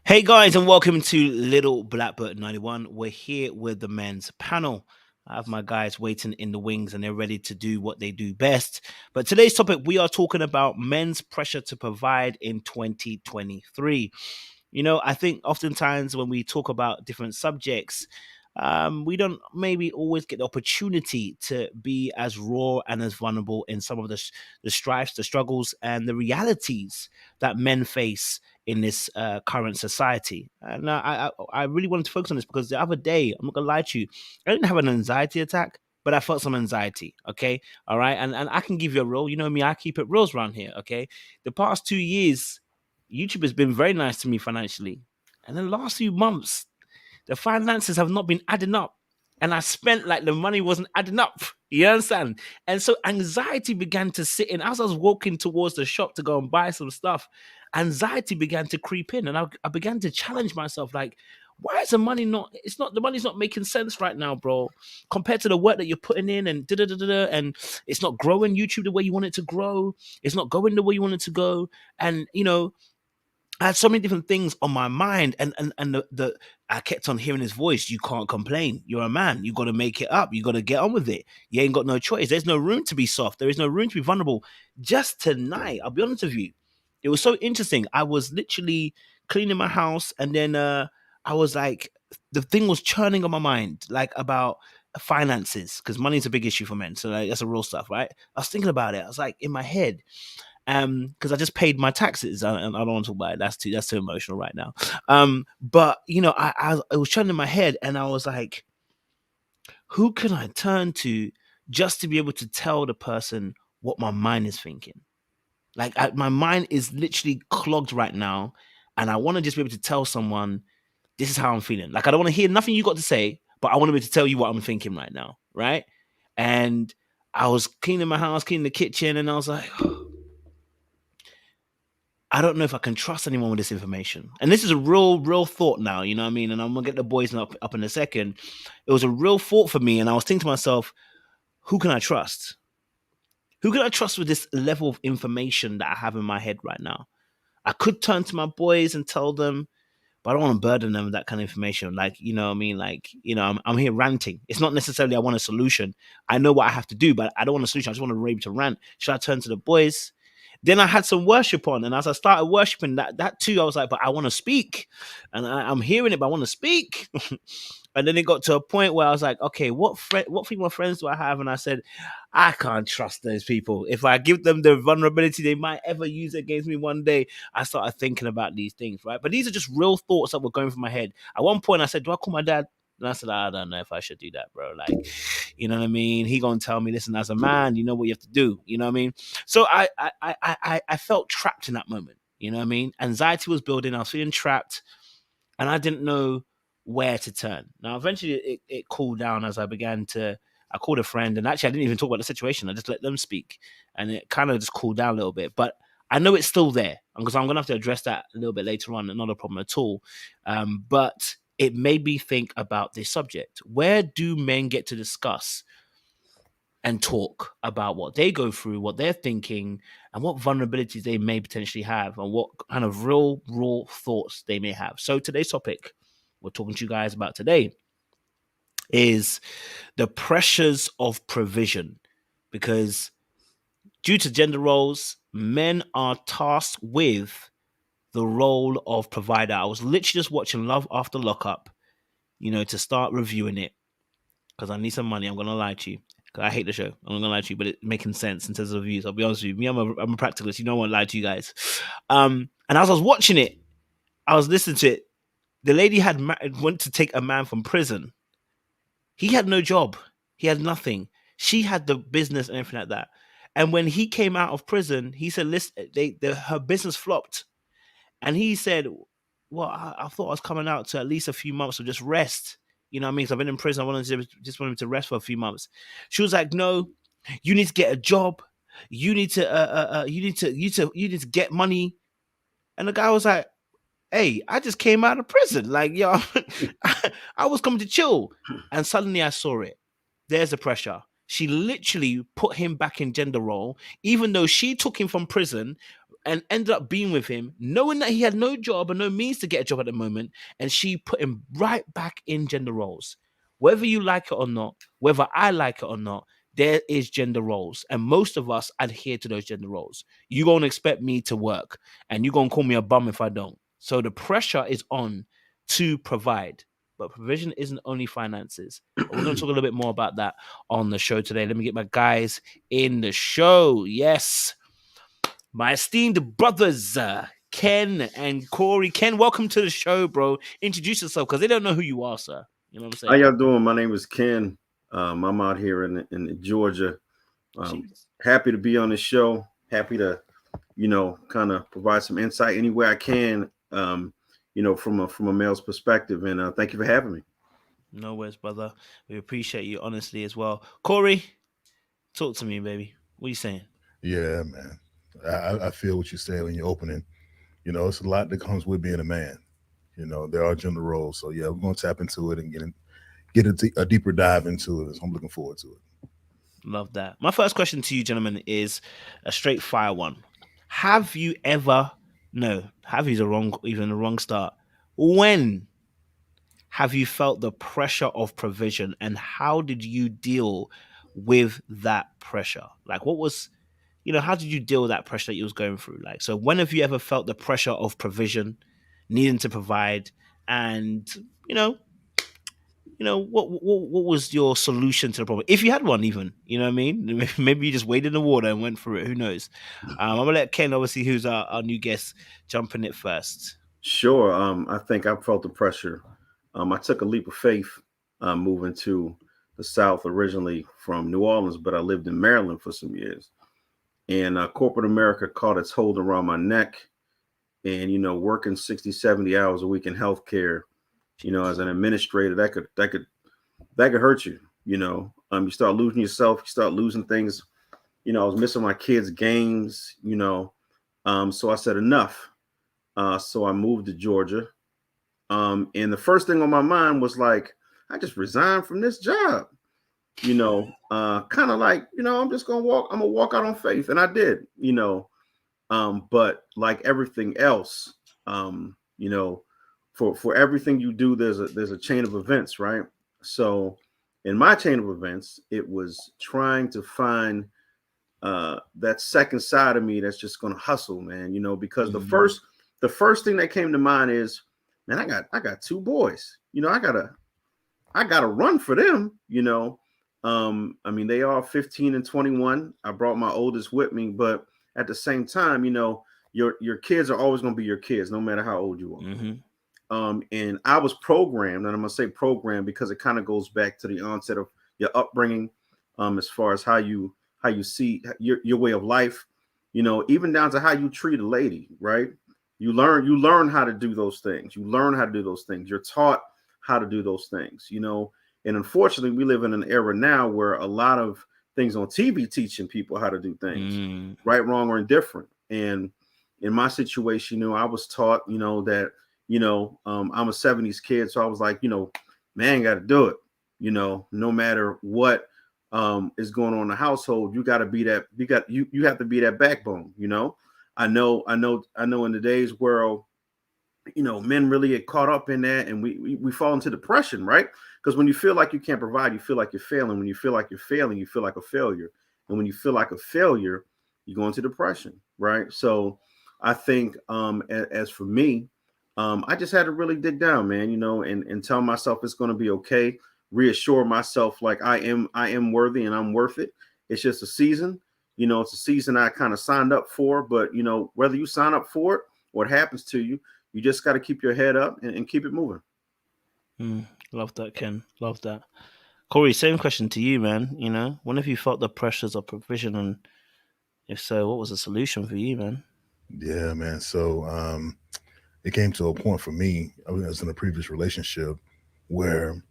Hey guys, and welcome to Little Blackbird 91. We're here with the men's panel. I have my guys waiting in the wings and they're ready to do what they do best. But today's topic, we are talking about men's pressure to provide in 2023. I think oftentimes when we talk about different subjects, we don't maybe always get the opportunity to be as raw and as vulnerable in some of the strifes, the struggles, and the realities that men face in this current society. And I really wanted to focus on this because the other day, I'm not gonna lie to you, I didn't have an anxiety attack, but I felt some anxiety. Okay, all right, and I can give you a real. You know me, I keep it real around here. Okay, the past 2 years, YouTube has been very nice to me financially, and the last few months, the finances have not been adding up. And I spent like the money wasn't adding up. You understand? And so anxiety began to sit in. As I was walking towards the shop to go and buy some stuff, anxiety began to creep in. And I began to challenge myself like, why is the money not, it's not, the money's not making sense right now, bro, compared to the work that you're putting in and da da da da. And it's not growing YouTube the way you want it to grow. It's not going the way you want it to go. And, I had so many different things on my mind, and the I kept on hearing his voice. You can't complain. You're a man. You got to make it up. You got to get on with it. You ain't got no choice. There's no room to be soft. There is no room to be vulnerable. Just tonight, I'll be honest with you. It was so interesting. I was literally cleaning my house, and then I was like, the thing was churning on my mind, like about finances, because money is a big issue for men. So like, that's a real stuff, right? I was thinking about it. I was like in my head, because I just paid my taxes. And I don't want to talk about it. That's too emotional right now. But it was turning in my head, and I was like, who can I turn to just to be able to tell the person what my mind is thinking? Like my mind is literally clogged right now, and I want to just be able to tell someone this is how I'm feeling. Like I don't want to hear nothing you got to say, but I want to be able to tell you what I'm thinking right now, right? And I was cleaning my house, cleaning the kitchen, and I was like, I don't know if I can trust anyone with this information. And this is a real thought now, you know what I mean? And I'm gonna get the boys up in a second. It was a real thought for me, and I was thinking to myself, who can I trust? Who can I trust with this level of information that I have in my head right now? I could turn to my boys and tell them, but I don't want to burden them with that kind of information. Like, you know what I mean? Like, I'm here ranting. It's not necessarily I want a solution. I know what I have to do, but I don't want a solution. I just want to be able to rant. Should I turn to the boys? Then I had some worship on, and as I started worshiping that too, I was like, but I want to speak, and I'm hearing it, but I want to speak. And then it got to a point where I was like, okay, what female friends do I have? And I said, I can't trust those people. If I give them the vulnerability, they might ever use it against me one day. I started thinking about these things, right? But these are just real thoughts that were going through my head. At one point, I said, do I call my dad? And I said, I don't know if I should do that, bro. Like, you know what I mean? He gonna tell me, listen, as a man, you know what you have to do. You know what I mean? So I felt trapped in that moment. You know what I mean? Anxiety was building. I was feeling trapped, and I didn't know where to turn. Now, eventually, it cooled down as I began to. I called a friend, and actually, I didn't even talk about the situation. I just let them speak, and it kind of just cooled down a little bit. But I know it's still there, because I'm gonna have to address that a little bit later on. Not a problem at all. But it made me think about this subject. Where do men get to discuss and talk about what they go through, what they're thinking, and what vulnerabilities they may potentially have, and what kind of real raw thoughts they may have? So today's topic we're talking to you guys about today is the pressures of provision, because due to gender roles, men are tasked with the role of provider. I was literally just watching Love After Lockup, to start reviewing it, because I need some money. I'm gonna lie to you. 'Cause I hate the show. I'm not gonna lie to you, but it's making sense in terms of views. I'll be honest with you. Me, I'm a practicalist. You don't want to lie to you guys. And as I was watching it, I was listening to it. The lady went to take a man from prison. He had no job. He had nothing. She had the business and everything like that. And when he came out of prison, he said, "Listen, her business flopped." And he said, well, I thought I was coming out to at least a few months of just rest. You know what I mean? Because I've been in prison. I wanted to rest for a few months. She was like, no, you need to get a job. You need to get money. And the guy was like, hey, I just came out of prison. Like, yo, I was coming to chill. And suddenly I saw it. There's the pressure. She literally put him back in gender role, even though she took him from prison and ended up being with him, knowing that he had no job and no means to get a job at the moment. And she put him right back in gender roles. Whether you like it or not, whether I like it or not, there is gender roles. And most of us adhere to those gender roles. You're going to expect me to work and you're going to call me a bum if I don't. So the pressure is on to provide. But provision isn't only finances. But we're going to talk a little bit more about that on the show today. Let me get my guys in the show. Yes. My esteemed brothers, Ken and Corey. Ken, welcome to the show, bro. Introduce yourself because they don't know who you are, sir. You know what I'm How saying? y'all doing? My name is Ken. I'm out here in Georgia. Jeez. Happy to be on the show. Happy to, kind of provide some insight any way I can. From a male's perspective. And thank you for having me. No worries, brother. We appreciate you honestly as well. Corey, talk to me, baby. What are you saying? Yeah, man. I feel what you said when you're opening. It's a lot that comes with being a man. There are gender roles. So yeah, we're gonna tap into it and get a deeper dive into it. So I'm looking forward to it. Love that. My first question to you, gentlemen, is a straight fire one. Have you ever no, have you the wrong start. When have you felt the pressure of provision and how did you deal with that pressure? Like what was how did you deal with that pressure that you was going through? Like so when have you ever felt the pressure of provision, needing to provide and you know what was your solution to the problem if you had one even you know what I mean maybe you just waded in the water and went through it who knows. I'm gonna let Ken obviously who's our new guest jump in it first. Sure. I think I felt the pressure. I took a leap of faith moving to the South originally from New Orleans, but I lived in Maryland for some years. And corporate America caught its hold around my neck. And, working 60, 70 hours a week in healthcare, as Jeez. an administrator, that could hurt you. You start losing yourself, you start losing things. I was missing my kids' games. So I said enough. So I moved to Georgia. And the first thing on my mind was like, I just resigned from this job. Kind of like, I'm just gonna walk. I'm gonna walk out on faith, and I did. But like everything else, um, you know, for everything you do, there's a chain of events, right? So, in my chain of events, it was trying to find that second side of me that's just gonna hustle, man. Because the Mm, first thing that came to mind is, man, I got two boys. I gotta run for them. I mean, they are 15 and 21. I brought my oldest with me, but at the same time, your kids are always gonna be your kids, no matter how old you are. mm-hmm. And I was programmed, and I'm gonna say programmed because it kind of goes back to the onset of your upbringing, as far as how you see your way of life, even down to how you treat a lady, right? You learn how to do those things. You learn how to do those things. You're taught how to do those things, And unfortunately, we live in an era now where a lot of things on TV teaching people how to do things, Mm, right, wrong, or indifferent. And in my situation, I was taught, that I'm a 70s kid, so I was like, man, got to do it. No matter what is going on in the household, you got to be that. You have to be that backbone. I know. In today's world, men really get caught up in that, and we fall into depression, right? Because when you feel like you can't provide, you feel like you're failing. When you feel like you're failing, you feel like a failure. And when you feel like a failure, you go into depression, right? So I think, as for me, I just had to really dig down, man, and tell myself it's going to be okay. Reassure myself like I am worthy and I'm worth it. It's just a season. It's a season I kind of signed up for, but whether you sign up for it or it happens to you, you just got to keep your head up and keep it moving. mm. Love that, Ken. Love that. Corey, same question to you, man. When have you felt the pressures of provision, and if so, what was the solution for you, man? Yeah, man. So it came to a point for me. I was in a previous relationship where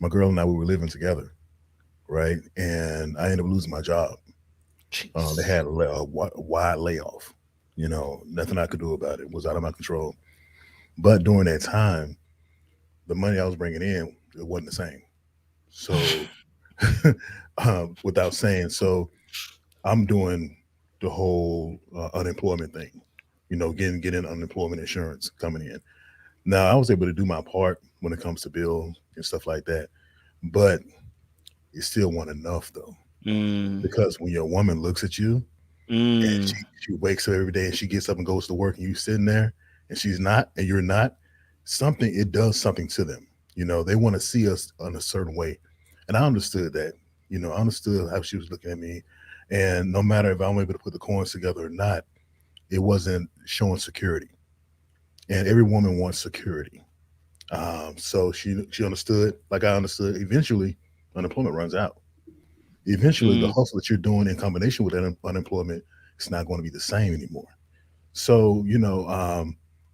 my girl and I we were living together, right? And I ended up losing my job. They Jeez. had a wide layoff. Nothing I could do about it. It was out of my control. But during that time, the money I was bringing in it wasn't the same. So, without saying, so I'm doing the whole unemployment thing. getting unemployment insurance coming in. Now I was able to do my part when it comes to bills and stuff like that, but it still wasn't enough though. Because when your woman looks at you and she wakes up every day and she gets up and goes to work and you sitting there and she's not and you're not, it does something to them. They want to see us in a certain way. And I understood that. I understood how she was looking at me. And no matter if I'm able to put the coins together or not, it wasn't showing security. And every woman wants security. So she understood, like I understood, eventually unemployment runs out. Eventually the hustle that you're doing in combination with that unemployment, it's not going to be the same anymore. So,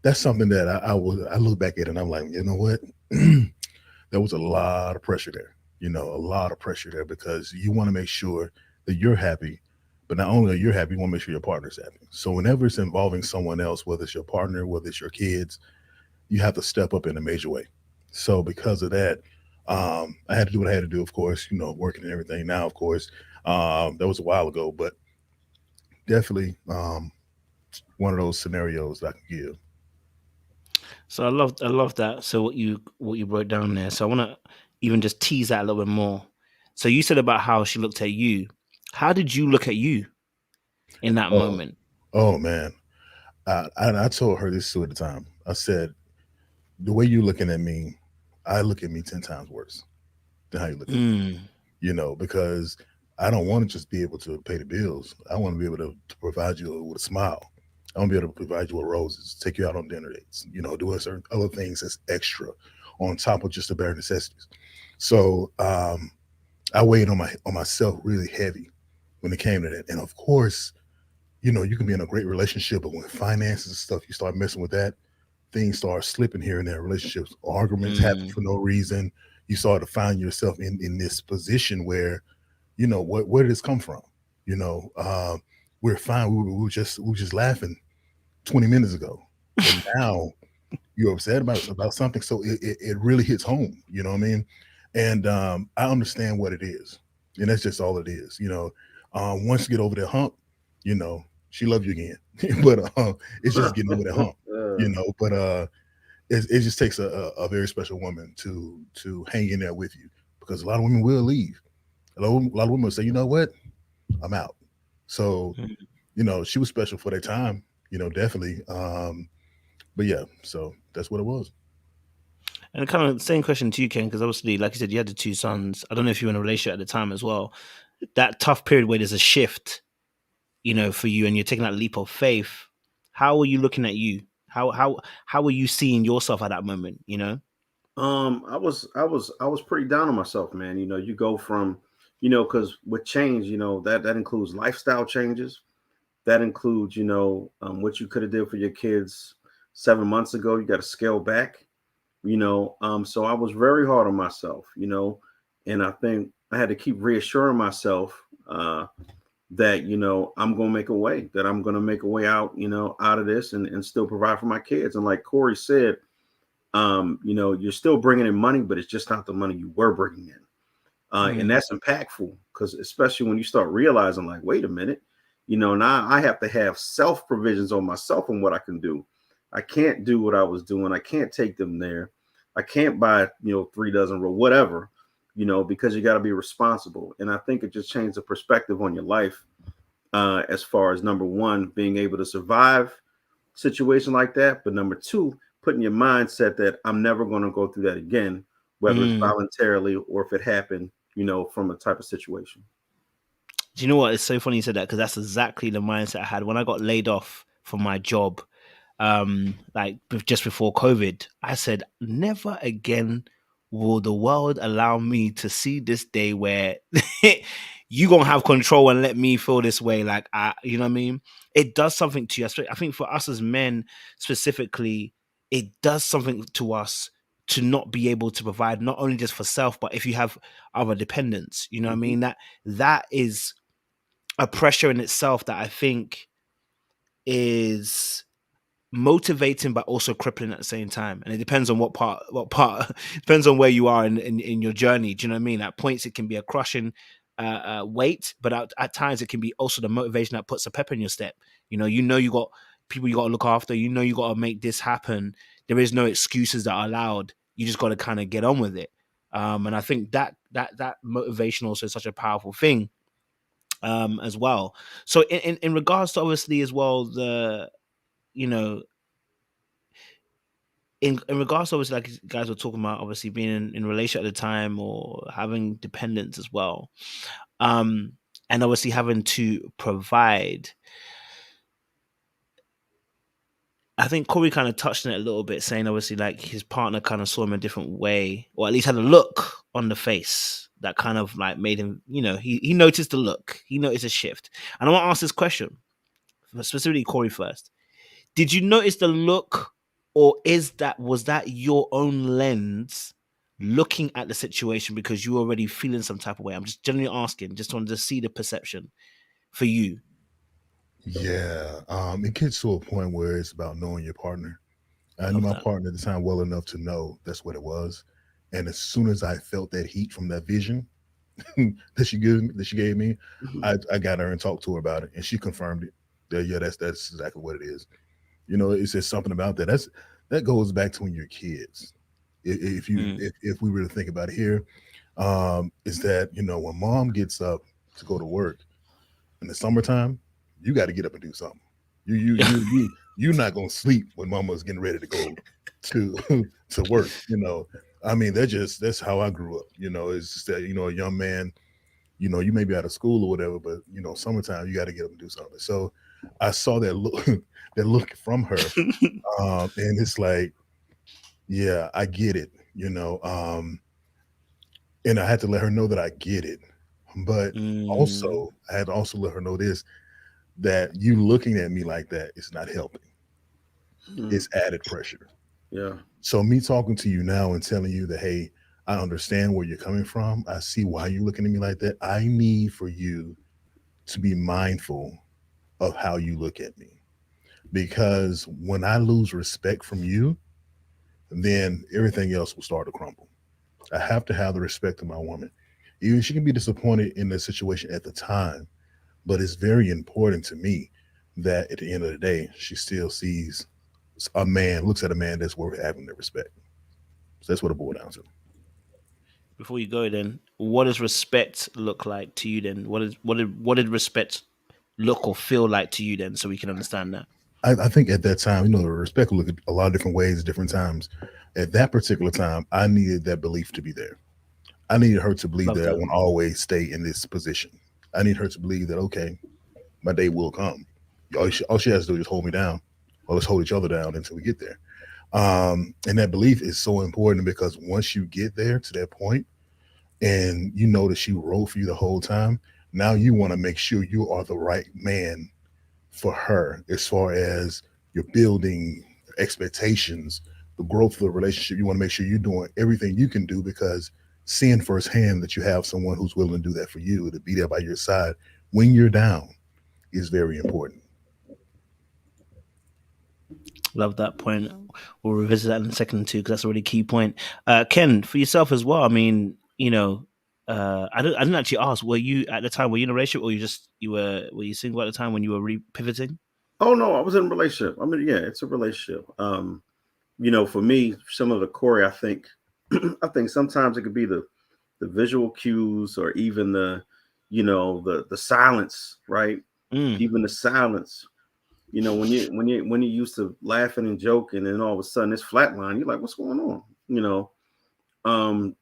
that's something that I look back at and I'm like, you know what? There was a lot of pressure there, a lot of pressure there because you want to make sure that you're happy, but not only are you happy, you want to make sure your partner's happy. So whenever it's involving someone else, whether it's your partner, whether it's your kids, you have to step up in a major way. So because of that, I had to do what I had to do, of course, working and everything. Now, of course, that was a while ago, but definitely one of those scenarios that I can give. So I love that. So what you wrote down there. So I want to even just tease that a little bit more. So you said about how she looked at you. How did you look at you in that moment? Oh man, I told her this too at the time. I said, the way you're looking at me, I look at me 10 times worse than how you look at me. Because I don't want to just be able to pay the bills. I want to be able to provide you with a smile. I want to be able to provide you with roses, take you out on dinner dates, do certain other things that's extra on top of just the bare necessities. So I weighed on myself really heavy when it came to that. And of course, you can be in a great relationship, but when finances and stuff, you start messing with that, things start slipping here and there. Relationships, arguments happen for no reason. You start to find yourself in this position where, where did this come from? We're fine. We were just laughing 20 minutes ago, and now you're upset about something. So it really hits home. You know what I mean? And I understand what it is, and that's just all it is. Once you get over that hump, she loves you again. But it's just getting over that hump. But it just takes a very special woman to hang in there with you, because a lot of women will leave. A lot of women will say, you know what, I'm out. So she was special for that time, definitely. But yeah, so that's what it was. And kind of same question to you, Ken, because obviously, like you said, you had the two sons. I don't know if you were in a relationship at the time as well. That tough period where there's a shift, for you, and you're taking that leap of faith. How are you looking at you? How are you seeing yourself at that moment? I was pretty down on myself, man. You go from, because with change, that includes lifestyle changes. That includes, what you could have did for your kids 7 months ago. You got to scale back, So I was very hard on myself, and I think I had to keep reassuring myself that, I'm going to make a way, that I'm going to make a way out, out of this and still provide for my kids. And like Corey said, you're still bringing in money, but it's just not the money you were bringing in. And that's impactful, because especially when you start realizing, like, wait a minute, now I have to have self provisions on myself and what I can do. I can't do what I was doing. I can't take them there. I can't buy, 3 dozen or whatever, because you got to be responsible. And I think it just changed the perspective on your life, as far as, number one, being able to survive a situation like that. But number two, putting your mindset that I'm never going to go through that again, whether it's voluntarily or if it happened, from a type of situation. Do you know what? It's so funny you said that, because that's exactly the mindset I had when I got laid off from my job. Like just before COVID, I said, never again will the world allow me to see this day where you gonna have control and let me feel this way. Like, you know what I mean? It does something to you. I think for us as men specifically, it does something to us to not be able to provide, not only just for self, but if you have other dependents, you know what I mean? That is a pressure in itself that I think is motivating but also crippling at the same time. And it depends on what part depends on where you are in your journey. Do you know what I mean? At points it can be a crushing weight, but at times it can be also the motivation that puts a pep in your step. You got people you got to look after. You know you got to make this happen. There is no excuses that are allowed. You just got to kind of get on with it. And I think that motivation also is such a powerful thing as well. So in regards to obviously as well, the, you know, in regards to obviously, like you guys were talking about, obviously being in a relationship at the time or having dependents as well, and obviously having to provide. I think Corey kind of touched on it a little bit, saying obviously like his partner kind of saw him a different way, or at least had a look on the face that kind of like made him, you know, he noticed the look, he noticed a shift. And I want to ask this question, specifically Corey first. Did you notice the look, or was that your own lens looking at the situation because you were already feeling some type of way? I'm just generally asking, just wanted to see the perception for you. Yeah, it gets to a point where it's about knowing your partner. I knew Love my that. partner at the time well enough to know that's what it was. And as soon as I felt that heat from that vision that she gave me, Mhm. I got her and talked to her about it, and she confirmed it. That, yeah, that's exactly what it is. You know, it's just something about that. That goes back to when you're kids. Mm. If we were to think about it here, is that, you know, when mom gets up to go to work in the summertime, you got to get up and do something. You're not gonna sleep when mama's getting ready to go to to work. You know, I mean, that's how I grew up. You know, it's just that, you know, a young man, you know, you may be out of school or whatever, but you know, summertime you got to get up and do something. So I saw that look that look from her, and it's like, yeah, I get it. You know, and I had to let her know that I get it, but Mm. also I had to also let her know this, that you looking at me like that is not helping. Mhm. It's added pressure. Yeah. So me talking to you now and telling you that, hey, I understand where you're coming from. I see why you're looking at me like that. I need for you to be mindful of how you look at me. Because when I lose respect from you, then everything else will start to crumble. I have to have the respect of my woman. Even she can be disappointed in the situation at the time, but it's very important to me that at the end of the day, she still sees a man, looks at a man that's worth having the respect. So that's what it boils down to. Before you go, then, what does respect look like to you? Then, what did respect look or feel like to you? Then, so we can understand that. I think at that time, you know, respect will look at a lot of different ways, different times. At that particular time, I needed that belief to be there. I needed her to believe Love that I that. won't always stay in this position. I need her to believe that, okay, my day will come. All she has to do is just hold me down, or let's hold each other down until we get there. And that belief is so important because once you get there to that point, and you know that she rode for you the whole time, now you want to make sure you are the right man for her as far as your building expectations, the growth of the relationship. You want to make sure you're doing everything you can do, because seeing firsthand that you have someone who's willing to do that for you, to be there by your side when you're down, is very important. Love that point. We'll revisit that in a second too, because that's a really key point. Ken, for yourself as well. I mean, you know, I didn't actually ask. Were you at the time? Were you in a relationship, or were you single at the time when you were pivoting? Oh no, I was in a relationship. I mean, yeah, it's a relationship. You know, for me, similar to Corey, I think I think sometimes it could be the visual cues, or even the, you know, the silence, right? Mm. Even the silence. You know, when you used to laughing and joking, and all of a sudden it's flatline, you're like, what's going on? You know, um,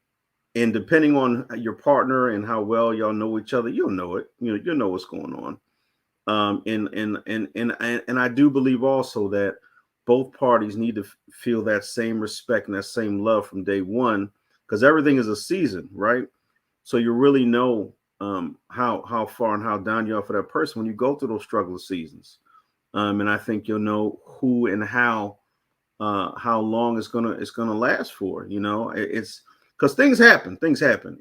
and depending on your partner and how well y'all know each other, you'll know it. You know, you'll know what's going on. And I do believe also that both parties need to feel that same respect and that same love from day one, because everything is a season, right? So you really know how far and how down you are for that person when you go through those struggle seasons. And I think you'll know who and how long it's gonna last for. You know, it's because things happen.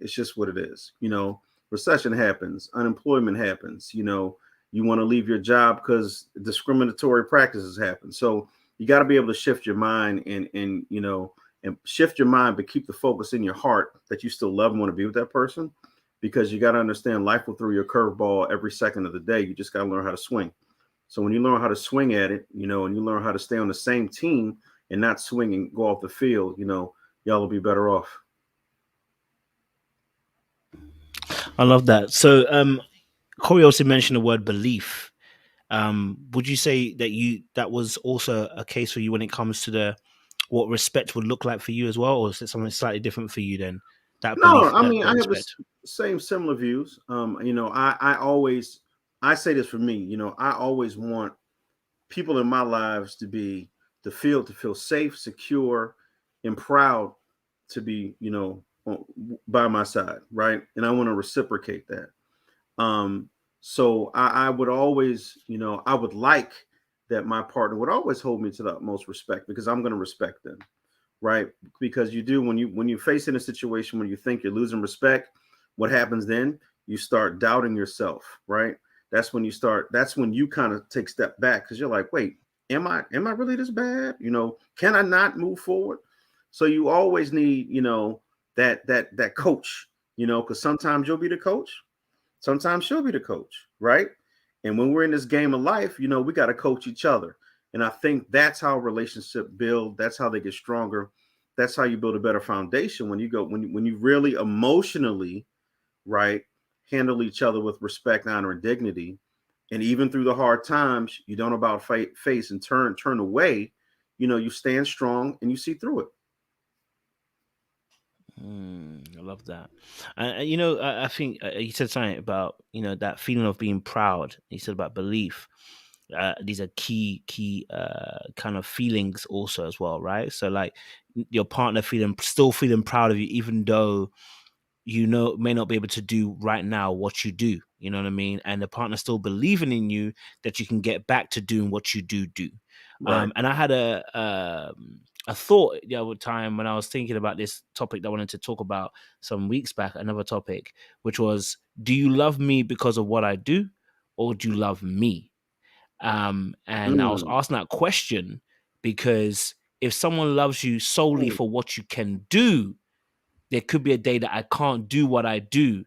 It's just what it is. You know, recession happens, unemployment happens. You know, you want to leave your job because discriminatory practices happen. So you got to be able to shift your mind, and you know, and shift your mind, but keep the focus in your heart that you still love and want to be with that person, because you got to understand life will throw you a curveball every second of the day. You just got to learn how to swing. So when you learn how to swing at it, and you learn how to stay on the same team and not swing and go off the field, y'all will be better off. I love that. So Corey also mentioned the word belief. Would you say that that was also a case for you when it comes to what respect would look like for you as well, or is it something slightly different for you than that No, belief, I that mean, the I have the respect? same similar views. I say this for me, I always want people in my lives to feel safe, secure, and proud to be, by my side, right? And I want to reciprocate that. So I would always, I would like that my partner would always hold me to the utmost respect, because I'm going to respect them, right? Because you do, when you face in a situation when you think you're losing respect, what happens then? You start doubting yourself, right? That's when you kind of take step back, because you're like, wait, am I really this bad? Can I not move forward? So you always need, that coach, because sometimes you'll be the coach, sometimes she'll be the coach, right? And when we're in this game of life, we got to coach each other. And I think that's how relationship build. That's how they get stronger. That's how you build a better foundation, when you really emotionally, right, handle each other with respect, honor, and dignity. And even through the hard times, you don't about face and turn away. You stand strong and you see through it. I love that. I think you said something about that feeling of being proud. You said about belief. These are key kind of feelings also as well, right? So like your partner still feeling proud of you, even though may not be able to do right now what you do. You know what I mean? And the partner still believing in you that you can get back to doing what you do. Right. And I had a thought the other time when I was thinking about this topic that I wanted to talk about some weeks back, another topic, which was, do you love me because of what I do, or do you love me? And I was Mm. asking that question because if someone loves you solely Mm. for what you can do, there could be a day that I can't do what I do,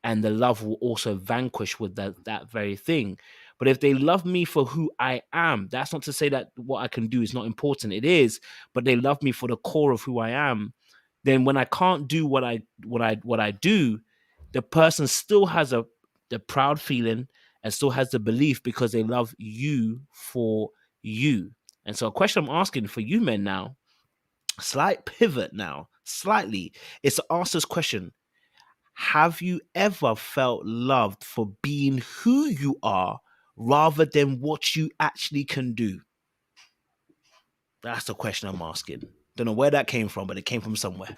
and the love will also vanquish with that very thing. But if they love me for who I am, that's not to say that what I can do is not important. It is, but they love me for the core of who I am. Then when I can't do what I do, the person still has the proud feeling and still has the belief, because they love you for you. And so a question I'm asking for you men now, slight pivot now, slightly, is to ask this question: have you ever felt loved for being who you are rather than what you actually can do? That's the question I'm asking. Don't know where that came from, but it came from somewhere.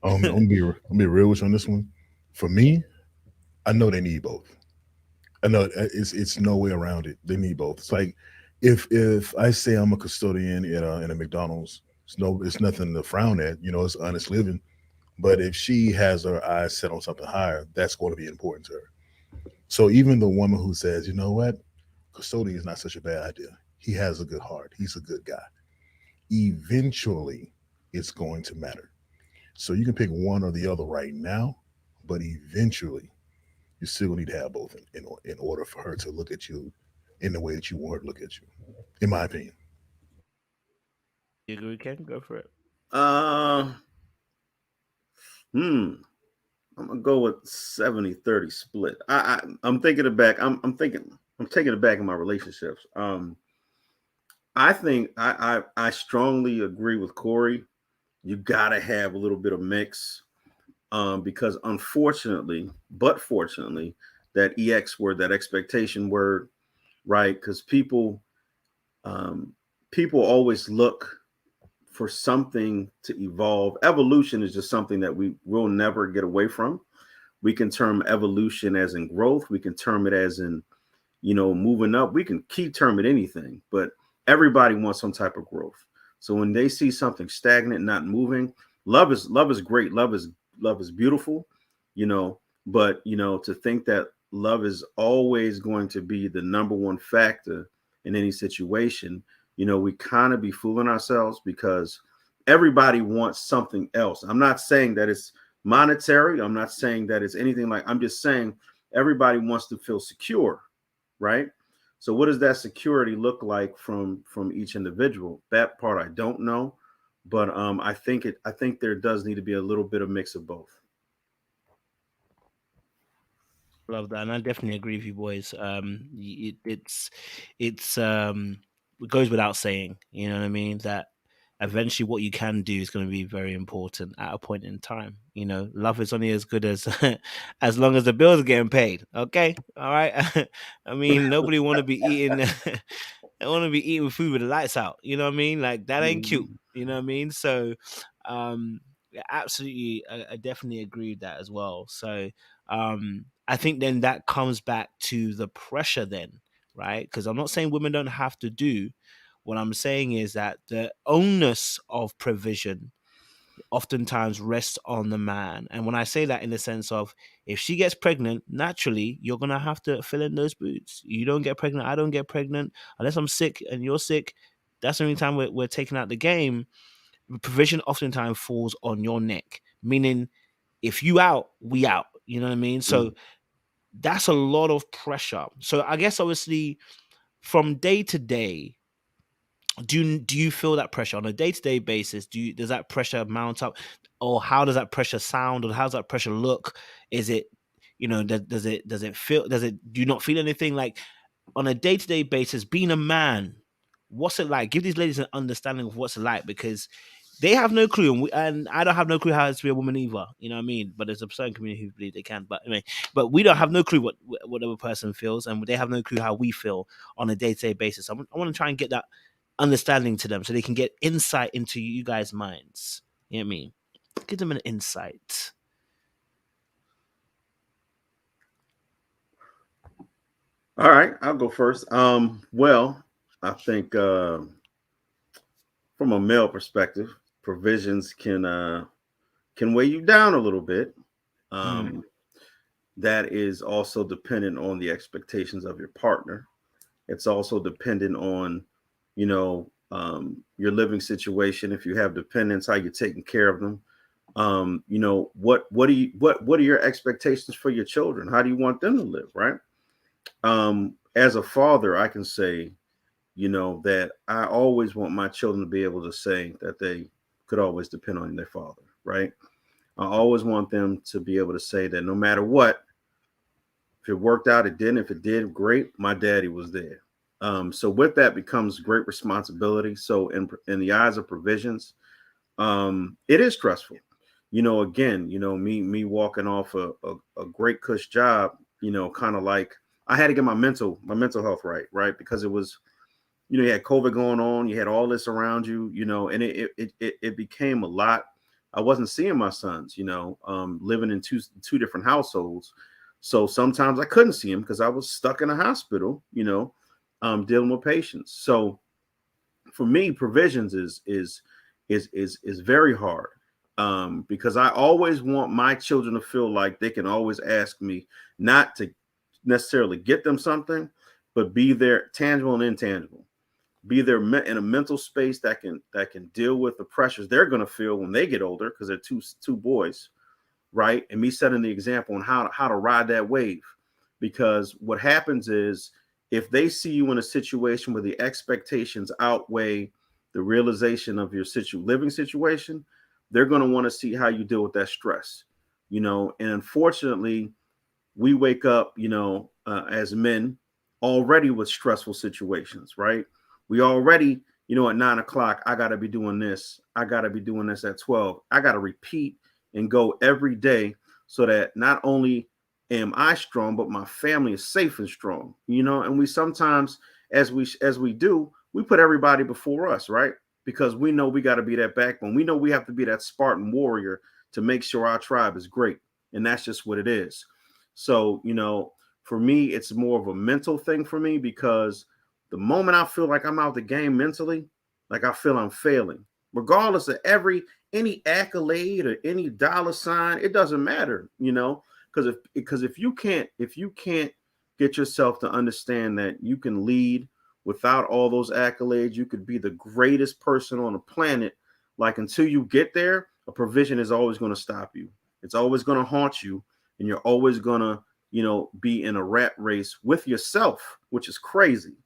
I'm be real with you on this one. For me, I know they need both. I know it's no way around it. They need both. It's like if I say I'm a custodian in a McDonald's, it's nothing to frown at. It's honest living. But if she has her eyes set on something higher, that's going to be important to her. So even the woman who says, you know what, custodian is not such a bad idea. He has a good heart. He's a good guy. Eventually, it's going to matter. So you can pick one or the other right now, but eventually, you still need to have both in order for her to look at you in the way that you want her to look at you, in my opinion. You agree, Ken? Go for it. uh hmm I'm gonna go with 70-30 split. I'm thinking it back. I'm taking it back in my relationships. I think I strongly agree with Corey. You gotta have a little bit of mix, because unfortunately, but fortunately, that EX word, that expectation word, right? Because um, people always look for something to evolve. Evolution is just something that we will never get away from. We can term evolution as in growth. We can term it as in, moving up. We can key term it anything, but everybody wants some type of growth. So when they see something stagnant, not moving, love is great. Love is beautiful, you know, but to think that love is always going to be the number one factor in any situation, we kind of be fooling ourselves, because everybody wants something else. I'm not saying that it's monetary. I'm not saying that it's anything like, I'm just saying everybody wants to feel secure, right? So what does that security look like from each individual? That part I don't know, but I think there does need to be a little bit of mix of both. Love that, and I definitely agree with you, boys. It's it goes without saying, you know what I mean, that eventually what you can do is going to be very important at a point in time. You know, love is only as good as as long as the bills are getting paid. Okay, all right. I mean, nobody want to be eating. I want to be eating food with the lights out. You know what I mean? Like that ain't cute. You know what I mean? So, yeah, absolutely, I definitely agree with that as well. So, I think then that comes back to the pressure then, right? Because I'm not saying women don't have to do. What I'm saying is that the onus of provision oftentimes rests on the man. And when I say that in the sense of if she gets pregnant, naturally you're gonna have to fill in those boots. You don't get pregnant, I don't get pregnant, unless I'm sick and you're sick. That's the only time we're taking out the game. Provision oftentimes falls on your neck, meaning if you out, we out. You know what I mean? So that's a lot of pressure. So I guess obviously from day to day, do you feel that pressure on a day-to-day basis? Does that pressure mount up, or how does that pressure sound, or how does that pressure look? Is it, does it feel, do you not feel anything like on a day-to-day basis being a man? What's it like? Give these ladies an understanding of what's it like, because they have no clue, and I don't have no clue how it's to be a woman either. You know what I mean? But there's a certain community who believe they can. But anyway, but we don't have no clue what other person feels, and they have no clue how we feel on a day-to-day basis. I want to try and get that understanding to them so they can get insight into you guys' minds. You know what I mean? Give them an insight. All right, I'll go first. Well, I think from a male perspective, provisions can weigh you down a little bit. Um, that is also dependent on the expectations of your partner. It's also dependent on, your living situation. If you have dependents, how you're taking care of them. What are your expectations for your children? How do you want them to live, right? As a father, I can say, that I always want my children to be able to say that they could always depend on their father, right? I always want them to be able to say that no matter what, if it worked out, it didn't. If it did, great. My daddy was there. So with that becomes great responsibility. So in the eyes of provisions, it is stressful. Again, me walking off a great cush job, kind of like I had to get my mental health right? Because it was, you had COVID going on, you had all this around you, and it became a lot. I wasn't seeing my sons, living in two different households. So sometimes I couldn't see him because I was stuck in a hospital, dealing with patients. So for me, provisions is very hard, because I always want my children to feel like they can always ask me, not to necessarily get them something, but be there, tangible and intangible. Be there in a mental space that can deal with the pressures they're going to feel when they get older, because they're two boys, right? And me setting the example on how to ride that wave. Because what happens is, if they see you in a situation where the expectations outweigh the realization of your living situation, they're going to want to see how you deal with that stress, and unfortunately, we wake up, as men already with stressful situations, right? We already, at 9:00, I got to be doing this. I got to be doing this at 12. I got to repeat and go every day so that not only am I strong, but my family is safe and strong, and we sometimes, as we do, we put everybody before us, right? Because we know we got to be that backbone. We know we have to be that Spartan warrior to make sure our tribe is great. And that's just what it is. So, for me, it's more of a mental thing for me, because the moment I feel like I'm out the game mentally, like I feel I'm failing, regardless of any accolade or any dollar sign, it doesn't matter, because if you can't get yourself to understand that you can lead without all those accolades, you could be the greatest person on the planet. Like, until you get there, a provision is always going to stop you. It's always going to haunt you, and you're always going to be in a rat race with yourself, which is crazy,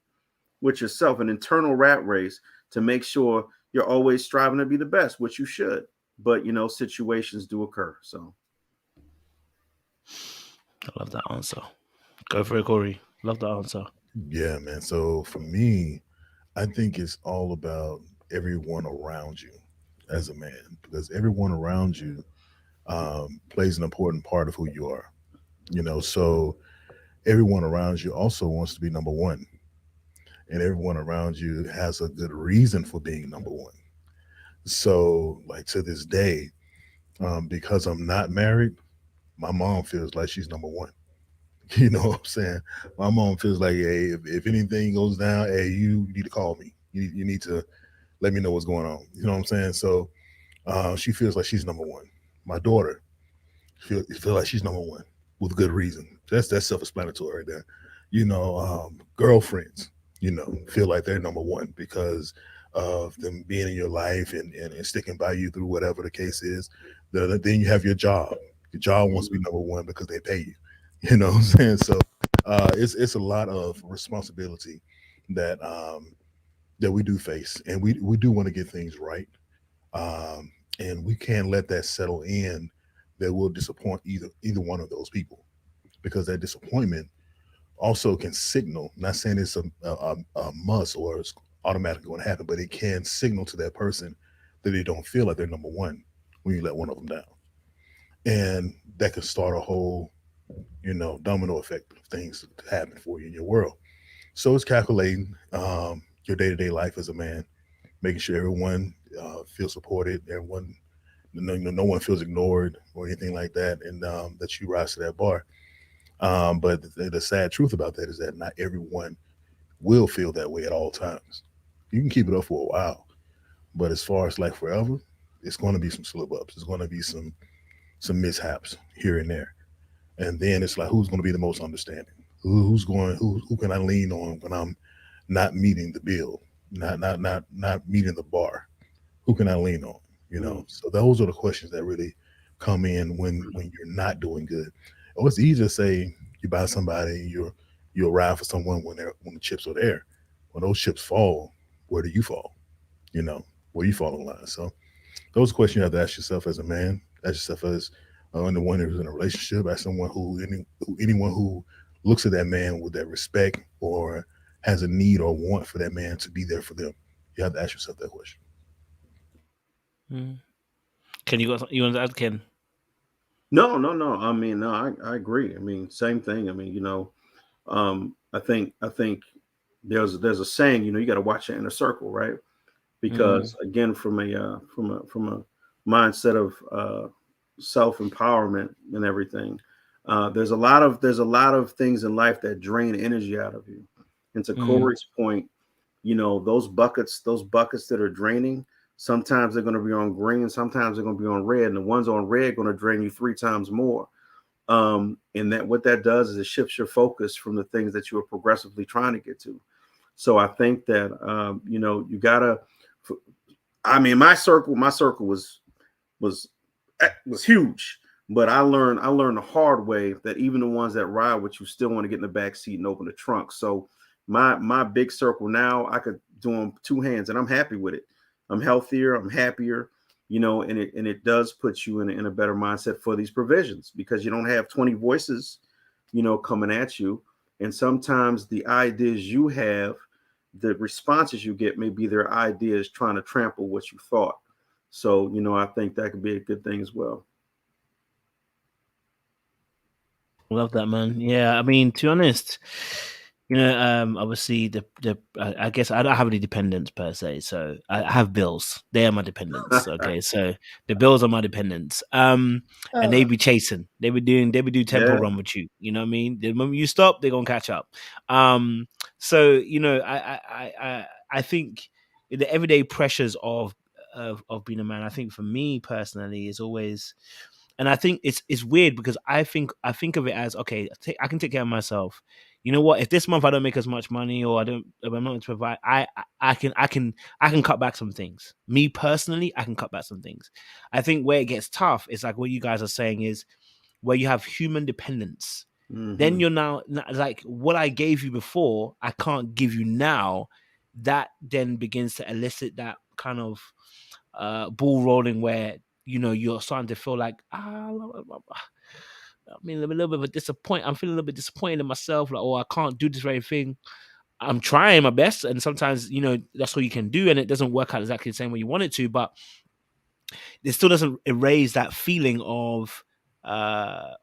with yourself, an internal rat race to make sure you're always striving to be the best, which you should. But situations do occur. So I love that answer. Go for it, Corey. Love that answer. Yeah, man. So for me, I think it's all about everyone around you as a man, because everyone around you plays an important part of who you are. So everyone around you also wants to be number one, and everyone around you has a good reason for being number one. So, like to this day, because I'm not married, my mom feels like she's number one. You know what I'm saying? My mom feels like, hey, if anything goes down, hey, you need to call me. You need to let me know what's going on. You know what I'm saying? So she feels like she's number one. My daughter feel like she's number one with good reason. That's self-explanatory right there. Girlfriends, feel like they're number one because of them being in your life and sticking by you through whatever the case is. Then you have your job. Your job wants to be number one because they pay you. You know what I'm saying? So it's a lot of responsibility that that we do face, and we do want to get things right, and we can't let that settle in that will disappoint either one of those people, because that disappointment also can signal. Not saying it's a must or it's automatically going to happen, but it can signal to that person that they don't feel like they're number one when you let one of them down, and that can start a whole domino effect of things to happen for you in your world. So it's calculating your day to day life as a man, making sure everyone feels supported, everyone, no one feels ignored or anything like that, and that you rise to that bar. But the sad truth about that is that not everyone will feel that way at all times. You can keep it up for a while, but as far as like forever, it's going to be some slip ups. It's going to be some mishaps here and there, and then it's like, who's going to be the most understanding? Who can I lean on when I'm not meeting the bill, not meeting the bar? Who can I lean on? So those are the questions that really come in when you're not doing good. Oh, it's easy to say you buy somebody, you arrive for someone when the chips are there. When those chips fall, where do you fall? You know, where you fall in line. So those questions you have to ask yourself as a man, ask yourself as anyone who's in a relationship, as someone anyone who looks at that man with that respect or has a need or want for that man to be there for them. You have to ask yourself that question. Mm. Ken, you want to add, Ken? No. I mean, no, I agree. I mean, same thing. I mean, I think there's a saying, you got to watch your inner circle, right? Mm, Because again, from a mindset of self empowerment and everything, there's a lot of things in life that drain energy out of you. And to mm, Corey's point, those buckets that are draining, sometimes they're going to be on green, sometimes they're going to be on red, and the ones on red are going to drain you 3 times more. And that what that does is it shifts your focus from the things that you are progressively trying to get to. So I think that you gotta. I mean, my circle was was huge, but I learned the hard way that even the ones that ride with you still want to get in the back seat and open the trunk. So my big circle now, I could do them 2 hands, and I'm happy with it. I'm healthier, I'm happier, and it does put you in a better mindset for these provisions, because you don't have 20 voices, coming at you. And sometimes the ideas you have, the responses you get may be their ideas trying to trample what you thought. So, I think that could be a good thing as well. love that, man. Yeah, I mean, to be honest, obviously I guess I don't have any dependents per se, so I have bills. They are my dependents. Okay, so the bills are my dependents. And they be chasing. They be doing tempo Yeah. run with you. You know what I mean? The moment you stop, they're gonna catch up. So I think the everyday pressures of being a man. I think for me personally is always, and I think it's weird because I think of it as, okay, I can take care of myself. You know what? If this month I don't make as much money, or if I'm not able to provide, I can cut back some things. Me personally, I can cut back some things. I think where it gets tough is like what you guys are saying is where you have human dependence. Then you're now like, what I gave you before, I can't give you now. That then begins to elicit that kind of ball rolling where, you know, you're starting to feel like, I mean, a little bit of a disappoint. I'm feeling a little bit disappointed in myself. Like, oh, I can't do this very thing. I'm trying my best, and sometimes, you know, that's all you can do, and it doesn't work out exactly the same way you want it to. But it still doesn't erase that feeling of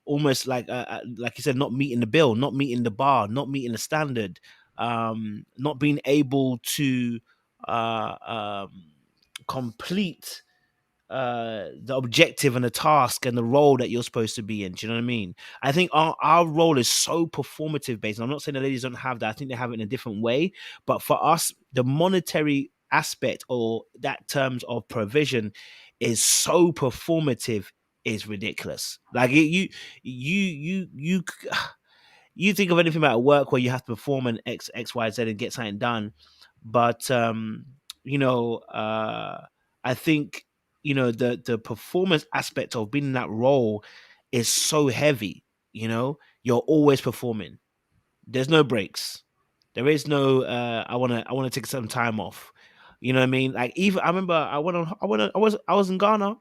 almost like you said, not meeting the bill, not meeting the bar, not meeting the standard, not being able to uh, um, complete the objective and the task and the role that you're supposed to be in. Do you know what I mean? I think our role is so performative based. And I'm not saying the ladies don't have that. I think they have it in a different way. But for us, the monetary aspect, or that terms of provision, is so performative, is ridiculous. Like you you think of anything about work where you have to perform an X Y Z and get something done, but you know, I think, you know, the performance aspect of being in that role is so heavy. You know, you're always performing. There's no breaks. There is no I want to take some time off. You know what I mean? Like, even I remember I was in Ghana,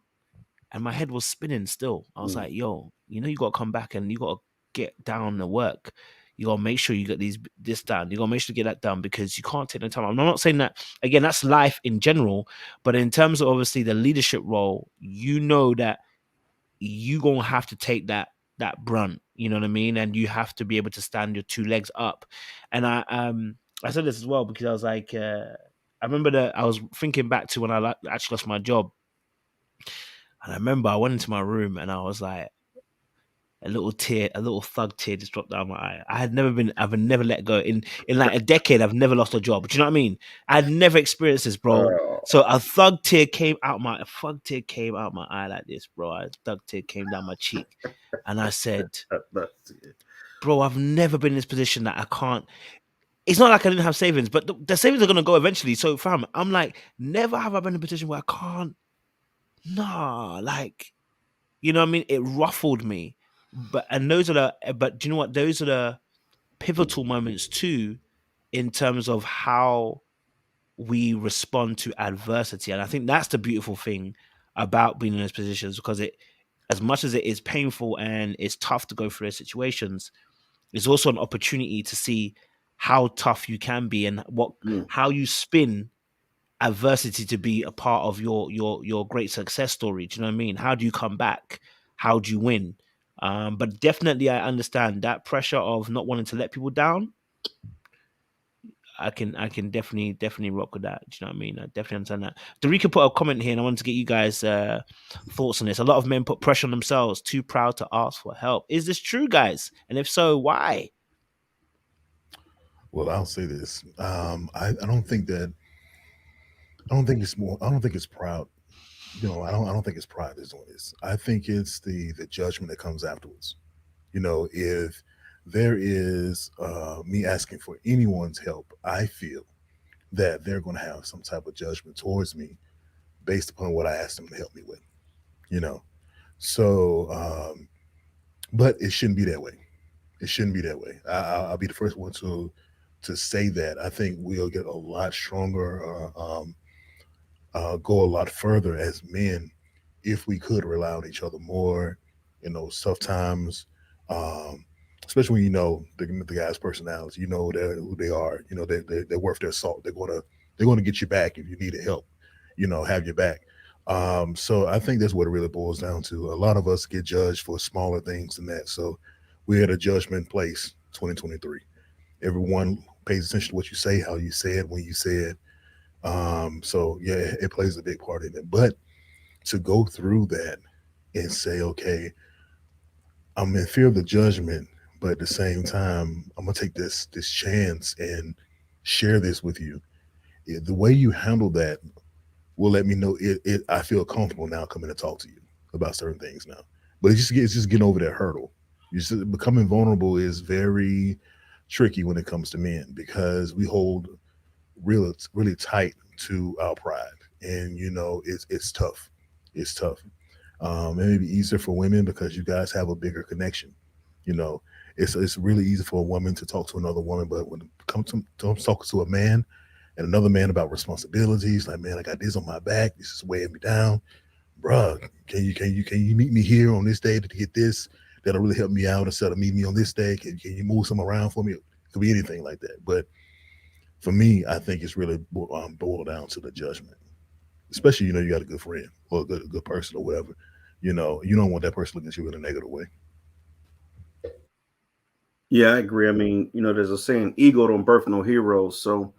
and my head was spinning still. I was like, yo, you know, you got to come back and you got to get down the work. You got to make sure you get this done. You got to make sure you get that done, because you can't take no time. I'm not saying that, again, that's life in general, but in terms of obviously the leadership role, you know that you going to have to take that brunt, you know what I mean? And you have to be able to stand your two legs up. And I said this as well because I was like, I remember that I was thinking back to when I actually lost my job. And I remember I went into my room and I was like, a little tear, a little thug tear just dropped down my eye. I've never let go. In like a decade, I've never lost a job. Do you know what I mean? I'd never experienced this, bro. So a thug tear came out my eye like this, bro. A thug tear came down my cheek. And I said, bro, I've never been in this position that I can't. It's not like I didn't have savings, but the savings are gonna go eventually. So fam, I'm like, never have I been in a position where I can't. Nah, like, you know what I mean? It ruffled me. But do you know what? Those are the pivotal moments too, in terms of how we respond to adversity. And I think that's the beautiful thing about being in those positions, because it, as much as it is painful and it's tough to go through those situations, it's also an opportunity to see how tough you can be and how you spin adversity to be a part of your great success story. Do you know what I mean? How do you come back? How do you win? But definitely, I understand that pressure of not wanting to let people down. I can definitely rock with that. Do you know what I mean? I definitely understand that. Darika put a comment here, and I wanted to get you guys' thoughts on this. A lot of men put pressure on themselves, too proud to ask for help. Is this true, guys? And if so, why? Well, I'll say this. I don't think that. I don't think it's more. I don't think it's proud. I don't think it's pride that's doing this. I think it's the judgment that comes afterwards. If there is me asking for anyone's help, I feel that they're going to have some type of judgment towards me based upon what I asked them to help me with. You know, so but it shouldn't be that way. It shouldn't be that way. I'll be the first one to say that. I think we'll get a lot stronger, go a lot further as men if we could rely on each other more in those tough times. Um, Especially when the guy's personality, who they are. They're worth their salt. They're gonna get you back if you need help. Have your back. So I think that's what it really boils down to. A lot of us get judged for smaller things than that. So we're at a judgment place, 2023. Everyone pays attention to what you say, how you say it, when you say it. So yeah, it plays a big part in it. But to go through that and say, okay, I'm in fear of the judgment, but at the same time, I'm gonna take this chance and share this with you. The way you handle that will let me know I feel comfortable now coming to talk to you about certain things now. But it's just getting over that hurdle. Becoming vulnerable is very tricky when it comes to men because we hold really tight to our pride, and it's tough. It's tough. It may be easier for women because you guys have a bigger connection. You know, It's really easy for a woman to talk to another woman, but when it comes to talking to a man and another man about responsibilities, like, man, I got this on my back, this is weighing me down, bruh. Can you meet me here on this day to get this? That'll really help me out instead of meeting me on this day. Can you move some around for me? It could be anything like that. But for me, I think it's really boiled down to the judgment. Especially, you got a good friend or a good person or whatever. You don't want that person looking at you in a negative way. Yeah, I agree. I mean, there's a saying, ego don't birth no heroes. So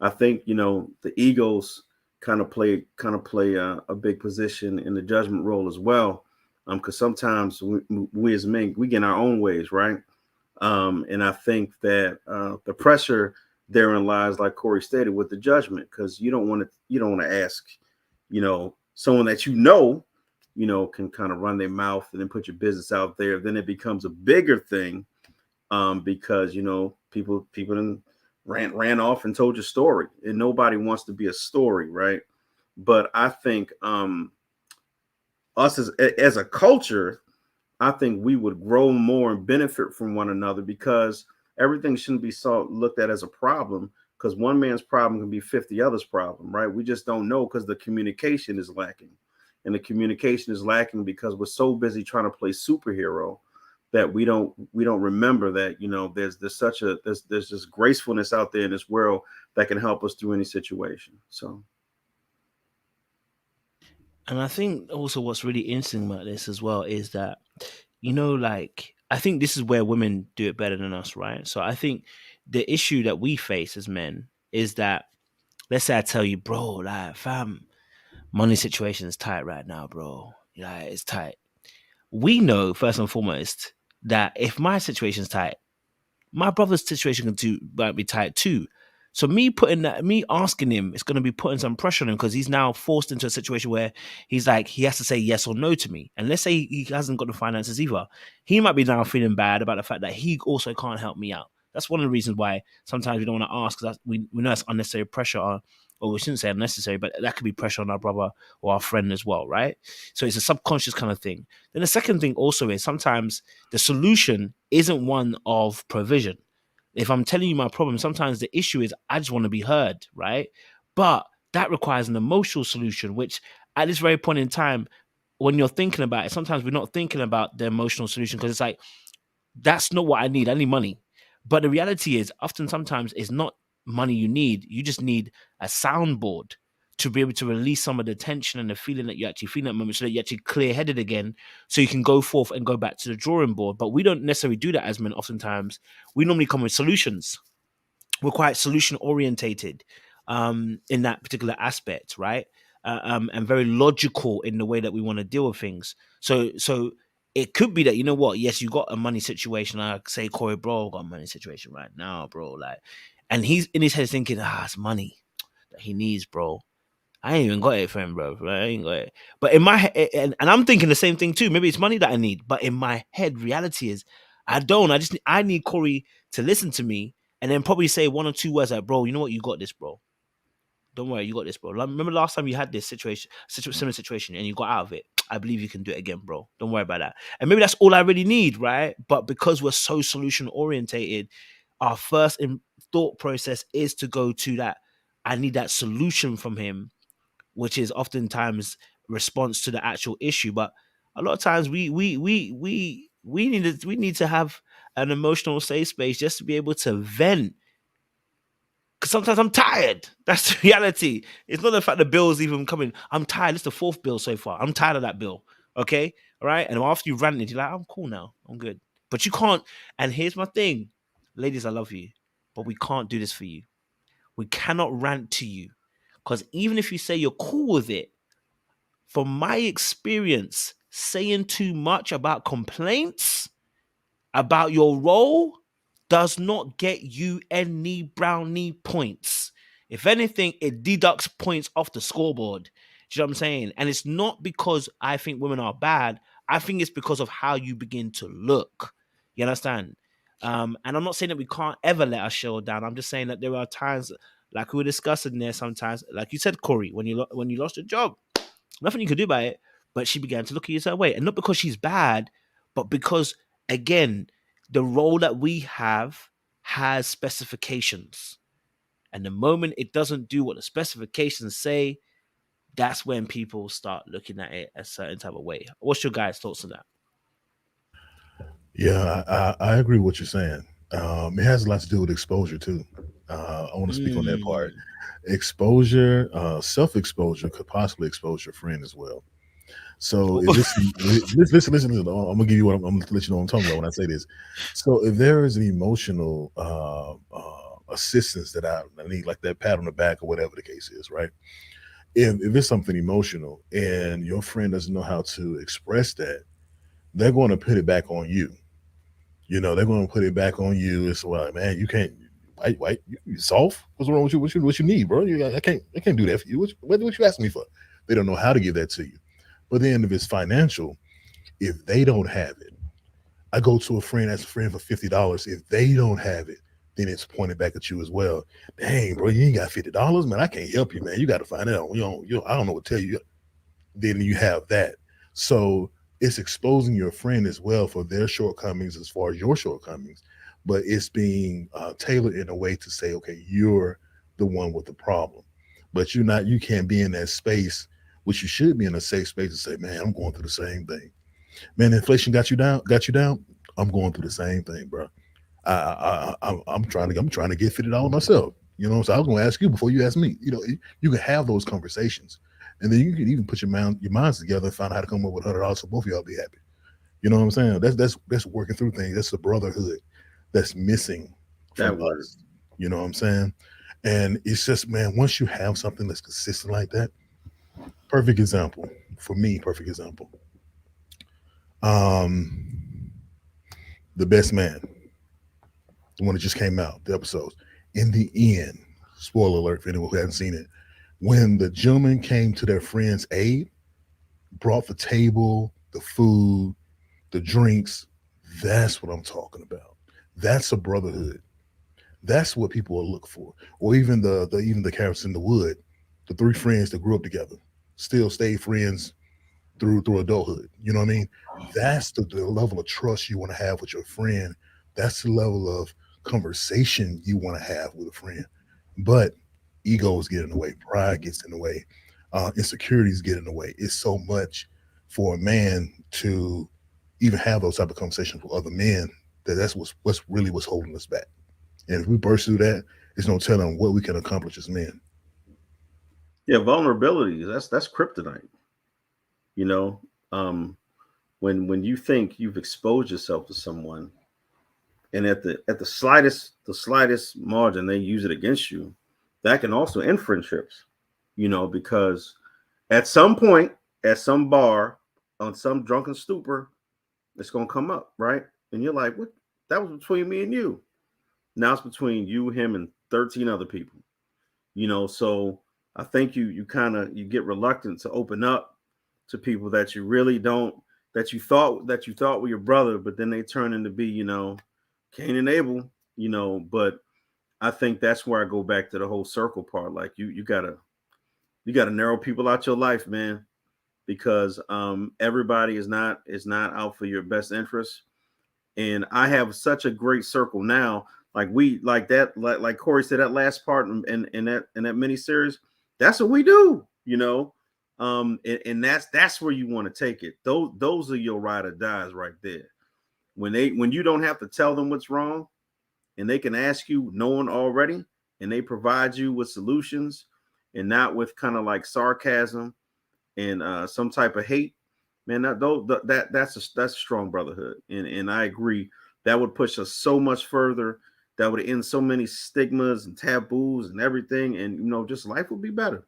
I think, the egos kind of play a big position in the judgment role as well. Because sometimes we as men, we get in our own ways, right? And I think that the pressure therein lies, like Corey stated, with the judgment, because you don't want to ask, someone that can kind of run their mouth and then put your business out there. Then it becomes a bigger thing, because people then ran off and told your story, and nobody wants to be a story, right? But I think us as a culture, I think we would grow more and benefit from one another, because everything shouldn't be looked at as a problem, because one man's problem can be 50 others' problem, right? We just don't know, because the communication is lacking. And the communication is lacking because we're so busy trying to play superhero that we don't remember that, there's this gracefulness out there in this world that can help us through any situation. So, And I think also what's really interesting about this as well is that, like, I think this is where women do it better than us, right? So I think the issue that we face as men is that, let's say I tell you, bro, like, fam, money situation is tight right now, bro. Like, it's tight. We know, first and foremost, that if my situation's tight, my brother's situation might be tight too. So me asking him, it's going to be putting some pressure on him, because he's now forced into a situation where he's like, he has to say yes or no to me. And let's say he hasn't got the finances either. He might be now feeling bad about the fact that he also can't help me out. That's one of the reasons why sometimes we don't want to ask, because we know that's unnecessary pressure or we shouldn't say unnecessary, but that could be pressure on our brother or our friend as well, right? So it's a subconscious kind of thing. Then the second thing also is sometimes the solution isn't one of provision. If I'm telling you my problem, sometimes the issue is I just want to be heard, right? But that requires an emotional solution, which at this very point in time, when you're thinking about it, sometimes we're not thinking about the emotional solution, because it's like, that's not what I need. I need money. But the reality is, often sometimes it's not money you need. You just need a soundboard to be able to release some of the tension and the feeling that you actually feel at the moment, so that you're actually clear-headed again, so you can go forth and go back to the drawing board. But we don't necessarily do that as men. Oftentimes, we normally come with solutions. We're quite solution orientated in that particular aspect, right? And very logical in the way that we want to deal with things. So it could be that, you know what, yes, you got a money situation. I say, Corey, bro, got a money situation right now, bro. Like, and he's in his head thinking, it's money that he needs, bro. I ain't even got it for him, bro. Right? I ain't got it. But in my head, and I'm thinking the same thing too. Maybe it's money that I need, but in my head, reality is I don't. I need Corey to listen to me and then probably say one or two words like, bro, you know what, you got this, bro. Don't worry, you got this, bro. Remember last time you had this similar situation, and you got out of it. I believe you can do it again, bro. Don't worry about that. And maybe that's all I really need, right? But because we're so solution orientated, our first thought process is to go to that. I need that solution from him, which is oftentimes response to the actual issue. But a lot of times we need to have an emotional safe space just to be able to vent. Because sometimes I'm tired. That's the reality. It's not the fact the bill's even coming. I'm tired. It's the fourth bill so far. I'm tired of that bill. Okay? All right? And after you ranted, you're like, I'm cool now. I'm good. But you can't. And here's my thing. Ladies, I love you. But we can't do this for you. We cannot rant to you. Because even if you say you're cool with it, from my experience, saying too much about complaints about your role does not get you any brownie points. If anything, it deducts points off the scoreboard. Do you know what I'm saying? And it's not because I think women are bad. I think it's because of how you begin to look. You understand? And I'm not saying that we can't ever let our show down. I'm just saying that there are times, like we were discussing there sometimes, like you said, Corey, when you lost your job, nothing you could do about it, but she began to look at you that way. And not because she's bad, but because, again, The role that we have has specifications. And the moment it doesn't do what the specifications say, that's when people start looking at it a certain type of way. What's your guys' thoughts on that? Yeah, I agree with what you're saying. It has a lot to do with exposure too. I want to speak on that part. Mm. Exposure, self-exposure could possibly expose your friend as well. So if it's listen, I'm gonna give you what I'm gonna let you know what I'm talking about when I say this. So if there is an emotional assistance that I need, like that pat on the back or whatever the case is, right? If it's something emotional and your friend doesn't know how to express that, they're going to put it back on you. You know, they're going to put it back on you. It's like, man, you can't. Why you soft? What's wrong with you? What you need, bro? I can't do that for you. What you asking me for? They don't know how to give that to you. But then if it's financial, if they don't have it, I go to a friend that's a friend for $50. If they don't have it, then it's pointed back at you as well. Dang, bro, you ain't got $50, man. I can't help you, man. You got to find out. I don't know what to tell you. Then you have that. So it's exposing your friend as well for their shortcomings as far as your shortcomings, but it's being tailored in a way to say, okay, you're the one with the problem, but you can't be in that space, which you should be in a safe space to say, man, I'm going through the same thing. Man, inflation got you down. I'm going through the same thing, bro. I'm trying to get $50 myself. You know, so I was going to ask you before you ask me. You know, you can have those conversations, and then you can even put your minds together and find out how to come up with $100 so both of y'all be happy. You know what I'm saying? That's working through things. That's the brotherhood that's missing from us. You know what I'm saying? And it's just, man, once you have something that's consistent like that, perfect example for me. Perfect example. The Best Man, the one that just came out, the episodes. In the end, spoiler alert for anyone who hasn't seen it, when the gentleman came to their friend's aid, brought the table, the food, the drinks, that's what I'm talking about. That's a brotherhood. That's what people will look for. Or even the characters in The Wood, the three friends that grew up together, still stay friends through adulthood. You know what I mean? That's the level of trust you want to have with your friend. That's the level of conversation you want to have with a friend. But egos get in the way, pride gets in the way, insecurities get in the way. It's so much for a man to even have those type of conversations with other men that's what's holding us back. And if we burst through that, it's no telling what we can accomplish as men. Yeah, vulnerability. That's kryptonite. You know, when you think you've exposed yourself to someone, and at the slightest margin they use it against you, that can also end friendships. You know, because at some point, at some bar, on some drunken stupor, it's gonna come up, right? And you're like, what? That was between me and you. Now it's between you, him, and 13 other people. You know, so I think you kind of you get reluctant to open up to people that you really don't that you thought were your brother, but then they turn into be, you know, Cain and Abel, you know. But I think that's where I go back to the whole circle part. Like you gotta narrow people out your life, man, because everybody is not out for your best interest. And I have such a great circle now. Like we like that, like Corey said, that last part in that mini series, that's what we do, you know. And that's where you want to take it. Those are your ride or dies right there. When you don't have to tell them what's wrong, and they can ask you knowing already, and they provide you with solutions, and not with kind of like sarcasm and some type of hate. Man, that's a strong brotherhood, and I agree that would push us so much further. That would end so many stigmas and taboos and everything, and you know, just life would be better.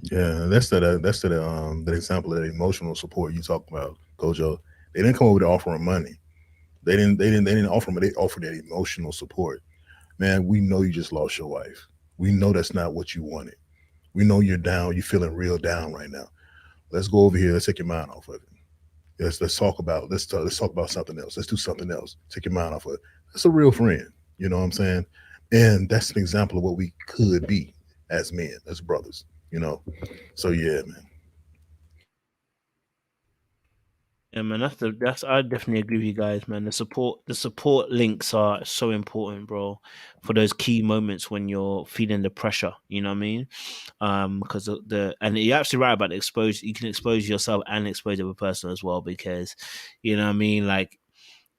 Yeah, that example of that emotional support you talk about, Kojo. They didn't come over to offering money. They didn't offer them. They offered that emotional support. Man, we know you just lost your wife. We know that's not what you wanted. We know you're down. You're feeling real down right now. Let's go over here. Let's take your mind off of it. Let's talk about let's talk about something else. Let's do something else. Take your mind off of it. That's a real friend. You know what I'm saying? And that's an example of what we could be as men, as brothers. You know. So yeah, man. Yeah, man, that's I definitely agree with you guys, man. The support links are so important, bro, for those key moments when you're feeling the pressure. You know what I mean? Because and you're absolutely right about the expose. You can expose yourself and expose the other person as well, because you know what I mean. Like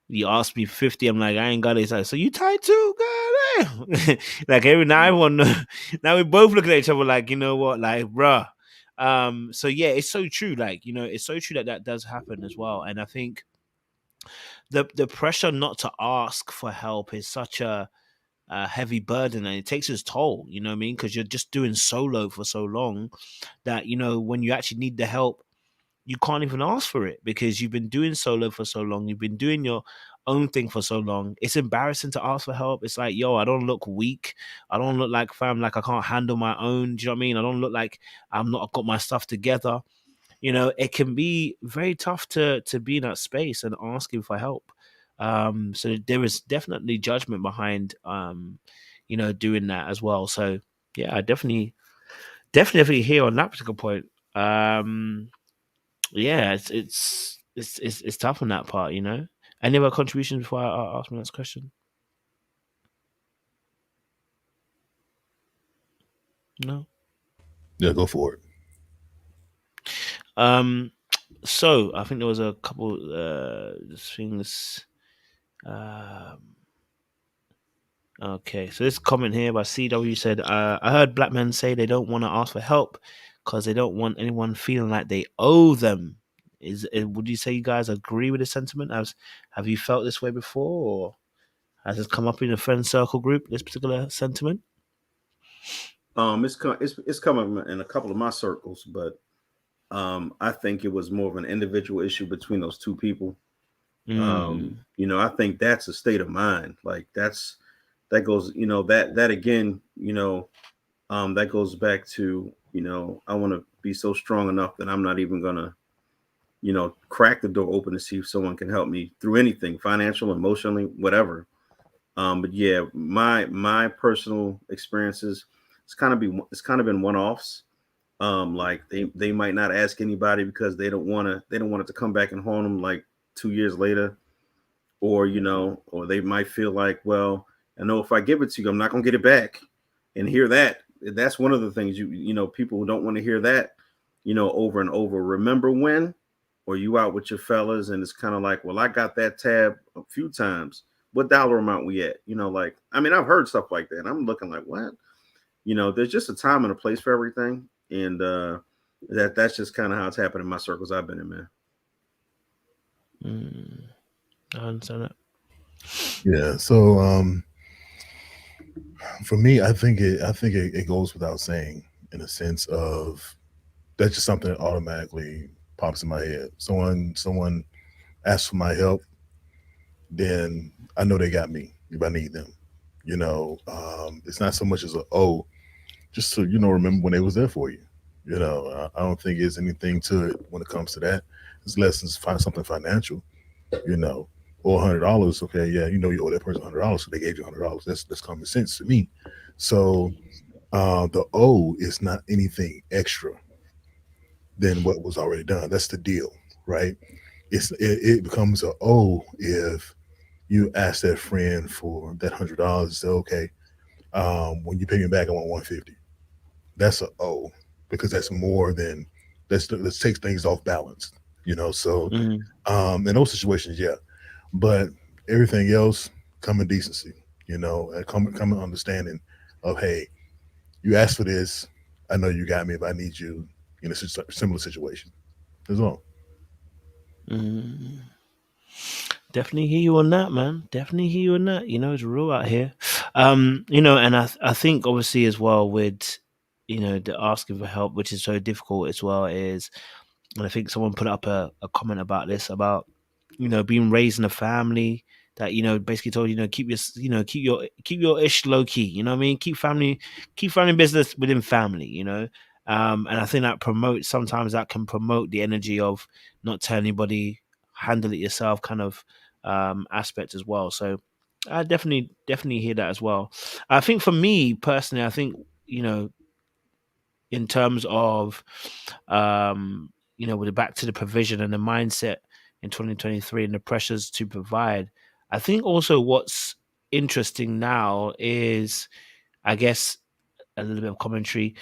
you asked me 50, I'm like I ain't got it. It's like, so you tied too, God damn. Like every now everyone now we both looking at each other like, you know what, like bruh. So yeah, it's so true. Like, it's so true that that does happen as well. And I think the pressure not to ask for help is such a heavy burden, and it takes its toll. You know what I mean? Because you're just doing solo for so long that when you actually need the help, you can't even ask for it because you've been doing solo for so long. You've been doing your own thing for so long. It's embarrassing to ask for help. It's like, yo, I don't look weak. I don't look like fam, like I can't handle my own. Do you know what I mean? I don't look like I've got my stuff together. It can be very tough to be in that space and asking for help. So there is definitely judgment behind doing that as well. So yeah, I definitely here on that particular point. Yeah, it's tough on that part. Any other contributions before I ask my next question? No. Yeah, go for it. Um. So I think there was a couple things. Um. Okay, so this comment here by CW said, I heard black men say they don't want to ask for help because they don't want anyone feeling like they owe them. Would you say you guys agree with the sentiment? Have you felt this way before, or has it come up in a friend circle group? This particular sentiment. It's coming in a couple of my circles, but I think it was more of an individual issue between those two people. Mm, I think that's a state of mind. Like that goes, that again, that goes back to, I want to be so strong enough that I'm not even gonna, crack the door open to see if someone can help me through anything, financial, emotionally, whatever. But yeah, my personal experiences, it's kind of been one offs. Like they might not ask anybody because they don't want it to come back and haunt them like 2 years later, or or they might feel like, well, I know if I give it to you, I'm not gonna get it back, and hear that. That's one of the things people who don't want to hear that, over and over. Remember when? Or you out with your fellas, and it's kind of like, well, I got that tab a few times. What dollar amount we at? Like, I mean, I've heard stuff like that. And I'm looking like, what? There's just a time and a place for everything, and that's just kind of how it's happened in my circles I've been in, man. I understand that. Yeah. So for me, I think it goes without saying, in a sense of that's just something that automatically pops in my head. Someone asks for my help, then I know they got me if I need them. It's not so much as a oh, just to remember when they was there for you. I don't think there's anything to it when it comes to that. It's less than find something financial, you know, or $100. Okay, yeah, you owe that person $100, so they gave you $100. That's common sense to me. So the O is not anything extra than what was already done. That's the deal, right? It becomes a O if you ask that friend for that $100. Say, okay, when you pay me back, I want 150. That's a O because that's more than let's take things off balance. So Mm, in those situations, yeah. But everything else, common decency, and common understanding of, hey, you asked for this. I know you got me if I need you in a similar situation. That's all. mm. Definitely hear you on that, man. Definitely hear you on that. It's real out here. And I think obviously as well with the asking for help, which is so difficult as well, is, and I think someone put up a comment about this, about being raised in a family that basically told keep your keep your ish low key. You know what I mean? Keep family business within family. And I think that promotes, sometimes that can promote the energy of not telling anybody, handle it yourself kind of aspect as well. So I definitely hear that as well. I think for me personally, I think you know in terms of with the back to the provision and the mindset in 2023 and the pressures to provide. I think also what's interesting now is, I guess, a little bit of commentary,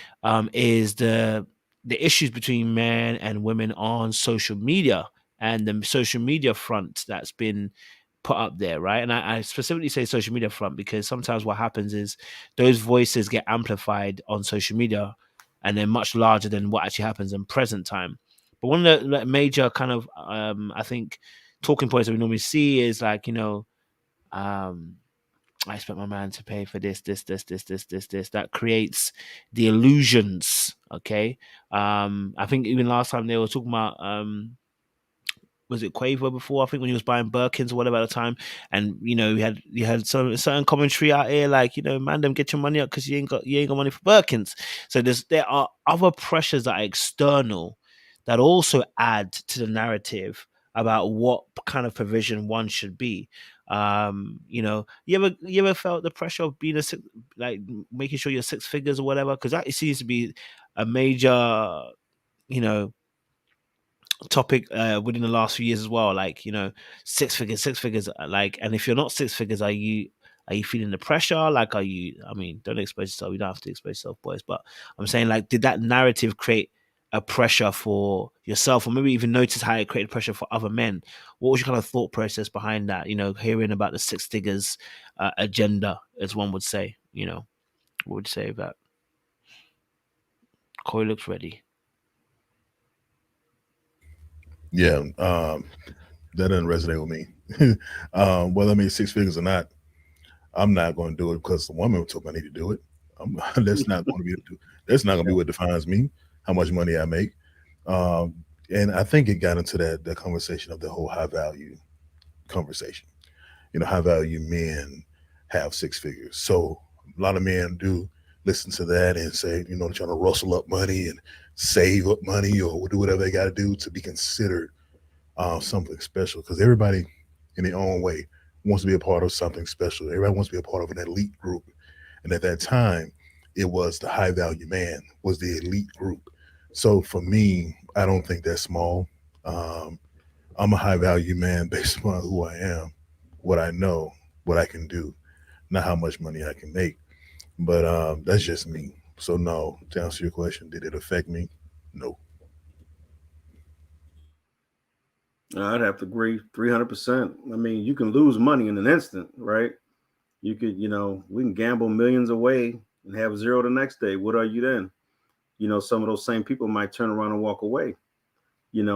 is the issues between men and women on social media and the social media front that's been put up there, right? And I specifically say social media front because sometimes what happens is those voices get amplified on social media and they're much larger than what actually happens in present time. But one of the major kind of I think talking points that we normally see is like, um I expect my man to pay for this. That creates the illusions. Okay. I think even last time they were talking about was it Quavo before? I think when he was buying Birkins or whatever at the time, and you had some certain commentary out here like, man, them get your money up because you ain't got money for Birkins. So there are other pressures that are external that also add to the narrative about what kind of provision one should be. You ever felt the pressure of being like making sure you're six figures or whatever? Because that seems to be a major, you know topic within the last few years as well, like, six figures, like, and if you're not six figures, are you feeling the pressure? Like, I mean, don't expose yourself, you don't have to expose yourself, boys, but I'm saying, like, did that narrative create a pressure for yourself, or maybe even notice how it created pressure for other men? What was your kind of thought process behind that, hearing about the six figures agenda, as one would say? What would you say about Corey? Looks ready. Yeah, that doesn't resonate with me. Whether I made six figures or not, I'm not going to do it because the woman told me I need to do it. That's not going to be. That's not going to be what defines me. How much money I make, and I think it got into that conversation of the whole high value conversation. High value men have six figures. So a lot of men do listen to that and say, they're trying to rustle up money and save up money or do whatever they got to do to be considered something special. Because everybody, in their own way, wants to be a part of something special. Everybody wants to be a part of an elite group. And at that time, it was the high value man was the elite group. So for me, I don't think that's small. Um, I'm a high value man based upon who I am, what I know, what I can do, not how much money I can make. But that's just me. So no, to answer your question, did it affect me? No. I'd have to agree 300%. I mean, you can lose money in an instant, right? You could, we can gamble millions away and have zero the next day. What are you then? Some of those same people might turn around and walk away.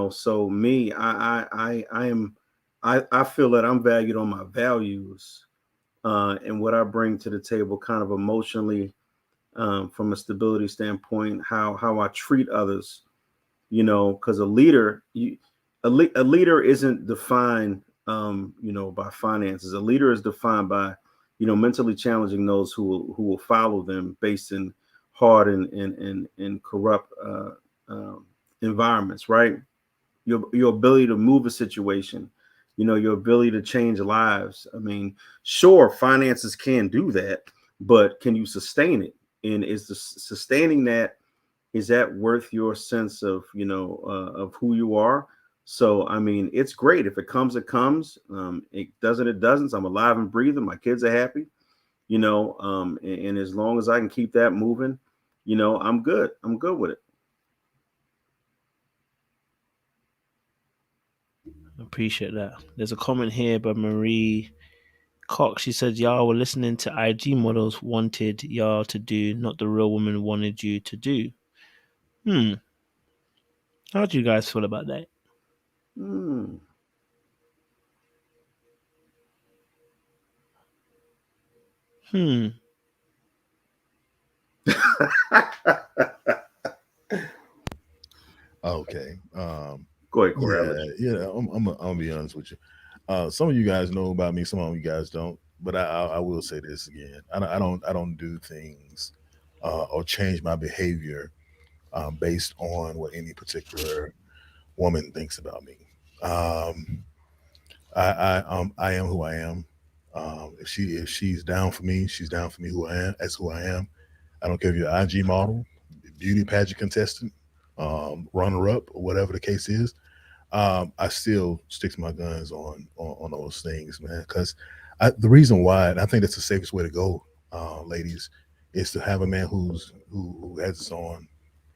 So me, I feel that I'm valued on my values and what I bring to the table, kind of emotionally, from a stability standpoint, how I treat others. Because a leader, a leader isn't defined, by finances. A leader is defined by, mentally challenging those who will follow them based in hard and corrupt environments, right? Your ability to move a situation, your ability to change lives. I mean, sure, finances can do that, but can you sustain it? And sustaining that, is that worth your sense of, of who you are? So, I mean, it's great. If it comes, it comes. It doesn't, it doesn't. So I'm alive and breathing. My kids are happy, and as long as I can keep that moving, I'm good. I'm good with it. Appreciate that. There's a comment here by Marie Cox. She said, y'all were listening to IG models wanted y'all to do, not the real woman wanted you to do. How do you guys feel about that? Hmm. Okay. Go ahead, Corey. Yeah. I'm gonna be honest with you. Some of you guys know about me. Some of you guys don't. But I will say this again. I don't do things or change my behavior based on what any particular woman thinks about me. Um, I am who I am. If she's down for me, she's down for me. Who I am, as who I am. I don't care if you're an IG model, beauty pageant contestant, runner up, or whatever the case is. I still stick to my guns on those things, man. Because the reason why, and I think that's the safest way to go, ladies, is to have a man who has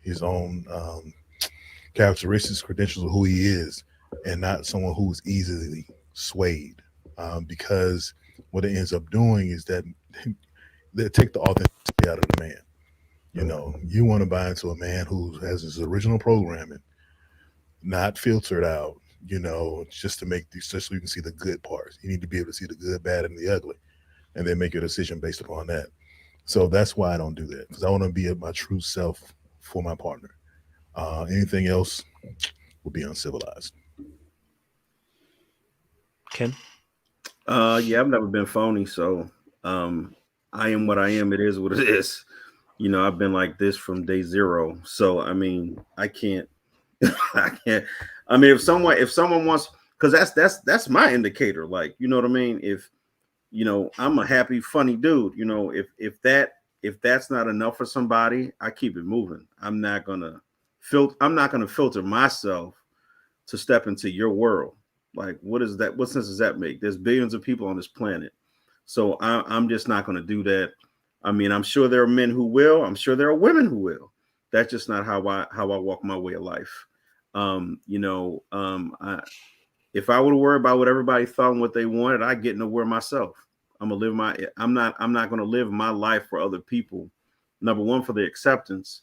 his own characteristics, credentials of who he is, and not someone who's easily swayed. Because what it ends up doing is that they take the authenticity out of the man. You know, you want to buy into a man who has his original programming, not filtered out. You know, just to make these, just so you can see the good parts. You need to be able to see the good, bad, and the ugly, and then make your decision based upon that. So that's why I don't do that, because I want to be my true self for my partner. Anything else will be uncivilized. Ken? Yeah, I've never been phony, so um, I am what I am. It is what it is. I've been like this from day zero. So I mean, I can't, I can't. I mean, if someone wants, because that's my indicator. Like, you know what I mean? If I'm a happy, funny dude. If that's not enough for somebody, I keep it moving. I'm not gonna filter myself to step into your world. Like, what is that? What sense does that make? There's billions of people on this planet. So I'm just not going to do that. I mean, I'm sure there are men who will. I'm sure there are women who will. That's just not how I walk my way of life. If I would worry about what everybody thought and what they wanted, I get nowhere myself. I'm gonna live my. I'm not going to live my life for other people. Number one, for the acceptance.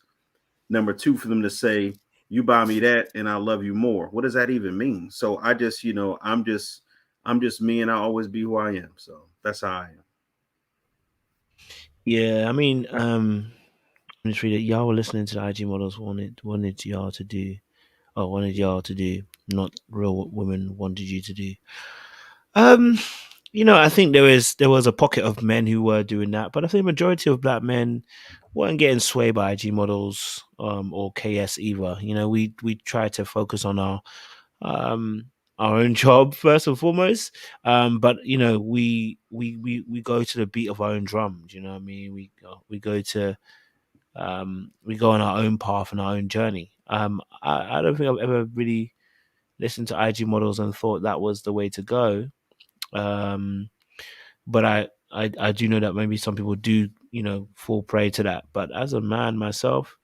Number two, for them to say, you buy me that and I love you more. What does that even mean? So I just, I'm just me, and I always be who I am. So that's how I am. Yeah, I mean, let me just read it. Y'all were listening to the IG models wanted y'all to do, or wanted y'all to do, not real women wanted you to do. Um, I think there was a pocket of men who were doing that, but I think the majority of black men weren't getting swayed by IG models or KS either. We try to focus on um our own job first and foremost. But we go to the beat of our own drums. You know what I mean? We go on our own path and our own journey. I don't think I've ever really listened to IG models and thought that was the way to go. Um, but I do know that maybe some people do, fall prey to that. But as a man myself,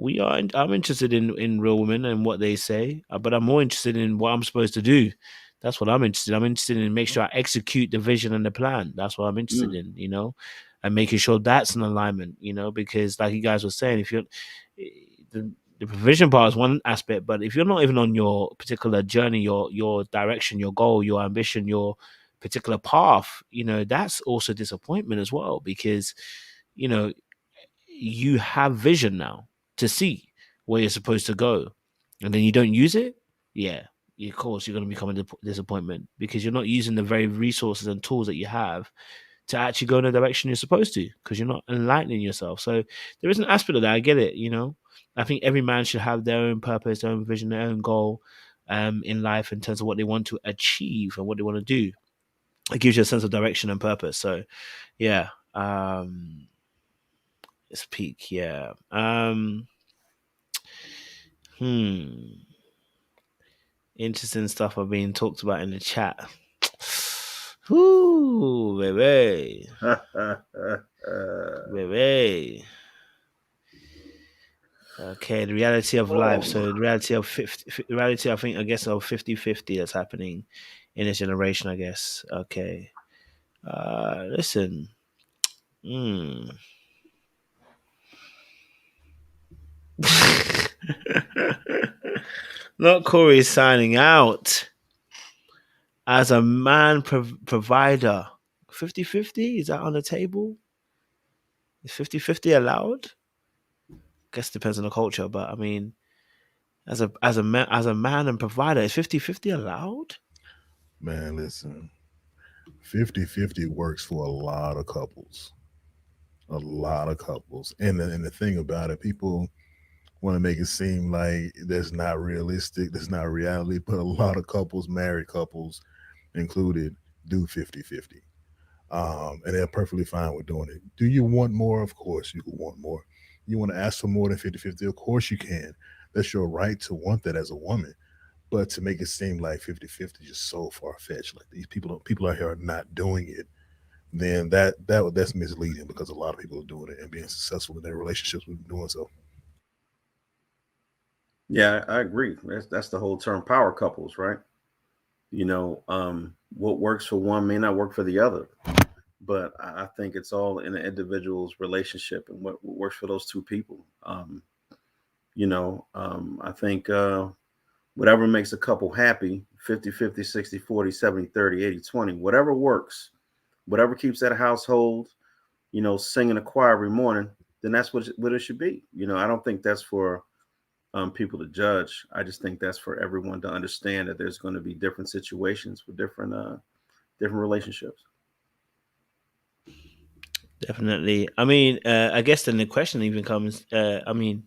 I'm interested in real women and what they say, but I'm more interested in what I'm supposed to do. That's what I'm interested in make sure I execute the vision and the plan. That's what I'm interested Mm, in, and making sure that's in alignment, because like you guys were saying, if you're the provision part is one aspect, but if you're not even on your particular journey, your direction, your goal, your ambition, your particular path, that's also disappointment as well, because you know you have vision now to see where you're supposed to go, and then you don't use it. Yeah, of course you're going to become a disappointment, because you're not using the very resources and tools that you have to actually go in the direction you're supposed to, because you're not enlightening yourself. So there is an aspect of that. I get it. I think every man should have their own purpose, their own vision, their own goal in life in terms of what they want to achieve and what they want to do. It gives you a sense of direction and purpose. So yeah, it's peak. Yeah. Hmm. Interesting stuff are being talked about in the chat. Ooh, baby, baby. Okay, the reality of life. oh, So the reality of 50, reality, I think, I guess, of 50-50 that's happening in this generation, I guess. Okay. Listen. Hmm. Not Corey signing out as a man provider. 50-50? Is that on the table? Is 50-50 allowed? Guess depends on the culture, but I mean, as a man and provider, is 50-50 allowed? Man, listen, 50-50 works for a lot of couples. A lot of couples. And the thing about it, people want to make it seem like that's not realistic, that's not reality, but a lot of couples, married couples included, do 50-50. And they're perfectly fine with doing it. Do you want more? Of course, you can want more. You want to ask for more than 50-50? Of course, you can. That's your right to want that as a woman. But to make it seem like 50-50 is just so far fetched, like these people out here are not doing it, then that's misleading because a lot of people are doing it and being successful in their relationships with doing so. Yeah, I agree. That's the whole term power couples, right? What works for one may not work for the other, but I think it's all in the individual's relationship and what works for those two people. I think whatever makes a couple happy, 50-50, 60-40, 70-30, 80-20, whatever works, whatever keeps that household, singing a choir every morning, then that's what it should be. I don't think that's for people to judge. I just think that's for everyone to understand that there's going to be different situations for different relationships. Definitely. I mean, I guess then the question even comes. I mean,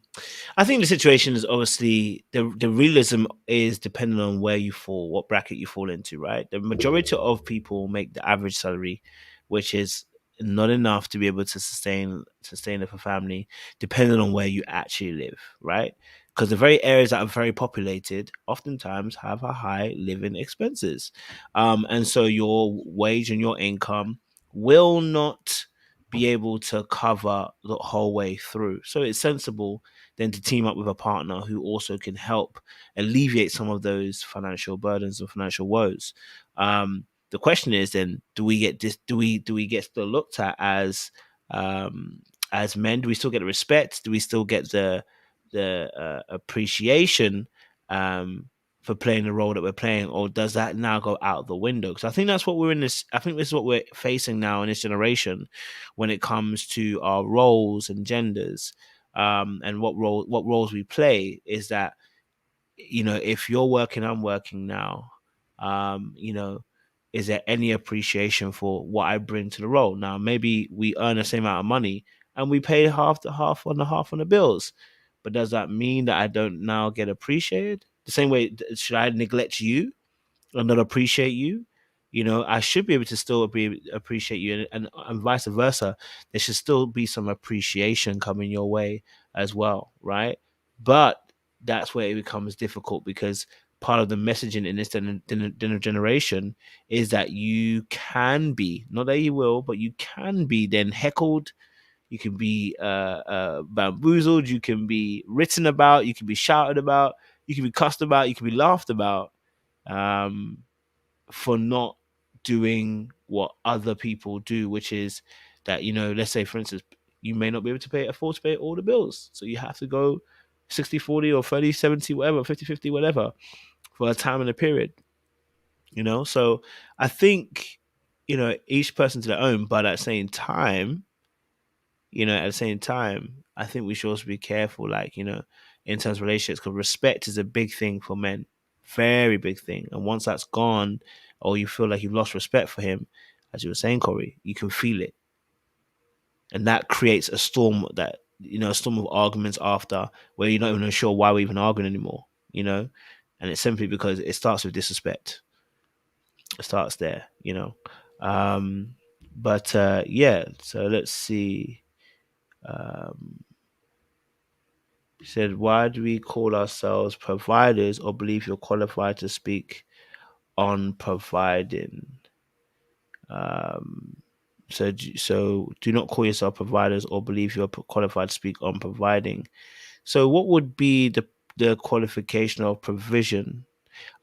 I think the situation is obviously the realism is dependent on where you fall, what bracket you fall into, right? The majority of people make the average salary, which is not enough to be able to sustain a family, depending on where you actually live, right? Because the very areas that are very populated oftentimes have a high living expenses, and so your wage and your income will not be able to cover the whole way through. So it's sensible then to team up with a partner who also can help alleviate some of those financial burdens and financial woes. The question is then, do we get this? Do we get still looked at as men? Do we still get the respect? Do we still get the appreciation for playing the role that we're playing, or does that now go out the window? Because I think that's what we're in this. I think this is what we're facing now in this generation, when it comes to our roles and genders, and what roles we play. Is that, if you're working, I'm working now. Is there any appreciation for what I bring to the role? Now, maybe we earn the same amount of money and we pay half on the bills, but does that mean that I don't now get appreciated? The same way, should I neglect you and not appreciate you? I should be able to still appreciate you, and vice versa. There should still be some appreciation coming your way as well, right? But that's where it becomes difficult, because part of the messaging in this dinner generation is that you can be, not that you will, but you can be then heckled. You can be bamboozled. You can be written about. You can be shouted about. You can be cussed about. You can be laughed about, um, for not doing what other people do, which is that, let's say, for instance, you may not be able to afford to pay all the bills. So you have to go 60-40 or 30-70, whatever, 50-50, whatever, for a time and a period, So I think, each person to their own, but at the same time, I think we should also be careful, like, in terms of relationships, because respect is a big thing for men, very big thing. And once that's gone, or you feel like you've lost respect for him, as you were saying, Corey, you can feel it, and that creates a storm of arguments after, where you're not even sure why we're even arguing anymore, and it's simply because it starts with disrespect. It starts there, but yeah. So let's see. He said, "Why do we call ourselves providers or believe you're qualified to speak on providing?" Um, so do not call yourself providers or believe you're qualified to speak on providing. So what would be the qualification of provision?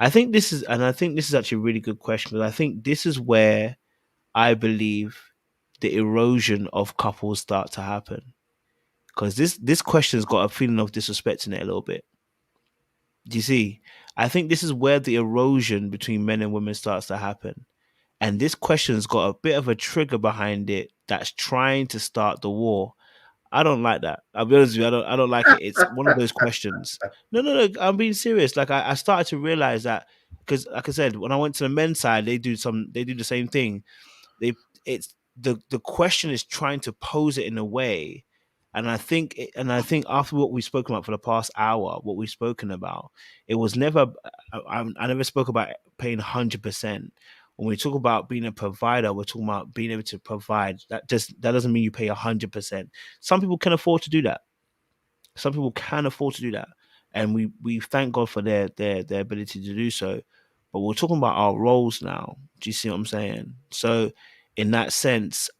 I think this is actually a really good question, because I think this is where I believe the erosion of couples start to happen, because this question's got a feeling of disrespect in it a little bit. Do you see? I think this is where the erosion between men and women starts to happen. And this question's got a bit of a trigger behind it that's trying to start the war. I don't like that. I'll be honest with you, I don't like it. It's one of those questions. No, no, no. I'm being serious. Like, I started to realize that, because, like I said, when I went to the men's side, they do the same thing. It's the question is trying to pose it in a way, and I think after what we've spoken about for the past hour, what we've spoken about, it was never. I never spoke about paying 100%. When we talk about being a provider, we're talking about being able to provide. That doesn't mean you pay 100%. Some people can afford to do that. Some people can afford to do that. and we thank God for their ability to do so. But we're talking about our roles now. Do you see what I'm saying? So in that sense,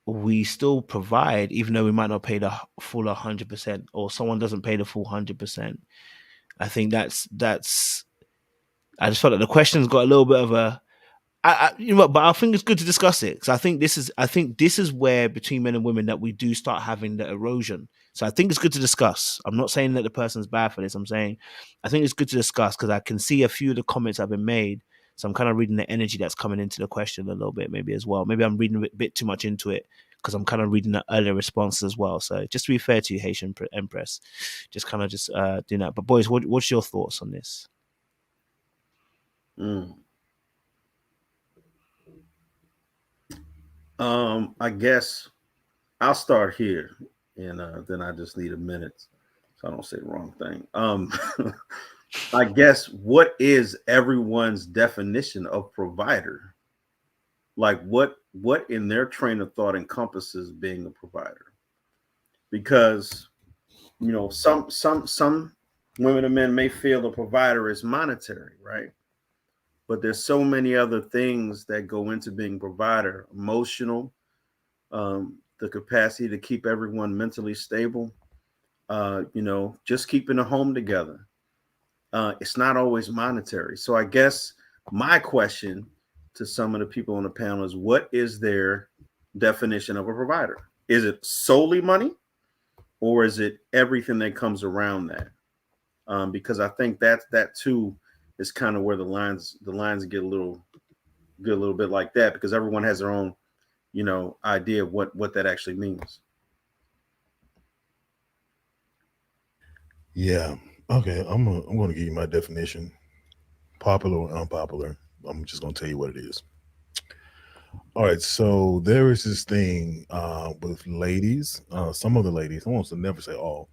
we still provide, even though we might not pay the full 100%, or someone doesn't pay the full 100%. I think that's. I just felt like the question's got a little bit of a. You know, but I think it's good to discuss it because I think this is where between men and women that we do start having the erosion. So I think it's good to discuss. I'm not saying that the person's bad for this. I'm saying I think it's good to discuss because I can see a few of the comments that have been made. So I'm kind of reading the energy that's coming into the question a little bit, maybe as well. Maybe I'm reading a bit too much into it because I'm kind of reading the earlier responses as well. So just to be fair to you, Haitian Empress, just kind of just doing that. But boys, what's your thoughts on this? I guess I'll start here, and then I just need a minute so I don't say the wrong thing. I guess what is everyone's definition of provider? Like what in their train of thought encompasses being a provider? Because you know, some women and men may feel the provider is monetary, right? But there's so many other things that go into being provider: emotional, the capacity to keep everyone mentally stable, you know, just keeping a home together. It's not always monetary. So I guess my question to some of the people on the panel is, what is their definition of a provider? Is it solely money, or is it everything that comes around that? Because I think that too is kind of where the lines get a little bit like that, because everyone has their own, you know, idea of what that actually means. Yeah. Okay. I'm gonna give you my definition, popular or unpopular. I'm just gonna tell you what it is. All right. So there is this thing with ladies. Some of the ladies, I won't never say all.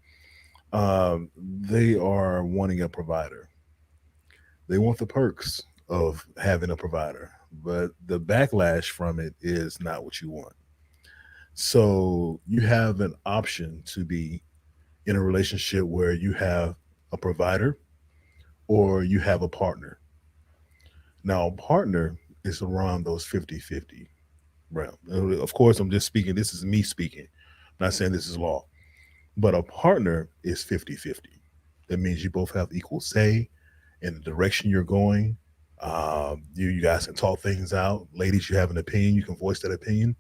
They are wanting a provider. They want the perks of having a provider, but the backlash from it is not what you want. So you have an option to be in a relationship where you have a provider or you have a partner. Now, a partner is around those 50-50 realm. Of course, I'm just speaking, this is me speaking. I'm not saying this is law, but a partner is 50-50. That means you both have equal say in the direction you're going. You guys can talk things out. Ladies, you have an opinion, you can voice that opinion.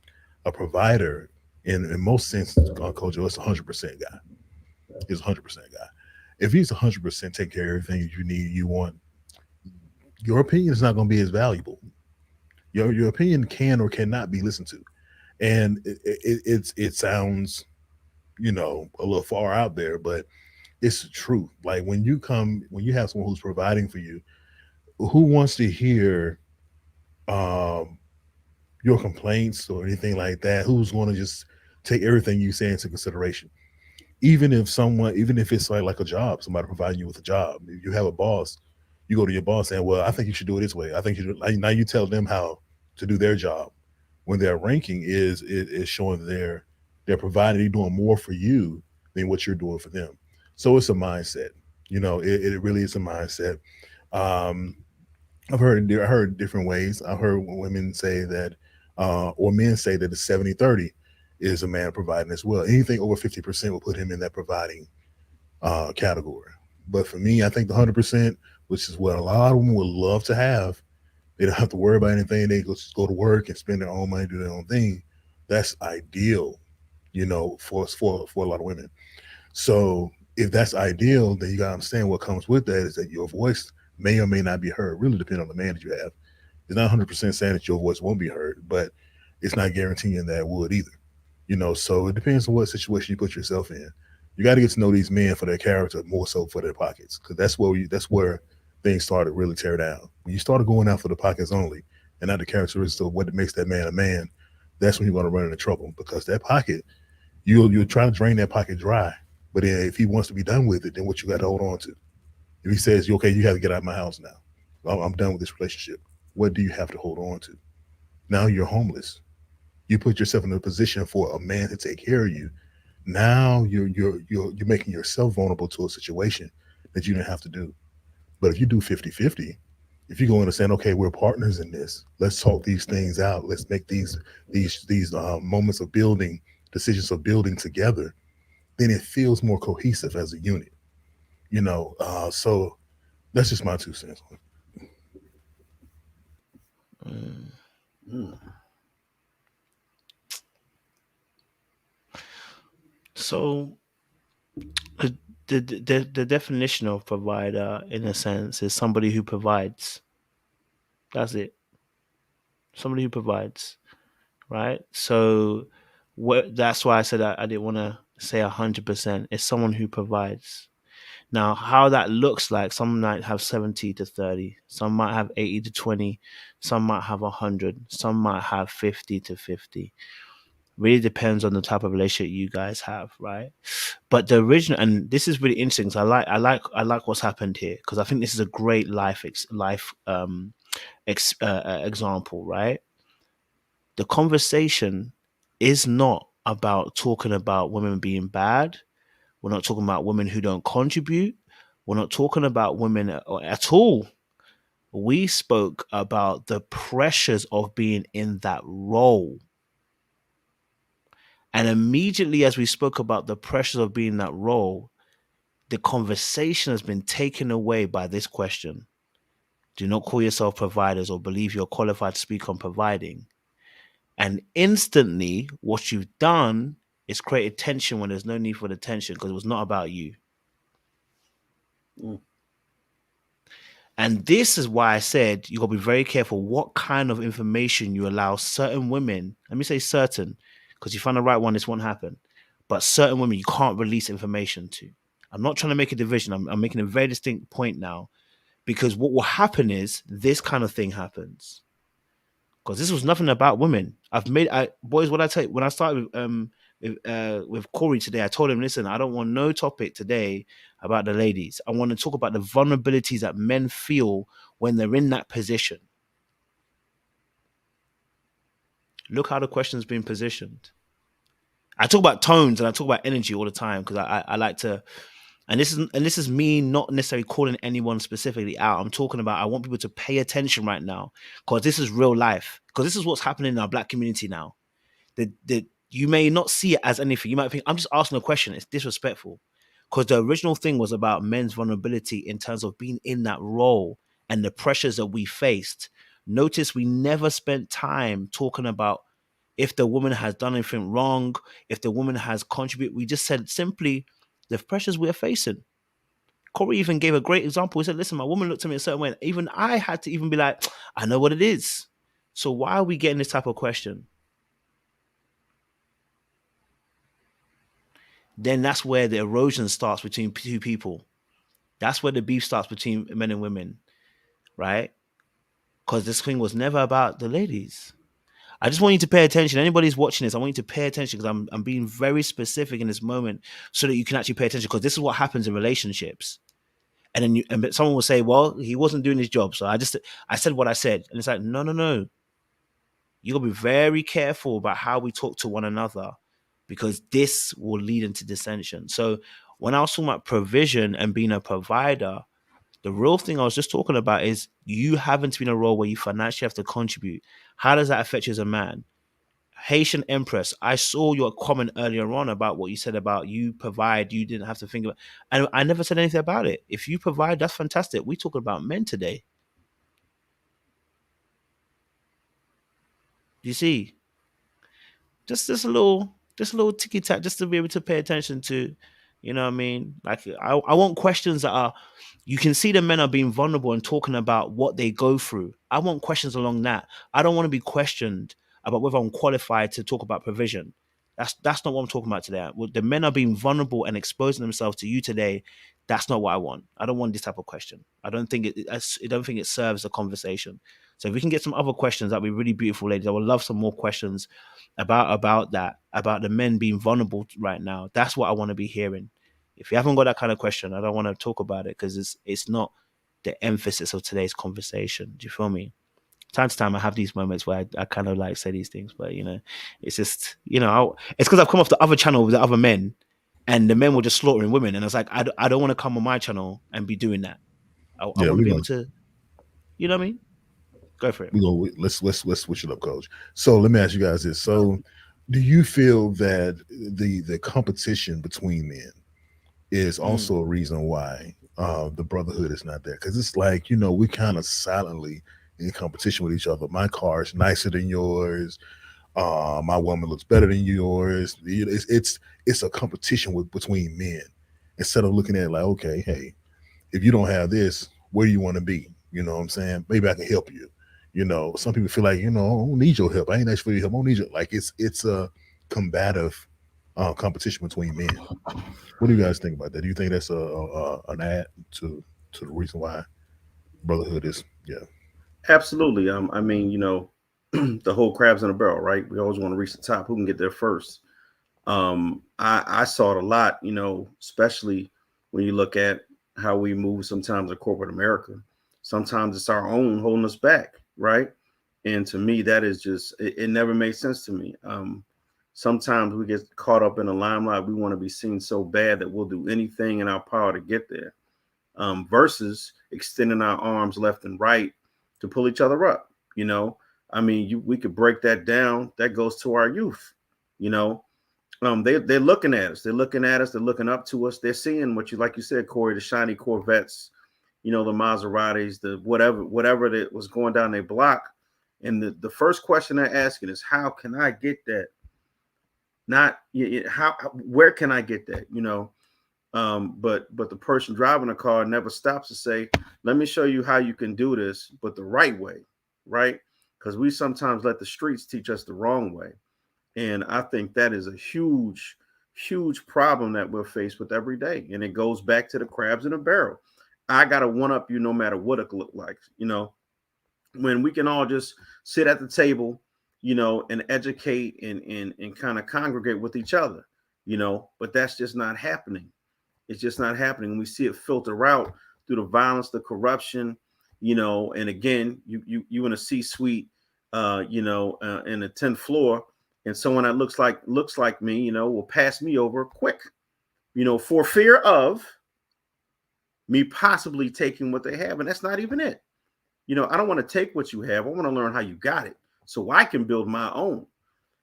A provider, in most senses, Kojo, it's 100% guy. He's 100% guy. If he's 100% take care of everything you need, you want, your opinion is not going to be as valuable. Your opinion can or cannot be listened to, and it sounds, you know, a little far out there, but it's the truth. Like when you have someone who's providing for you, who wants to hear um, your complaints or anything like that? Who's going to just take everything you say into consideration? Even if it's like a job, somebody providing you with a job, if you have a boss, you go to your boss saying, well, I think you should do it this way. I think now you tell them how to do their job, when their ranking is showing that they're providing, they're doing more for you than what you're doing for them. So it's a mindset. You know, it really is a mindset. Um, I heard different ways. I've heard women say that, or men say that it's 70-30 is a man providing as well. Anything over 50% will put him in that providing category. But for me, I think the 100%, which is what a lot of women would love to have, they don't have to worry about anything. They just go to work and spend their own money, do their own thing. That's ideal, you know, for a lot of women. So if that's ideal, then you gotta understand what comes with that is that your voice may or may not be heard. Really depend on the man that you have. It's not 100% saying that your voice won't be heard, but it's not guaranteeing that it would either. You know, so it depends on what situation you put yourself in. You got to get to know these men for their character more so for their pockets, because that's where things started really tear down. When you started going out for the pockets only and not the characteristics of what makes that man a man, that's when you're going to run into trouble, because that pocket, you'll try to drain that pocket dry. But then if he wants to be done with it, then what you got to hold on to? If he says, okay, you have to get out of my house now. I'm done with this relationship. What do you have to hold on to? Now you're homeless. You put yourself in a position for a man to take care of you. Now you're making yourself vulnerable to a situation that you didn't have to do. But if you do 50-50, if you go in and saying, okay, we're partners in this, let's talk these things out, let's make these moments of building, decisions of building together, then it feels more cohesive as a unit. So that's just my 2 cents. Mm. Mm. So the definition of provider, in a sense, is somebody who provides. That's it. Somebody who provides, right? So that's why I said I didn't want to say 100%. It's someone who provides. Now, how that looks like, some might have 70-30, some might have 80-20, some might have 100, some might have 50-50. Really depends on the type of relationship you guys have, right? But the original, and this is really interesting, because I like what's happened here, because I think this is a great life example, right? The conversation is not about talking about women being bad. We're not talking about women who don't contribute. We're not talking about women at all. We spoke about the pressures of being in that role. And immediately as we spoke about the pressures of being in that role, the conversation has been taken away by this question. Do not call yourself providers or believe you're qualified to speak on providing. And instantly, what you've done is created tension when there's no need for the tension, because it was not about you. Mm. And this is why I said you got to be very careful what kind of information you allow certain women. Let me say certain, because you find the right one, this won't happen. But certain women you can't release information to. I'm not trying to make a division. I'm making a very distinct point now, because what will happen is this kind of thing happens. Because this was nothing about women. Boys, what I tell you, when I started with Corey today, I told him, listen, I don't want no topic today about the ladies. I want to talk about the vulnerabilities that men feel when they're in that position. Look how the question's been positioned. I talk about tones and I talk about energy all the time, because I like to, and this is me not necessarily calling anyone specifically out. I'm talking about, I want people to pay attention right now, because this is real life. Because this is what's happening in our Black community now. You may not see it as anything. You might think, I'm just asking a question. It's disrespectful. Because the original thing was about men's vulnerability in terms of being in that role and the pressures that we faced. Notice we never spent time talking about if the woman has done anything wrong, if the woman has contributed. We just said simply the pressures we're facing. Corey even gave a great example. He said, listen, my woman looked at me a certain way. Even I had to even be like, I know what it is. So why are we getting this type of question? Then that's where the erosion starts between two people. That's where the beef starts between men and women, right? Because this thing was never about the ladies. I just want you to pay attention. Anybody's watching this, I want you to pay attention, because I'm being very specific in this moment so that you can actually pay attention, because this is what happens in relationships. And then someone will say, well, he wasn't doing his job. So I said what I said. And it's like, no. You got to be very careful about how we talk to one another, because this will lead into dissension. So when I was talking about provision and being a provider, the real thing I was just talking about is you having to be in a role where you financially have to contribute. How does that affect you as a man? Haitian Empress, I saw your comment earlier on about what you said about you provide, you didn't have to think about, and I never said anything about it. If you provide, that's fantastic. We're talking about men today. You see, just a little ticky tack, just to be able to pay attention to, you know what I mean? Like I want questions that are, you can see the men are being vulnerable and talking about what they go through. I want questions along that. I don't want to be questioned about whether I'm qualified to talk about provision. That's not what I'm talking about today. The men are being vulnerable and exposing themselves to you today. That's not what I want. I don't want this type of question. I don't think it serves the conversation. So if we can get some other questions, that'd be really beautiful, ladies. I would love some more questions about that, about the men being vulnerable right now. That's what I want to be hearing. If you haven't got that kind of question, I don't want to talk about it, because it's not the emphasis of today's conversation. Do you feel me? time to time I have these moments where I kind of like say these things, but it's just it's because I've come off the other channel with the other men, and the men were just slaughtering women, and I was like, I don't want to come on my channel and be doing that. I Yeah, want to we're be able gonna to, you know what I mean? Go for it. we go. Let's switch it up, Coach. So let me ask you guys this. So, do you feel that the competition between men is also a reason why the brotherhood is not there? Because it's like we kind of silently in competition with each other. My car is nicer than yours. My woman looks better than yours. It's a competition between men instead of looking at it like, okay, hey, if you don't have this, where do you want to be? You know what I'm saying? Maybe I can help you. Some people feel like, I don't need your help. I ain't asking for your help. I don't need you. Like it's a combative competition between men. What do you guys think about that? Do you think that's an add to the reason why brotherhood is? Yeah. Absolutely. I mean, the whole crabs in a barrel, right? We always want to reach the top. Who can get there first? I saw it a lot, especially when you look at how we move sometimes in corporate America. Sometimes it's our own holding us back, right? And to me, that is just it never made sense to me. Sometimes we get caught up in the limelight. We want to be seen so bad that we'll do anything in our power to get there, versus extending our arms left and right to pull each other up. I mean, we could break that down. That goes to our youth. They're looking at us. They're looking at us. They're looking up to us. They're seeing what like you said, Corey, the shiny Corvettes, the Maseratis, the whatever that was going down their block. And the first question they're asking is, how can I get that? Not where can I get that? But the person driving the car never stops to say, let me show you how you can do this, but the right way, right? Because we sometimes let the streets teach us the wrong way. And I think that is a huge, huge problem that we're faced with every day. And it goes back to the crabs in a barrel. I got to one up you no matter what it look like, when we can all just sit at the table, and educate and kind of congregate with each other, but that's just not happening. It's just not happening. We see it filter out through the violence, the corruption, and again, you in a C-suite, in the 10th floor, and someone that looks like me, will pass me over quick, for fear of me possibly taking what they have. And that's not even it. I don't want to take what you have. I want to learn how you got it so I can build my own.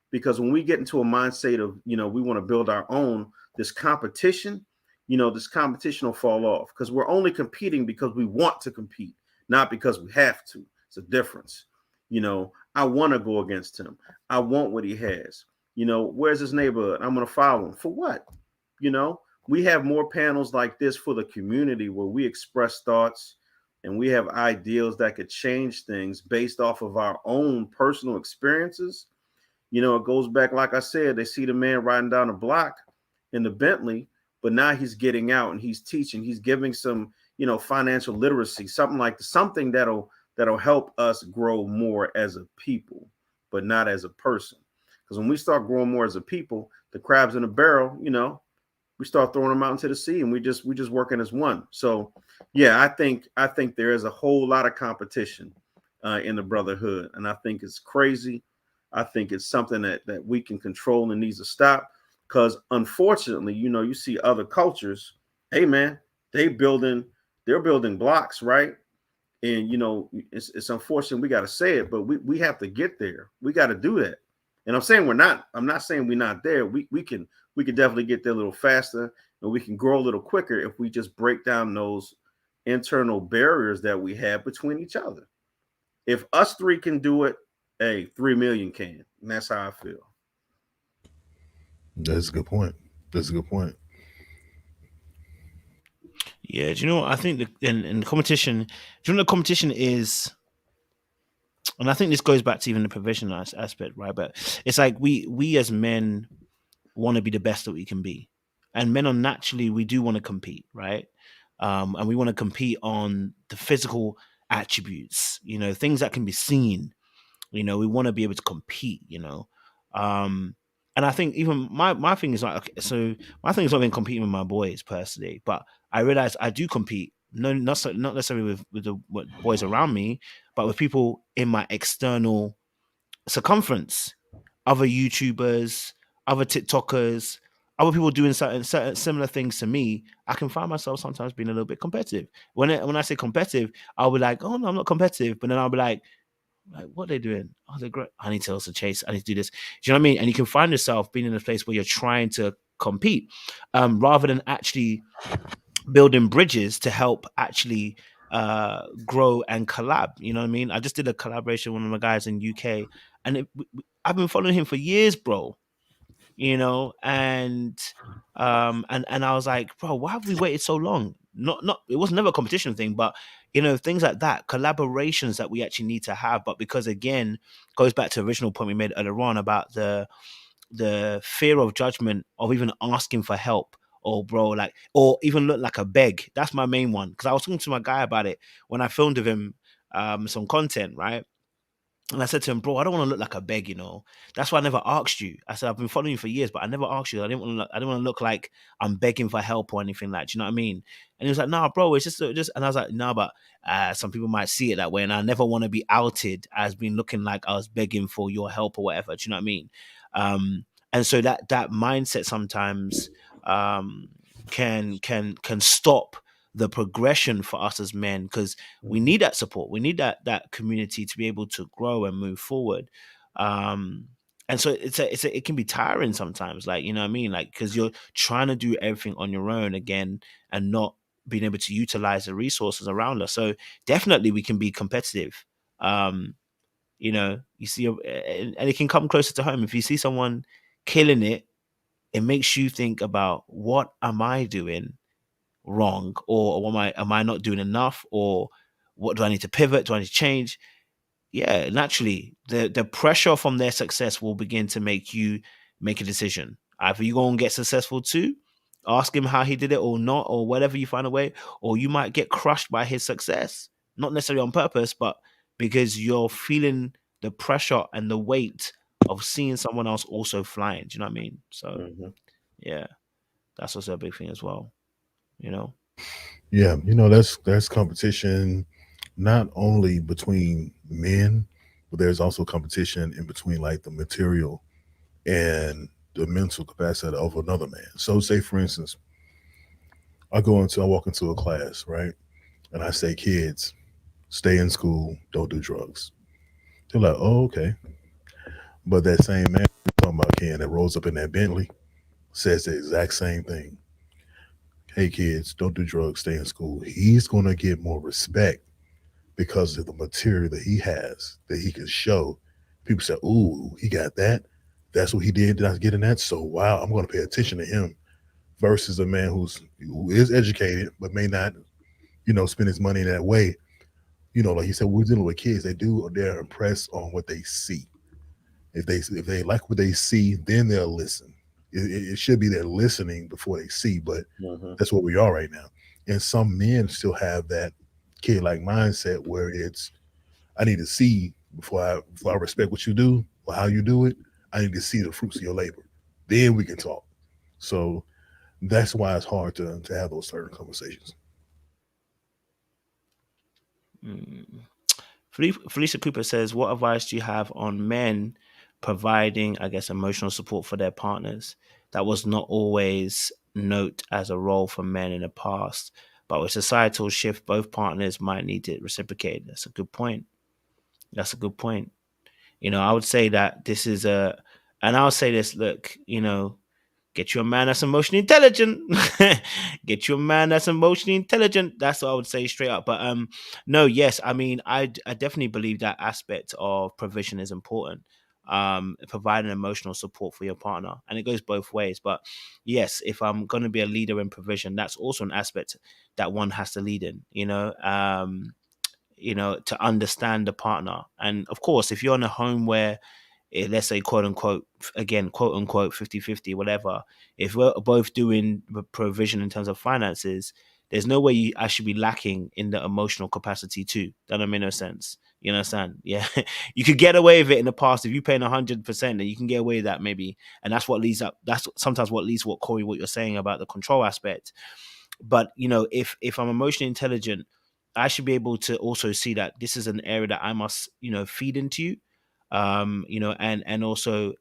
Because when we get into a mindset of, we want to build our own, this competition will fall off, because we're only competing because we want to compete, not because we have to. It's a difference. I want to go against him. I want what he has. Where's his neighborhood? I'm going to follow him. For what? We have more panels like this for the community where we express thoughts and we have ideals that could change things based off of our own personal experiences. It goes back, like I said, they see the man riding down the block in the Bentley, but now he's getting out and he's teaching, he's giving some, financial literacy, something that'll help us grow more as a people, but not as a person. Because when we start growing more as a people, the crabs in the barrel, we start throwing them out into the sea, and we just working as one. So yeah, I think there is a whole lot of competition in the brotherhood, and I think it's crazy. I think it's something that we can control and needs to stop. Because unfortunately, you see other cultures, hey man, they're building blocks, right? And it's unfortunate, we got to say it, but we have to get there. We got to do that. And I'm not saying we're not there. We can definitely get there a little faster, and we can grow a little quicker if we just break down those internal barriers that we have between each other. If us three can do it, hey, 3 million can. And that's how I feel. That's a good point. Yeah, do you know what? I think in competition, do you know what the competition is? And I think this goes back to even the provision aspect, right? But it's like we as men want to be the best that we can be, and men are naturally, we do want to compete, right? And we want to compete on the physical attributes, things that can be seen. We want to be able to compete, and I think even my thing is like, okay, so my thing is not even competing with my boys personally, but I realize I do compete no, not necessarily with the boys around me, but with people in my external circumference, other YouTubers, other TikTokers, other people doing certain similar things to me. I can find myself sometimes being a little bit competitive. When I say competitive, I'll be like, oh no, I'm not competitive, but then I'll be like, what are they doing? Oh, they're great. I need to also chase. I need to do this. Do you know what I mean? And you can find yourself being in a place where you're trying to compete, rather than actually building bridges to help actually grow and collab. You know what I mean? I just did a collaboration with one of my guys in UK, and I've been following him for years, bro. You know, and I was like, bro, why have we waited so long? Not it was never a competition thing, but you know, things like that, collaborations that we actually need to have. But because again, goes back to the original point we made earlier on about the fear of judgment of even asking for help, or bro, like, or even look like a beg. That's my main one, because I was talking to my guy about it when I filmed with him some content, right? And I said to him, bro, I don't want to look like a beg, you know. That's why I never asked you. I said, I've been following you for years, but I never asked you. I didn't want to look like I'm begging for help or anything like. Do you know what I mean? And he was like, nah, bro, it's just. And I was like, nah, but some people might see it that way, and I never want to be outed as being looking like I was begging for your help or whatever. Do you know what I mean? And so that mindset sometimes can stop the progression for us as men, because we need that support, we need that community to be able to grow and move forward. And so it can be tiring sometimes, like, you know what I mean, like, because you're trying to do everything on your own again and not being able to utilize the resources around us. So definitely we can be competitive. You know, you see, and it can come closer to home. If you see someone killing it, it makes you think about, what am I doing wrong, or am I not doing enough, or what do I need to pivot, do I need to change? Yeah, naturally the pressure from their success will begin to make you make a decision. Either you gonna get successful too, ask him how he did it or not, or whatever, you find a way, or you might get crushed by his success, not necessarily on purpose, but because you're feeling the pressure and the weight of seeing someone else also flying. Do you know what I mean? So yeah, that's also a big thing as well, you know. Yeah, that's competition not only between men, but there's also competition in between, like, the material and the mental capacity of another man. So say for instance, I walk into a class, right? And I say, kids, stay in school, don't do drugs. They're like, oh, okay. But that same man we're talking about, Ken, that rolls up in that Bentley, says the exact same thing. Hey kids, don't do drugs, stay in school. He's gonna get more respect because of the material that he has, that he can show. People say, ooh, he got that. That's what he did. Did I get in that? So wow, I'm gonna pay attention to him versus a man who is educated but may not, spend his money in that way. Like you said, we're dealing with kids. They're impressed on what they see. If they like what they see, then they'll listen. It should be they're listening before they see, but that's what we are right now. And some men still have that kid-like mindset where it's, I need to see before I respect what you do or how you do it. I need to see the fruits of your labor. Then we can talk. So that's why it's hard to have those certain conversations. Mm. Felicia Cooper says, what advice do you have on men providing, I guess, emotional support for their partners? That was not always note as a role for men in the past, but with societal shift, both partners might need it reciprocated. That's a good point. That's a good point. I would say that this is and I'll say this, look, get you a man that's emotionally intelligent. Get you a man that's emotionally intelligent. That's what I would say straight up. But no, yes, I mean, I definitely believe that aspect of provision is important. Providing emotional support for your partner, and it goes both ways. But yes, if I'm going to be a leader in provision, that's also an aspect that one has to lead in. To understand the partner, and of course, if you're in a home where, let's say, quote unquote, again, quote unquote, 50-50, whatever, if we're both doing the provision in terms of finances, there's no way I should be lacking in the emotional capacity too. That don't make no sense. You understand? Yeah. You could get away with it in the past. If you're paying 100%, then you can get away with that maybe. And that's sometimes what leads what Corey, what you're saying about the control aspect. But if I'm emotionally intelligent, I should be able to also see that this is an area that I must feed into, and also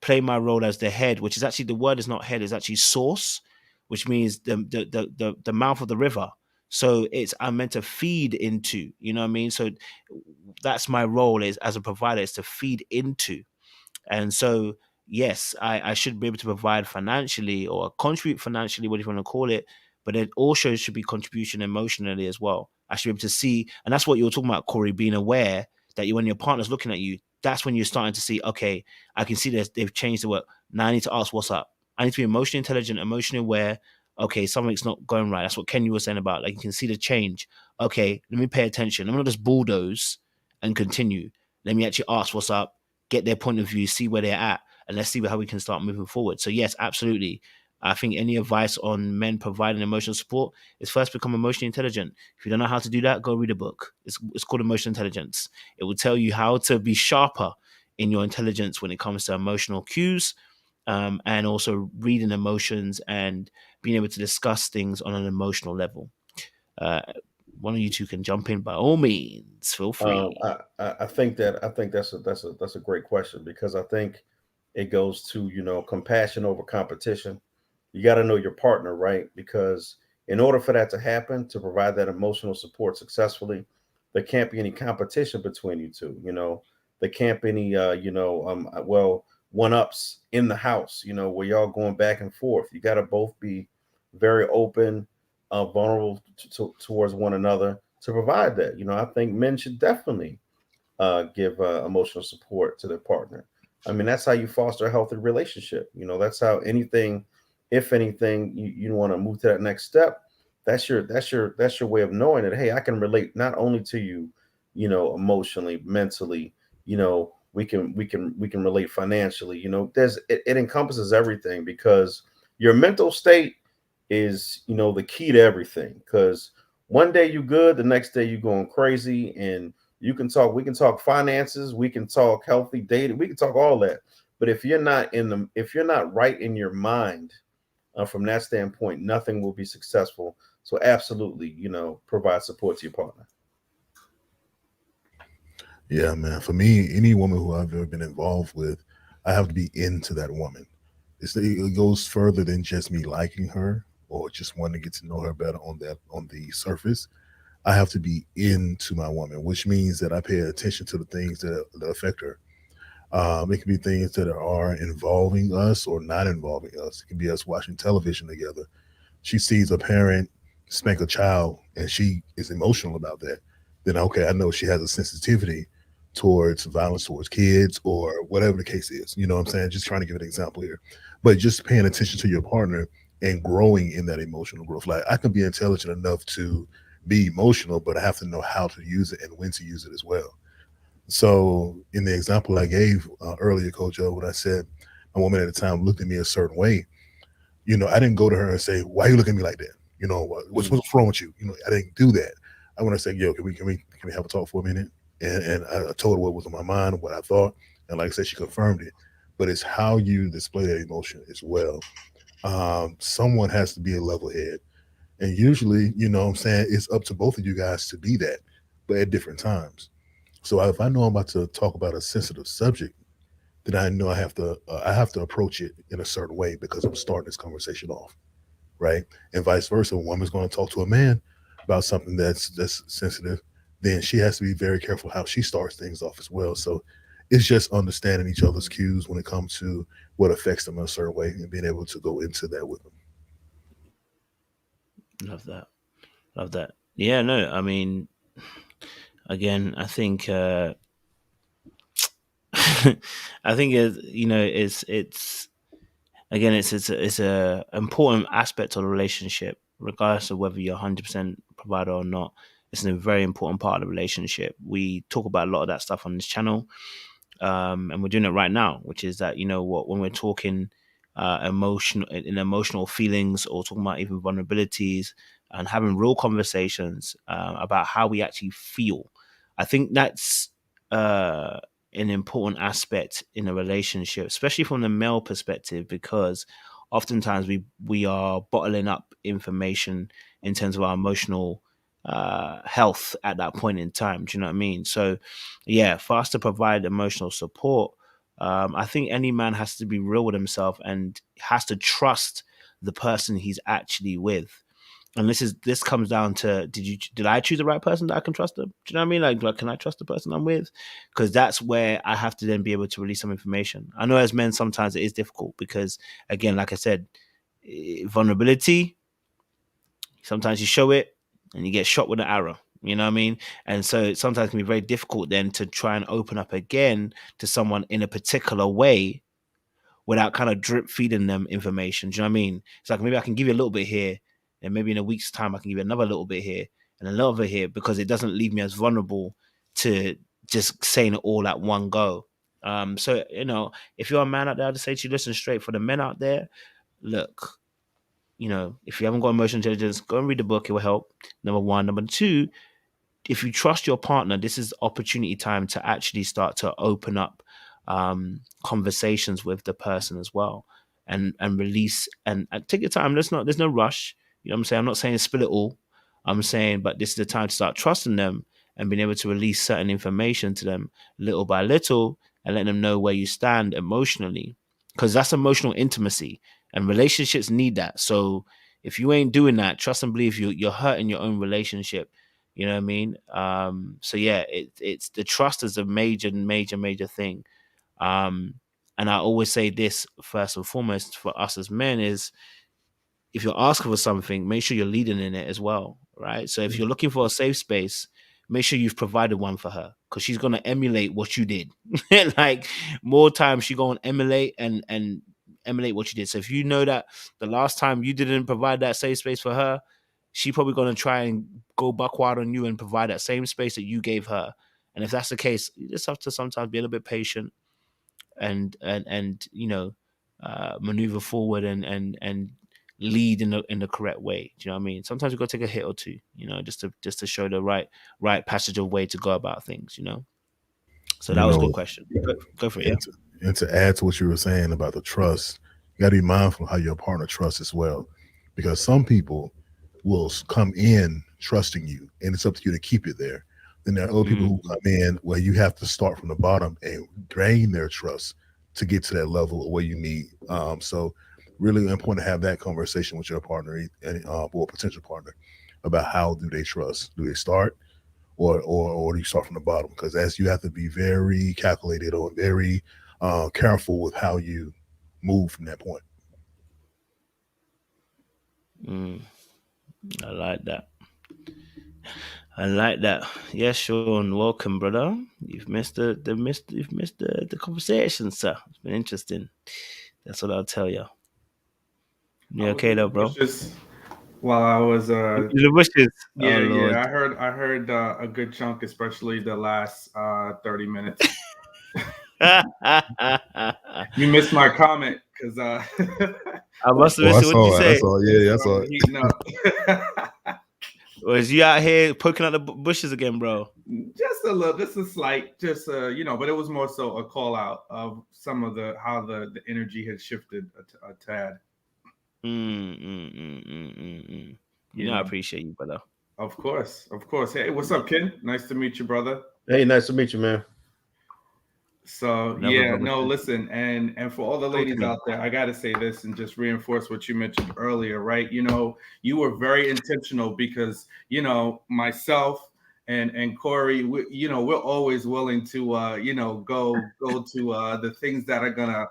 play my role as the head, which is actually, the word is not head, is actually source, which means the mouth of the river. So I'm meant to feed into, you know what I mean? So that's my role, is as a provider, is to feed into. And so, yes, I should be able to provide financially or contribute financially, whatever you want to call it, but it also should be contribution emotionally as well. I should be able to see, and that's what you were talking about, Corey, being aware that when your partner's looking at you, that's when you're starting to see, okay, I can see that they've changed the work. Now I need to ask what's up. I need to be emotionally intelligent, emotionally aware. Okay, something's not going right. That's what Ken, you were saying about, like, you can see the change. Okay, let me pay attention. I'm not just bulldoze and continue. Let me actually ask what's up, get their point of view, see where they're at, and let's see how we can start moving forward. So yes, absolutely. I think any advice on men providing emotional support is first become emotionally intelligent. If you don't know how to do that, go read a book. It's called Emotional Intelligence. It will tell you how to be sharper in your intelligence when it comes to emotional cues, and also reading emotions and being able to discuss things on an emotional level. Uh, One of you two can jump in by all means. Feel free. I think that's a great question, because I think it goes to, compassion over competition. You got to know your partner, right? Because in order for that to happen, to provide that emotional support successfully, there can't be any competition between you two. There can't be any one ups in the house. Where y'all going back and forth. You got to both be very open, vulnerable towards one another to provide that. I think men should definitely give emotional support to their partner. I mean, that's how you foster a healthy relationship. That's how anything, if anything, you want to move to that next step. That's your way of knowing that, hey, I can relate not only to you, emotionally, mentally. We can relate financially. It encompasses everything, because your mental state is the key to everything. Because one day you good, the next day you going crazy, and we can talk finances, we can talk healthy dating, we can talk all that. But if you're not right in your mind, from that standpoint, nothing will be successful. So absolutely, provide support to your partner. Yeah, man. For me, any woman who I've ever been involved with, I have to be into that woman. It goes further than just me liking her or just wanting to get to know her better on the surface. I have to be into my woman, which means that I pay attention to the things that affect her. It can be things that are involving us or not involving us. It can be us watching television together. She sees a parent spank a child and she is emotional about that. Then okay, I know she has a sensitivity towards violence towards kids or whatever the case is. You know what I'm saying? Just trying to give an example here. But just paying attention to your partner and growing in that emotional growth. Like I can be intelligent enough to be emotional, but I have to know how to use it and when to use it as well. So in the example I gave earlier, Coach O, when I said a woman at the time looked at me a certain way, I didn't go to her and say, "Why you looking at me like that?" What's wrong with you? I didn't do that. I want to say, "Yo, can we have a talk for a minute?" And I told her what was on my mind, what I thought, and like I said, she confirmed it. But it's how you display that emotion as well. Someone has to be a level head, and usually, what I'm saying, it's up to both of you guys to be that, but at different times. So if I know I'm about to talk about a sensitive subject, then I know I have to approach it in a certain way because I'm starting this conversation off, right? And vice versa. A woman's going to talk to a man about something that's sensitive, then she has to be very careful how she starts things off as well. So it's just understanding each other's cues when it comes to what affects them in a certain way and being able to go into that with them. Love that. Love that. Yeah, no, I mean, again, I think I think it's again, it's a important aspect of the relationship, regardless of whether you're 100% provider or not. It's a very important part of the relationship. We talk about a lot of that stuff on this channel, and we're doing it right now, which is that, when we're talking emotional feelings, or talking about even vulnerabilities, and having real conversations about how we actually feel. I think that's an important aspect in a relationship, especially from the male perspective, because oftentimes we are bottling up information in terms of our emotional health at that point in time. Do you know what I mean? So, yeah, for us to provide emotional support, I think any man has to be real with himself and has to trust the person he's actually with. And this comes down to did I choose the right person that I can trust them? Do you know what I mean? Like can I trust the person I'm with? Because that's where I have to then be able to release some information. I know as men sometimes it is difficult because, again, like I said, vulnerability, sometimes you show it and you get shot with an arrow. You know what I mean? And so it sometimes can be very difficult then to try and open up again to someone in a particular way without kind of drip feeding them information. Do you know what I mean? It's like maybe I can give you a little bit here, and maybe in a week's time I can give you another little bit here and a little bit here, because it doesn't leave me as vulnerable to just saying it all at one go. So if you're a man out there, I'd say to you, listen, straight for the men out there, look, if you haven't got emotional intelligence, go and read the book. It will help. Number one. Number two, if you trust your partner, this is opportunity time to actually start to open up conversations with the person as well, and release and take your time. There's no rush. You know what I'm saying? I'm not saying spill it all. I'm saying, but this is the time to start trusting them and being able to release certain information to them little by little and letting them know where you stand emotionally, because that's emotional intimacy and relationships need that. So if you ain't doing that, trust and believe you're hurting your own relationship. You know what I mean? So yeah, it's the trust is a major thing. And I always say this first and foremost for us as men is, if you're asking for something, make sure you're leading in it as well, right? So if you're looking for a safe space, make sure you've provided one for her, because she's gonna emulate what you did. Like more times she gonna emulate and emulate what you did. So if you know that the last time you didn't provide that safe space for her, she probably gonna try and go buck wild on you and provide that same space that you gave her. And if that's the case, you just have to sometimes be a little bit patient and maneuver forward and lead in the correct way. Do you know what I mean? Sometimes you got to take a hit or two, just to show the right passage of way to go about things. So that You was a good know, question. Go for it. Yeah. and to add to what you were saying about the trust, you got to be mindful of how your partner trusts as well, because some people will come in trusting you, and it's up to you to keep it there. Then there are other people who come in where you have to start from the bottom and gain their trust to get to that level of where you need. So really important to have that conversation with your partner or potential partner about how do they trust? Do they start or do you start from the bottom? Because as you have to be very calculated or very careful with how you move from that point. I like that. Yes, Sean, welcome, brother. You've missed the conversation, sir. It's been interesting. That's what I'll tell you. You okay though, bro? While I was The bushes. yeah, Oh, Lord. I heard a good chunk, especially the last 30 minutes. You missed my comment because I must have missed it. What did you say? I saw it. Heating up. Was you out here poking out the bushes again, bro? Just a little, just a slight, but it was more so a call out of some of how the energy had shifted a tad. I appreciate you, brother. Of course. Hey, what's up, Ken? Nice to meet you, brother. Hey, nice to meet you, man. So listen, and for all the ladies out there, I got to say this and just reinforce what you mentioned earlier, right? You were very intentional because myself and Corey, we're always willing to go to the things that are gonna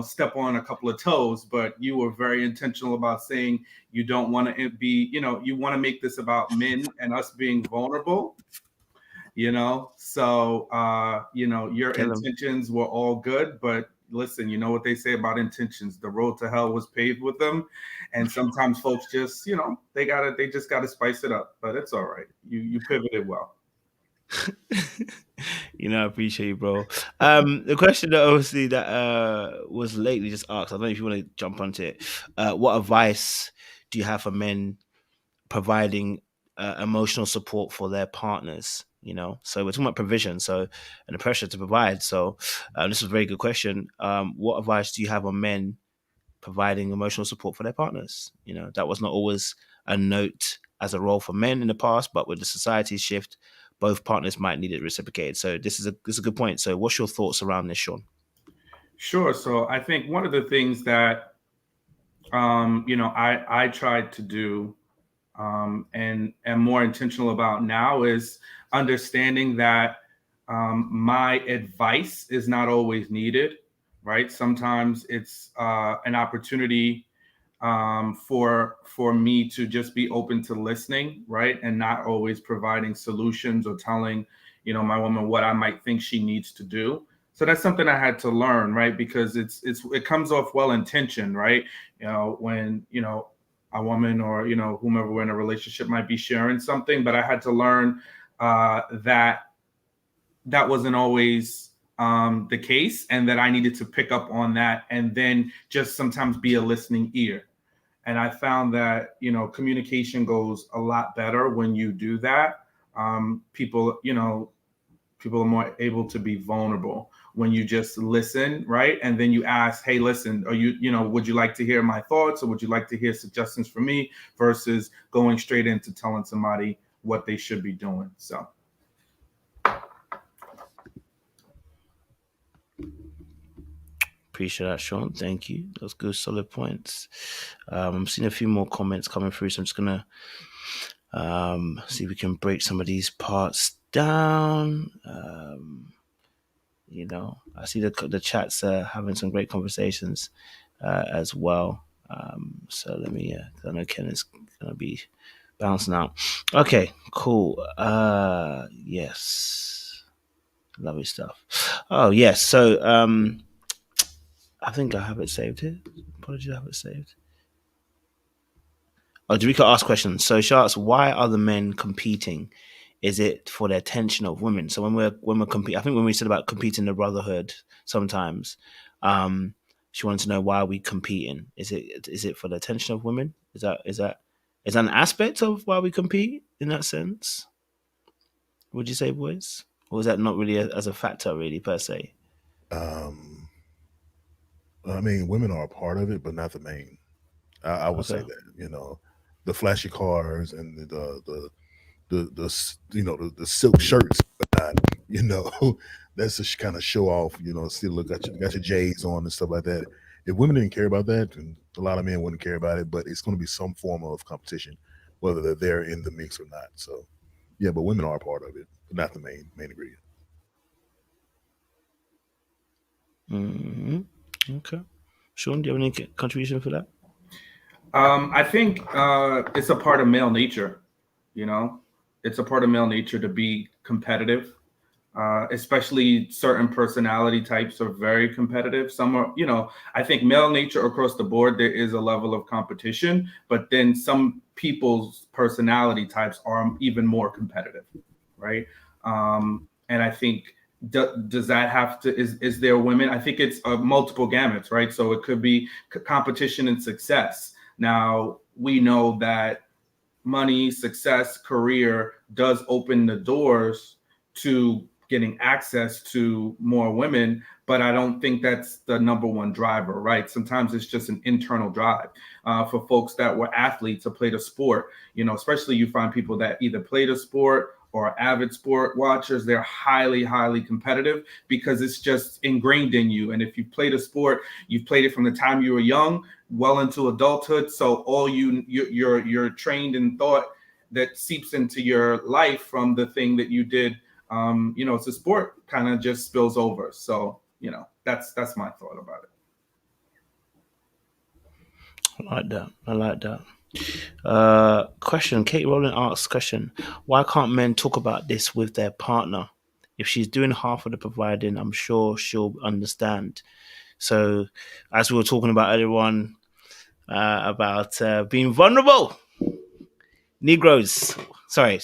step on a couple of toes, but you were very intentional about saying you don't want to be, you want to make this about men and us being vulnerable. So your intentions were all good, but listen, you know what they say about intentions, the road to hell was paved with them, and sometimes folks just they just gotta spice it up, but it's all right. You pivoted well. I appreciate you, bro. The question that obviously that was lately just asked, I don't know if you want to jump onto it. What advice do you have for men providing emotional support for their partners? So we're talking about provision, and the pressure to provide. So this is a very good question. What advice do you have on men providing emotional support for their partners. You know, that was not always a note as a role for men in the past, but with the society shift, both partners might need it reciprocated. So this is a good point. So what's your thoughts around this, Sean? Sure. So I think one of the things that I tried to do and am more intentional about now is understanding that my advice is not always needed, right? Sometimes it's an opportunity for me to just be open to listening, right, and not always providing solutions or telling my woman what I might think she needs to do. So that's something I had to learn, right? Because it comes off well intentioned, right? When a woman or whomever we're in a relationship might be sharing something, but I had to learn that wasn't always the case, and that I needed to pick up on that and then just sometimes be a listening ear. And I found that communication goes a lot better when you do that. People are more able to be vulnerable when you just listen, right? And then you ask, hey, listen, are would you like to hear my thoughts, or would you like to hear suggestions from me, versus going straight into telling somebody what they should be doing. So. Appreciate that, Sean. Thank you. Those good, solid points. I'm seeing a few more comments coming through, so I'm just gonna see if we can break some of these parts down. I see the chats having some great conversations as well. So let me. I know Ken is gonna be bouncing out. Okay, cool. Yes, lovely stuff. Oh yes. So I think I have it saved here. Apologies, I have it saved. Oh, Darika asked questions. So she asks, why are the men competing? Is it for the attention of women? So when we're competing, I think when we said about competing the brotherhood, sometimes she wanted to know, why are we competing? Is it for the attention of women? Is that an aspect of why we compete in that sense? Would you say, boys? Or is that not really as a factor, really, per se? I mean, women are a part of it, but not the main. I would say that, the flashy cars and the silk shirts, that's just kind of show off. Still look got your J's on and stuff like that. If women didn't care about that, and a lot of men wouldn't care about it, but it's going to be some form of competition, whether they're there in the mix or not. So, yeah, but women are a part of it, but not the main ingredient. Mm-hmm. Okay. Sean, do you have any contribution for that? I think it's a part of male nature. It's a part of male nature to be competitive. Especially certain personality types are very competitive. Some are, I think male nature across the board, there is a level of competition, but then some people's personality types are even more competitive, right? And I think, does that have to, is there women? I think it's multiple gamuts, right? So it could be competition and success. Now, we know that money, success, career does open the doors to getting access to more women, but I don't think that's the number one driver, right? Sometimes it's just an internal drive for folks that were athletes or played a sport. Especially you find people that either played a sport or avid sport watchers, they're highly, highly competitive because it's just ingrained in you. And if you played a sport, you've played it from the time you were young, well into adulthood. So all you're trained in thought that seeps into your life from the thing that you did. It's a sport, kind of just spills over. So, that's my thought about it. I like that. Question. Kate Rowland asks question. Why can't men talk about this with their partner? If she's doing half of the providing, I'm sure she'll understand. So, as we were talking about earlier on, about being vulnerable. Negroes. Sorry.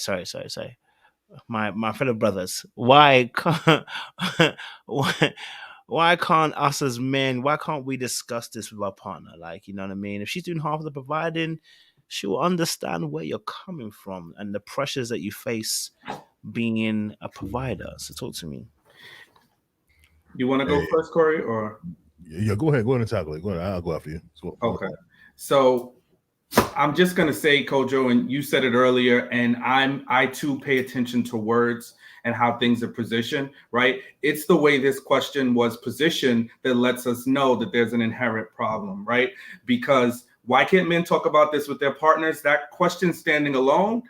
My fellow brothers. Why can't why can't us as men, why can't we discuss this with our partner? Like, you know what I mean? If she's doing half of the providing, she will understand where you're coming from and the pressures that you face being a provider. So talk to me. You want to go first, Corey, or? Yeah, go ahead and tackle it. Go ahead, I'll go after you. Okay. So I'm just gonna say, Kojo, and you said it earlier, and I too pay attention to words and how things are positioned, right? It's the way this question was positioned that lets us know that there's an inherent problem, right? Because why can't men talk about this with their partners? That question standing alone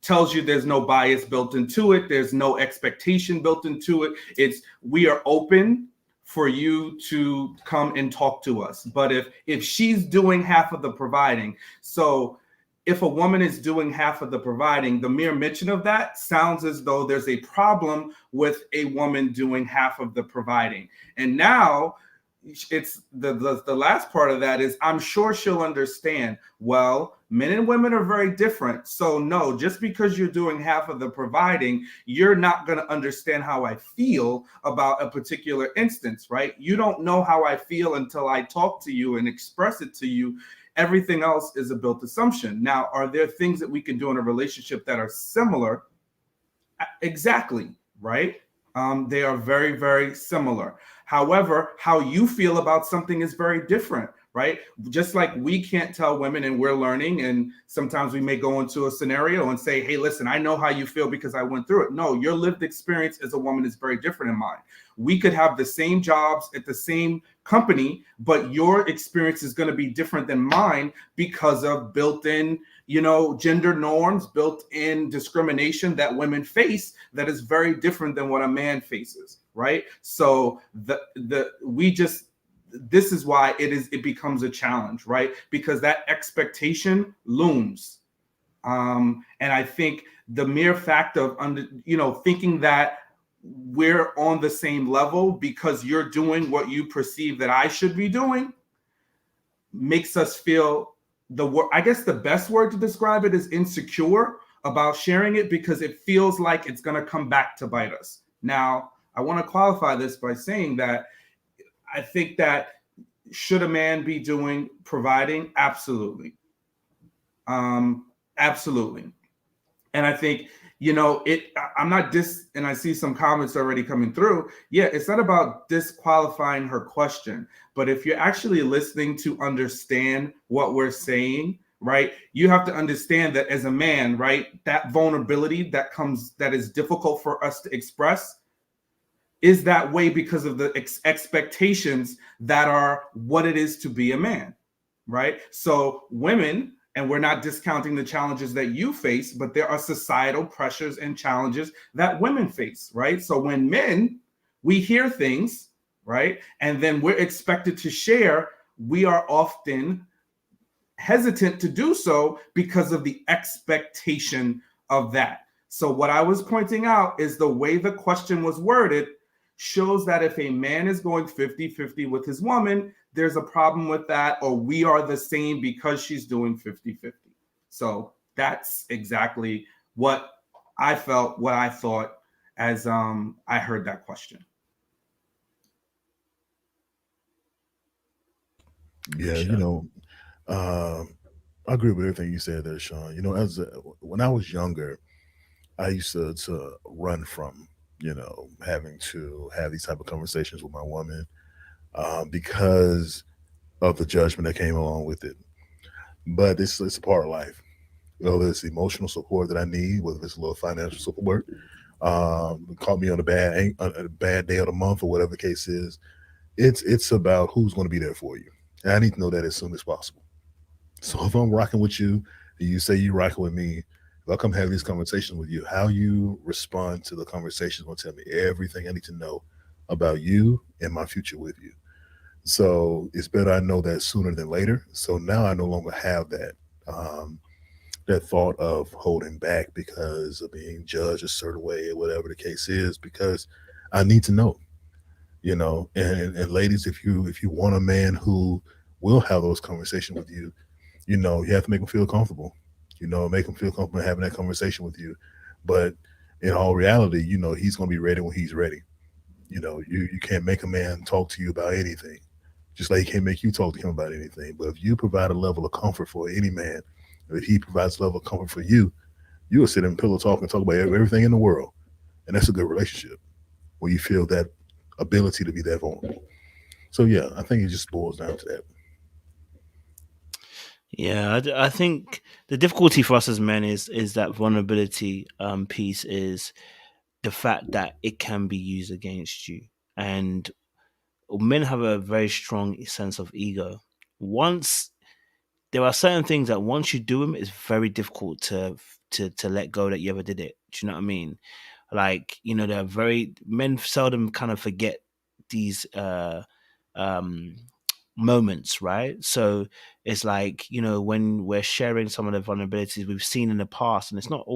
tells you there's no bias built into it. There's no expectation built into it. It's we are open for you to come and talk to us. But if she's doing half of the providing, so if a woman is doing half of the providing, the mere mention of that sounds as though there's a problem with a woman doing half of the providing. And now it's the last part of that is I'm sure she'll understand, well, men and women are very different. So no, just because you're doing half of the providing, you're not going to understand how I feel about a particular instance, right? You don't know how I feel until I talk to you and express it to you. Everything else is a built assumption. Now, are there things that we can do in a relationship that are similar? Exactly, right? They are very, very similar. However, how you feel about something is very different, right? Just like we can't tell women, and we're learning, and sometimes we may go into a scenario and say, hey, listen, I know how you feel because I went through it. No, your lived experience as a woman is very different in mine. We could have the same jobs at the same company, but your experience is going to be different than mine because of built-in, gender norms, built-in discrimination that women face that is very different than what a man faces, right? So this is why it becomes a challenge, right? Because that expectation looms. And I think the mere fact of thinking that we're on the same level because you're doing what you perceive that I should be doing makes us feel I guess the best word to describe it is insecure about sharing it because it feels like it's going to come back to bite us. Now, I want to qualify this by saying that I think that should a man be doing providing? Absolutely. Absolutely. And I think, I'm not and I see some comments already coming through. Yeah, it's not about disqualifying her question, but if you're actually listening to understand what we're saying, right, you have to understand that as a man, right, that vulnerability that is difficult for us to express is that way because of the expectations that are what it is to be a man, right? So women, and we're not discounting the challenges that you face, but there are societal pressures and challenges that women face, right? So when men, we hear things, right? And then we're expected to share, we are often hesitant to do so because of the expectation of that. So what I was pointing out is the way the question was worded shows that if a man is going 50-50 with his woman, there's a problem with that, or we are the same because she's doing 50-50. So that's exactly what I felt, what I thought as I heard that question. Yeah, I agree with everything you said there, Sean. When I was younger, I used to run from, having to have these type of conversations with my woman because of the judgment that came along with it. But it's a part of life. Whether it's emotional support that I need, whether it's a little financial support, caught me on a bad day of the month or whatever the case is. It's about who's going to be there for you. And I need to know that as soon as possible. So if I'm rocking with you, and you say you rocking with me, if I come have these conversations with you, how you respond to the conversation will tell me everything I need to know about you and my future with you. So it's better I know that sooner than later. So now I no longer have that that thought of holding back because of being judged a certain way or whatever the case is, because I need to know. And ladies, if you want a man who will have those conversations with you, you have to make them feel comfortable. Make them feel comfortable having that conversation with you. But in all reality, he's going to be ready when he's ready. You can't make a man talk to you about anything, just like he can't make you talk to him about anything. But if you provide a level of comfort for any man, if he provides a level of comfort for you, you'll sit in pillow talk and talk about everything in the world. And that's a good relationship, where you feel that ability to be that vulnerable. So yeah, I think it just boils down to that. Yeah, I think the difficulty for us as men is that vulnerability piece is the fact that it can be used against you, and men have a very strong sense of ego. Once there are certain things that once you do them, it's very difficult to let go that you ever did it. Do you know what I mean? Like, they're very men seldom kind of forget these um moments, right? So it's like, when we're sharing some of the vulnerabilities we've seen in the past, and it's not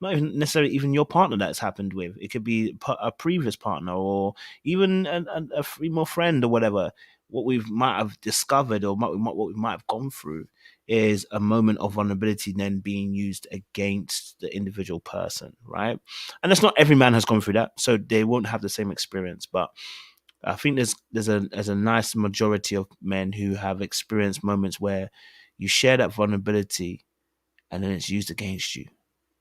even necessarily even your partner that's happened with. It could be a previous partner, or even a female friend or whatever. What we might have discovered, or what we might have gone through, is a moment of vulnerability then being used against the individual person, right? And it's not every man has gone through that, so they won't have the same experience. But I think there's a nice majority of men who have experienced moments where you share that vulnerability and then it's used against you.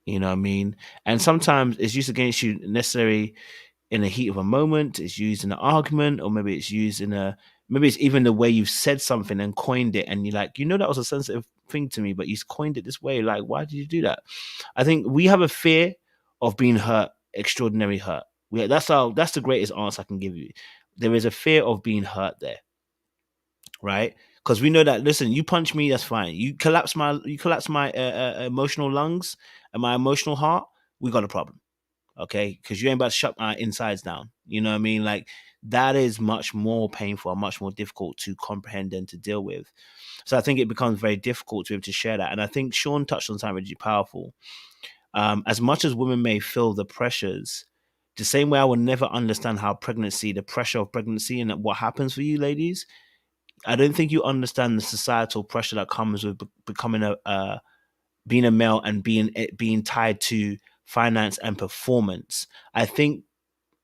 You know what I mean? And sometimes it's used against you necessarily in the heat of a moment. It's used in an argument, or maybe it's used maybe it's even the way you've said something and coined it, and you're like, that was a sensitive thing to me, but you coined it this way. Like, why did you do that? I think we have a fear of being hurt, extraordinary hurt. That's the greatest answer I can give you. There is a fear of being hurt there, right? Because we know that. Listen, you punch me, that's fine. You collapse my emotional lungs and my emotional heart. We got a problem, okay? Because you ain't about to shut my insides down. You know what I mean? Like, that is much more painful and much more difficult to comprehend and to deal with. So I think it becomes very difficult to be able to share that. And I think Sean touched on something really powerful. As much as women may feel the pressures, the same way I will never understand how the pressure of pregnancy and what happens for you ladies, I don't think you understand the societal pressure that comes with becoming being a male and being tied to finance and performance. I think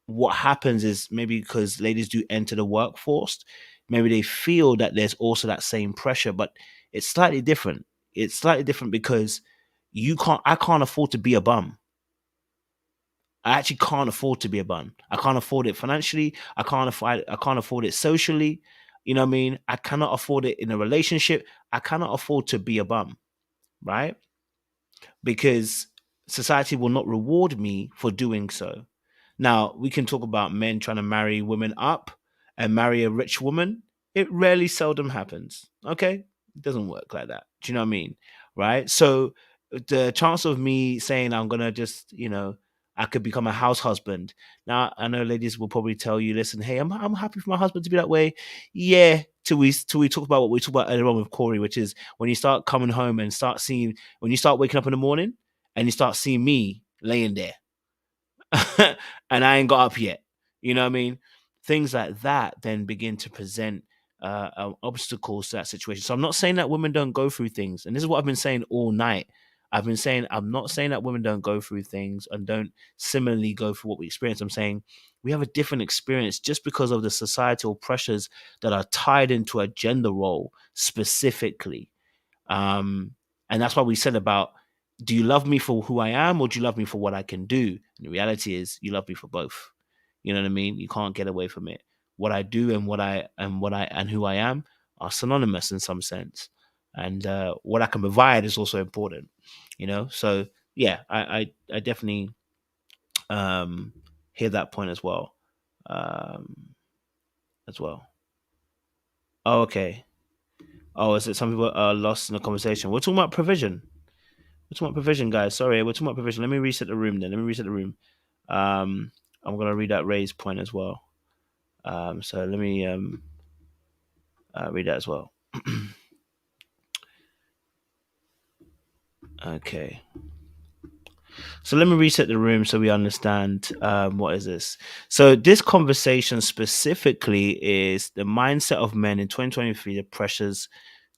what happens is, maybe because ladies do enter the workforce, maybe they feel that there's also that same pressure, but it's slightly different. It's slightly different because I can't afford to be a bum. I actually can't afford to be a bum. I can't afford it financially. I can't afford it socially. You know what I mean? I cannot afford it in a relationship. I cannot afford to be a bum, right? Because society will not reward me for doing so. Now, we can talk about men trying to marry women up and marry a rich woman. It rarely seldom happens. Okay? It doesn't work like that. Do you know what I mean? Right? So the chance of me saying I'm gonna just, I could become a house husband. Now, I know ladies will probably tell you, listen, hey, I'm happy for my husband to be that way. Yeah, till we talk about what we talked about earlier on with Corey, which is when you start coming home and when you start waking up in the morning and you start seeing me laying there and I ain't got up yet. You know what I mean? Things like that then begin to present obstacles to that situation. So I'm not saying that women don't go through things, and this is what I've been saying all night. I've been saying I'm not saying that women don't go through things and don't similarly go through what we experience. I'm saying we have a different experience just because of the societal pressures that are tied into a gender role specifically. And that's why we said about, do you love me for who I am, or do you love me for what I can do? And the reality is you love me for both. You know what I mean? You can't get away from it. What I do and who I am are synonymous in some sense. And what I can provide is also important. So yeah, I definitely hear that point as well. Um, as well. Oh, okay. Oh, is it some people are lost in the conversation? We're talking about provision. We're talking about provision, guys. Sorry, we're talking about provision. Let me reset the room then. I'm gonna read that Ray's point as well. So let me read that as well. Okay. So let me reset the room so we understand what is this. So this conversation specifically is the mindset of men in 2023, the pressures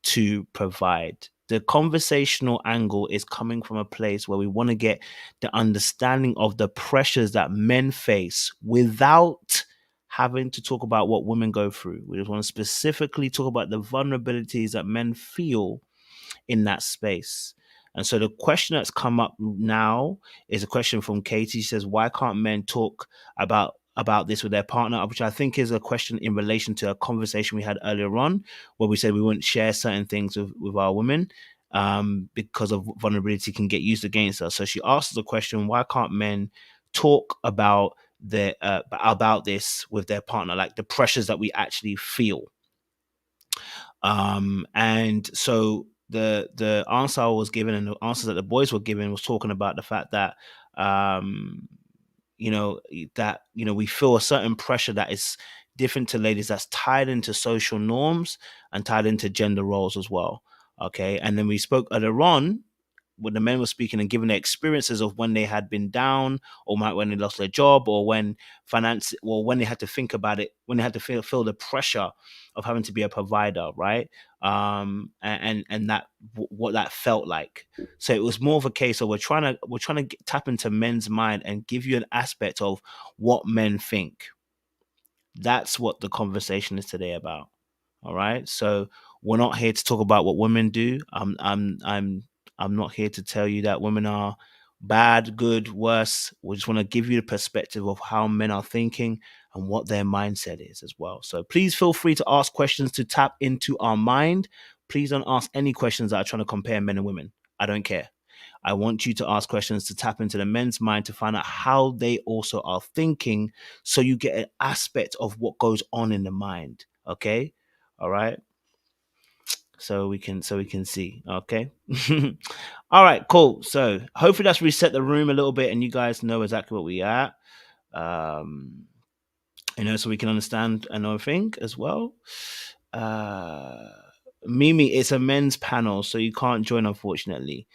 to provide. The conversational angle is coming from a place where we want to get the understanding of the pressures that men face without having to talk about what women go through. We just want to specifically talk about the vulnerabilities that men feel in that space. And so the question that's come up now is a question from Katie. She says, why can't men talk about about this with their partner, which I think is a question in relation to a conversation we had earlier on, where we said we wouldn't share certain things with our women because of vulnerability can get used against us. So she asked us a question: why can't men talk about this with their partner, like the pressures that we actually feel? And so the answer I was given and the answers that the boys were given was talking about the fact that we feel a certain pressure that is different to ladies, that's tied into social norms and tied into gender roles as well. Okay. And then we spoke earlier on when the men were speaking and giving their experiences of when they had been down, or when they lost their job, or when when they had to think about it, when they had to feel the pressure of having to be a provider, right? And that what that felt like. So it was more of a case of we're trying to tap into men's mind and give you an aspect of what men think. That's what the conversation is today about. All right. So we're not here to talk about what women do. I'm not here to tell you that women are bad, good, worse. We just want to give you the perspective of how men are thinking and what their mindset is as well. So please feel free to ask questions to tap into our mind. Please don't ask any questions that are trying to compare men and women. I don't care. I want you to ask questions to tap into the men's mind to find out how they also are thinking, so you get an aspect of what goes on in the mind. Okay? All right? So we can see. Okay. All right, cool. So hopefully that's reset the room a little bit and you guys know exactly what we are at. So we can understand another thing as well. Mimi, it's a men's panel, so you can't join, unfortunately.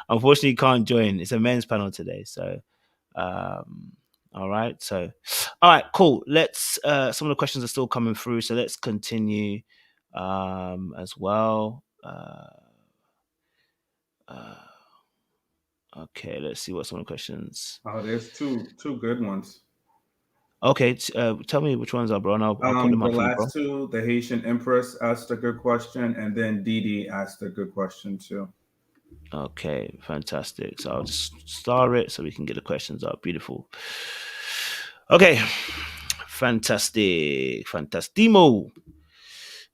Unfortunately, you can't join. It's a men's panel today. So all right. So all right, cool. Let's some of the questions are still coming through, so let's continue as well. Okay, let's see what some of the questions. Oh, there's two good ones. Okay, tell me which ones are, bro, and I'll put them up for you, bro. The last two, the Haitian Empress asked a good question, and then Didi asked a good question too. Okay, fantastic. So I'll just star it so we can get the questions up. Beautiful. Okay, fantastic, fantastimo.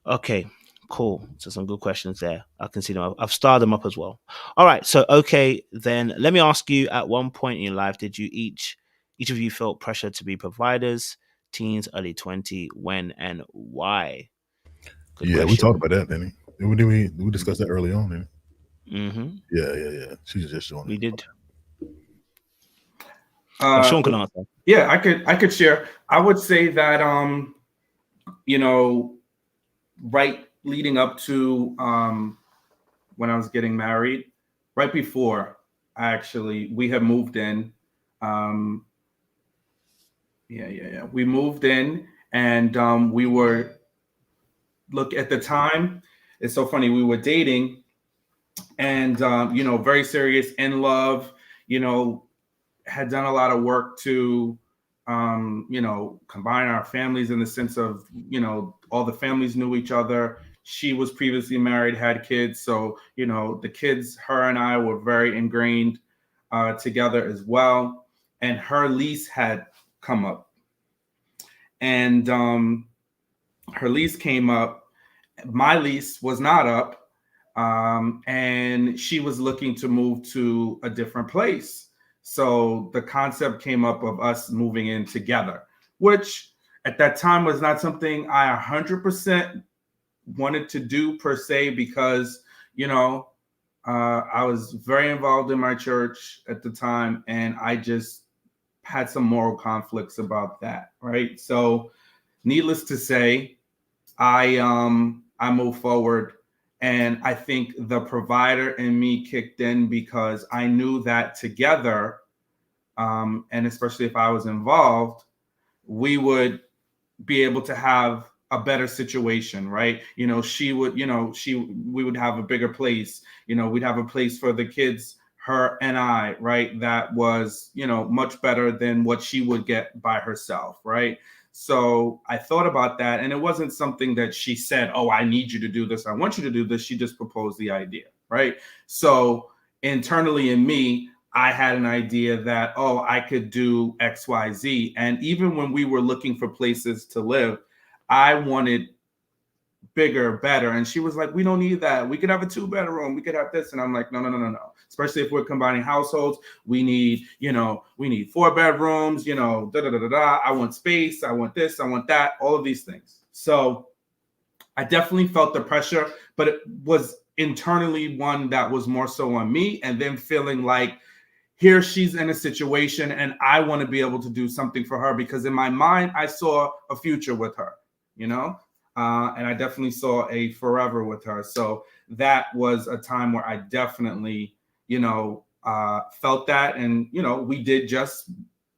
Okay, cool. So some good questions there. I can see them. I've starred them up as well. All right. So, okay, then let me ask you, at one point in your life, did you each of you felt pressure to be providers, teens, early 20, when and why? Good question. We talked about that, didn't we? We discussed that early on, didn't we? Mm-hmm. Yeah. She's just showing. We did. Sean can answer. Yeah, I could share. I would say that right leading up to when I was getting married, right before we had moved in. We moved in, and we were at the time. It's so funny. We were dating, and very serious, in love. Had done a lot of work to combine our families, in the sense of all the families knew each other. She was previously married, had kids, so the kids, her and I, were very ingrained together as well. And her lease had come up, and her lease came up. My lease was not up, and she was looking to move to a different place. So the concept came up of us moving in together, which at that time was not something I 100% wanted to do per se, because I was very involved in my church at the time, and I just had some moral conflicts about that, right? So needless to say, I moved forward, and I think the provider in me kicked in, because I knew that together, and especially if I was involved, we would be able to have a better situation, right? We would have a bigger place. We'd have a place for the kids, her and I, right? That was, much better than what she would get by herself, right? So I thought about that, and it wasn't something that she said, "Oh, I need you to do this. I want you to do this." She just proposed the idea, right? So internally in me, I had an idea that, oh, I could do XYZ. And even when we were looking for places to live, I wanted bigger, better. And she was like, we don't need that. We could have a 2-bedroom. We could have this. And I'm like, no. Especially if we're combining households, we need 4 bedrooms, I want space. I want this. I want that. All of these things. So I definitely felt the pressure, but it was internally one that was more so on me. And then feeling like, here she's in a situation and I want to be able to do something for her, because in my mind, I saw a future with her, and I definitely saw a forever with her. So that was a time where I definitely, felt that. And, we did just,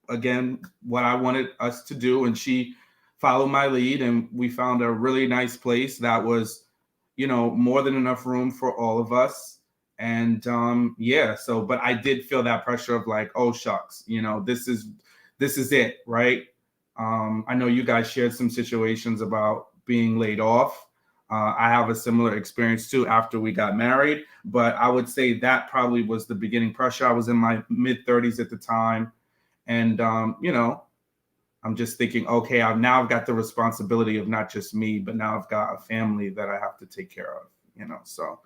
again, what I wanted us to do. And she followed my lead, and we found a really nice place that was, more than enough room for all of us. And but I did feel that pressure of like, oh shucks, this is it, right? I know you guys shared some situations about being laid off. I have a similar experience too after we got married, but I would say that probably was the beginning pressure. I was in my mid-30s at the time, and I'm just thinking, okay, I've got the responsibility of not just me, but now I've got a family that I have to take care of, so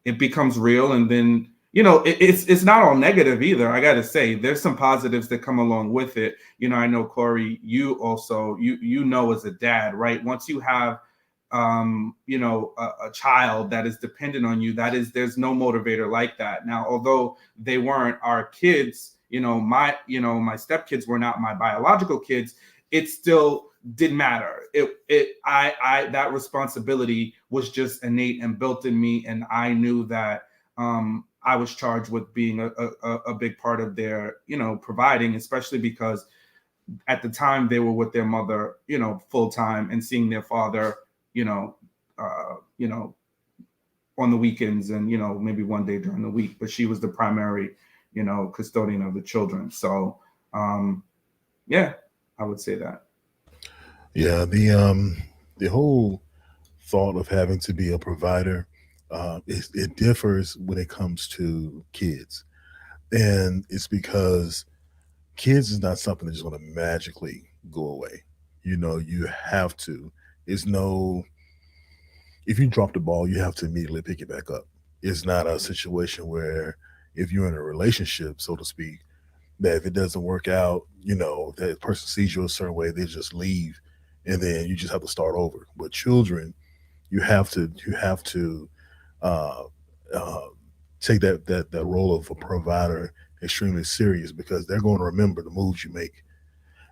it becomes real. And then, it's not all negative either. I got to say, there's some positives that come along with it. I know, Corey, you also, as a dad, right? Once you have, a child that is dependent on you, there's no motivator like that. Now, although they weren't our kids, my stepkids were not my biological kids, it still didn't matter. That responsibility was just innate and built in me. And I knew that, I was charged with being a big part of their, providing, especially because at the time they were with their mother, full time, and seeing their father, on the weekends and, maybe one day during the week, but she was the primary, custodian of the children. So, I would say that. Yeah. The whole thought of having to be a provider, it differs when it comes to kids. And it's because kids is not something that's just going to magically go away. You have to. It's no, if you drop the ball, you have to immediately pick it back up. It's not a situation where if you're in a relationship, so to speak, that if it doesn't work out, that person sees you a certain way, they just leave, and then you just have to start over. But children, you have to uh, uh, take that role of a provider extremely serious, because they're going to remember the moves you make.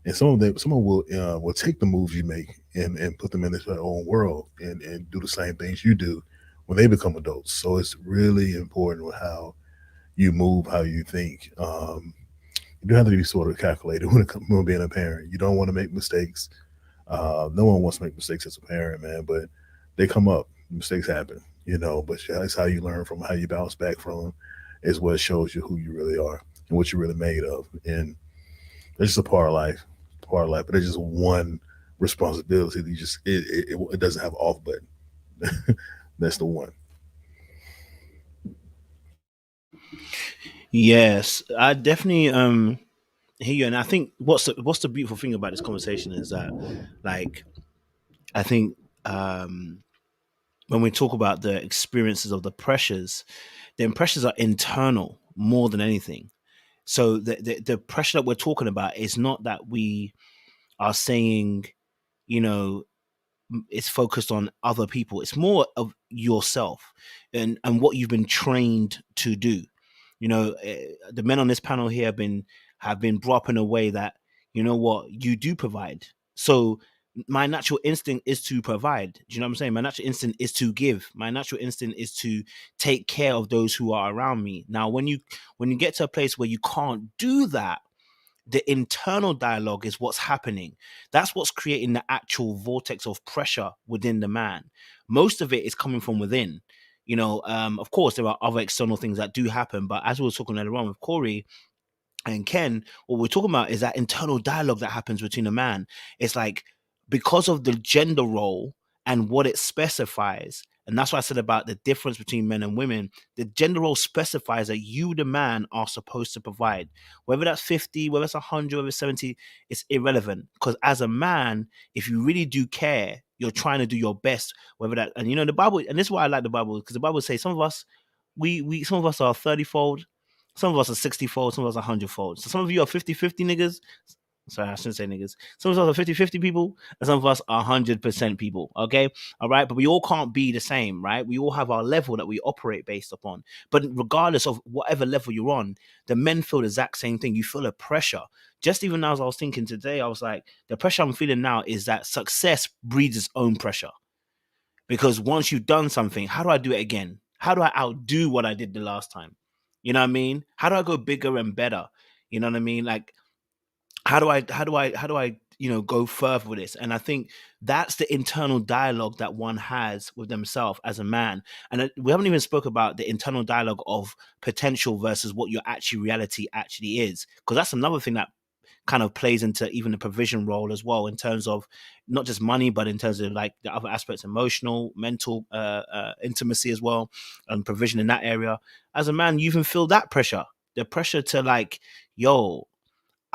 And someone will take the moves you make and put them in their own world and do the same things you do when they become adults. So it's really important with how you move, how you think. You do have to be sort of calculated when it comes to being a parent. You don't want to make mistakes. No one wants to make mistakes as a parent, man, but they come up. Mistakes happen, but that's how you learn from, how you bounce back from them, is what shows you who you really are and what you're really made of. And it's just a part of life, but it's just one responsibility. It doesn't have off button. That's the one. Yes, I definitely hear you. And I think what's the beautiful thing about this conversation is that, like, I think when we talk about the experiences of the pressures are internal more than anything. So the pressure that we're talking about is not that we are saying, it's focused on other people. It's more of yourself and what you've been trained to do. The men on this panel here have been brought up in a way that, what, you do provide. So my natural instinct is to provide. Do you know what I'm saying? My natural instinct is to give. My natural instinct is to take care of those who are around me. Now, when you get to a place where you can't do that, the internal dialogue is what's happening. That's what's creating the actual vortex of pressure within the man. Most of it is coming from within. Of course, there are other external things that do happen, but as we were talking earlier on with Corey and Ken, what we're talking about is that internal dialogue that happens between a man. It's like, because of the gender role and what it specifies, And that's what I said about the difference between men and women. The gender role specifies that you, the man, are supposed to provide. Whether that's 50, whether it's 100, whether it's 70, it's irrelevant. Because as a man, if you really do care, you're trying to do your best. Whether that, and the Bible, and this is why I like the Bible, because the Bible says some of us, some of us are 30-fold, some of us are 60-fold, some of us are 100-fold. So some of you are 50-50 niggas. Sorry, I shouldn't say niggas. Some of us are 50-50 people, and some of us are 100% people. Okay. All right. But we all can't be the same, right? We all have our level that we operate based upon. But regardless of whatever level you're on, the men feel the exact same thing. You feel a pressure. Just even now, as I was thinking today, I was like, the pressure I'm feeling now is that success breeds its own pressure. Because once you've done something, how do I do it again? How do I outdo what I did the last time? You know what I mean? How do I go bigger and better? You know what I mean? Like, how do I go further with this? And I think that's the internal dialogue that one has with themselves as a man. And we haven't even spoke about the internal dialogue of potential versus what your reality actually is, because that's another thing that kind of plays into even the provision role as well, in terms of not just money, but in terms of like the other aspects, emotional, mental, intimacy as well, and provision in that area. As a man, you even feel that pressure, the pressure to like, yo,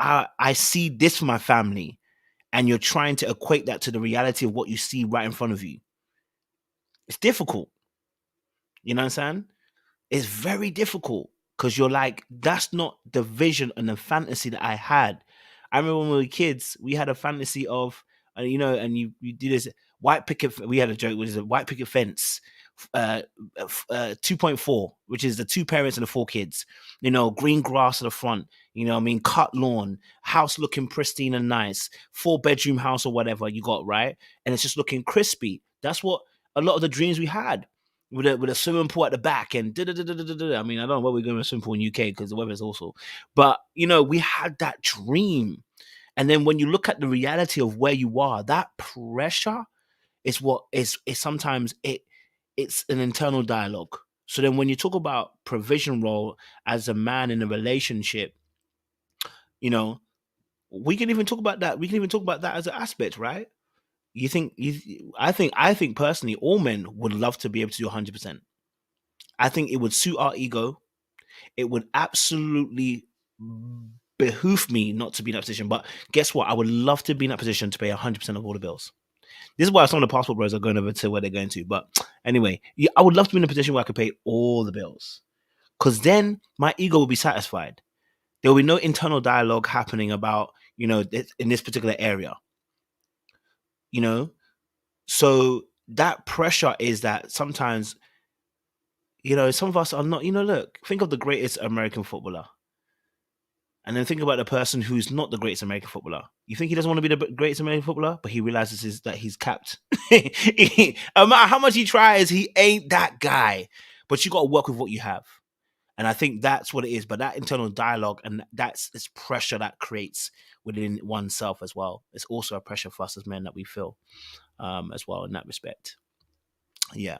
I see this for my family, and you're trying to equate that to the reality of what you see right in front of you. It's difficult. You know what I'm saying? It's very difficult, because you're like, that's not the vision and the fantasy that I had. I remember when we were kids, we had a fantasy of, and you do this white picket. We had a joke, which is a white picket fence, 2.4, which is the 2 parents and the 4 kids. Green grass at the front. Cut lawn, house looking pristine and nice, 4-bedroom house or whatever you got, right? And it's just looking crispy. That's what a lot of the dreams we had. With a swimming pool at the back and I mean, I don't know what we're going to swim pool in UK because the weather is awful. But we had that dream. And then when you look at the reality of where you are, that pressure is what is sometimes it's an internal dialogue. So then when you talk about provision role as a man in a relationship, we can even talk about that. We can even talk about that as an aspect, right? I think personally, all men would love to be able to do 100%. I think it would suit our ego. It would absolutely behoove me not to be in that position. But guess what? I would love to be in that position to pay 100% of all the bills. This is why some of the passport bros are going over to where they're going to. But anyway, I would love to be in a position where I could pay all the bills, because then my ego will be satisfied. There will be no internal dialogue happening about, in this particular area. So that pressure is that sometimes, some of us are not, look, think of the greatest American footballer. And then think about the person who's not the greatest American footballer. You think he doesn't want to be the greatest American footballer, but he realizes that he's capped. No matter how much he tries, he ain't that guy. But you got to work with what you have. And I think that's what it is. But that internal dialogue, and that's this pressure that creates within oneself as well. It's also a pressure for us as men that we feel as well in that respect. Yeah.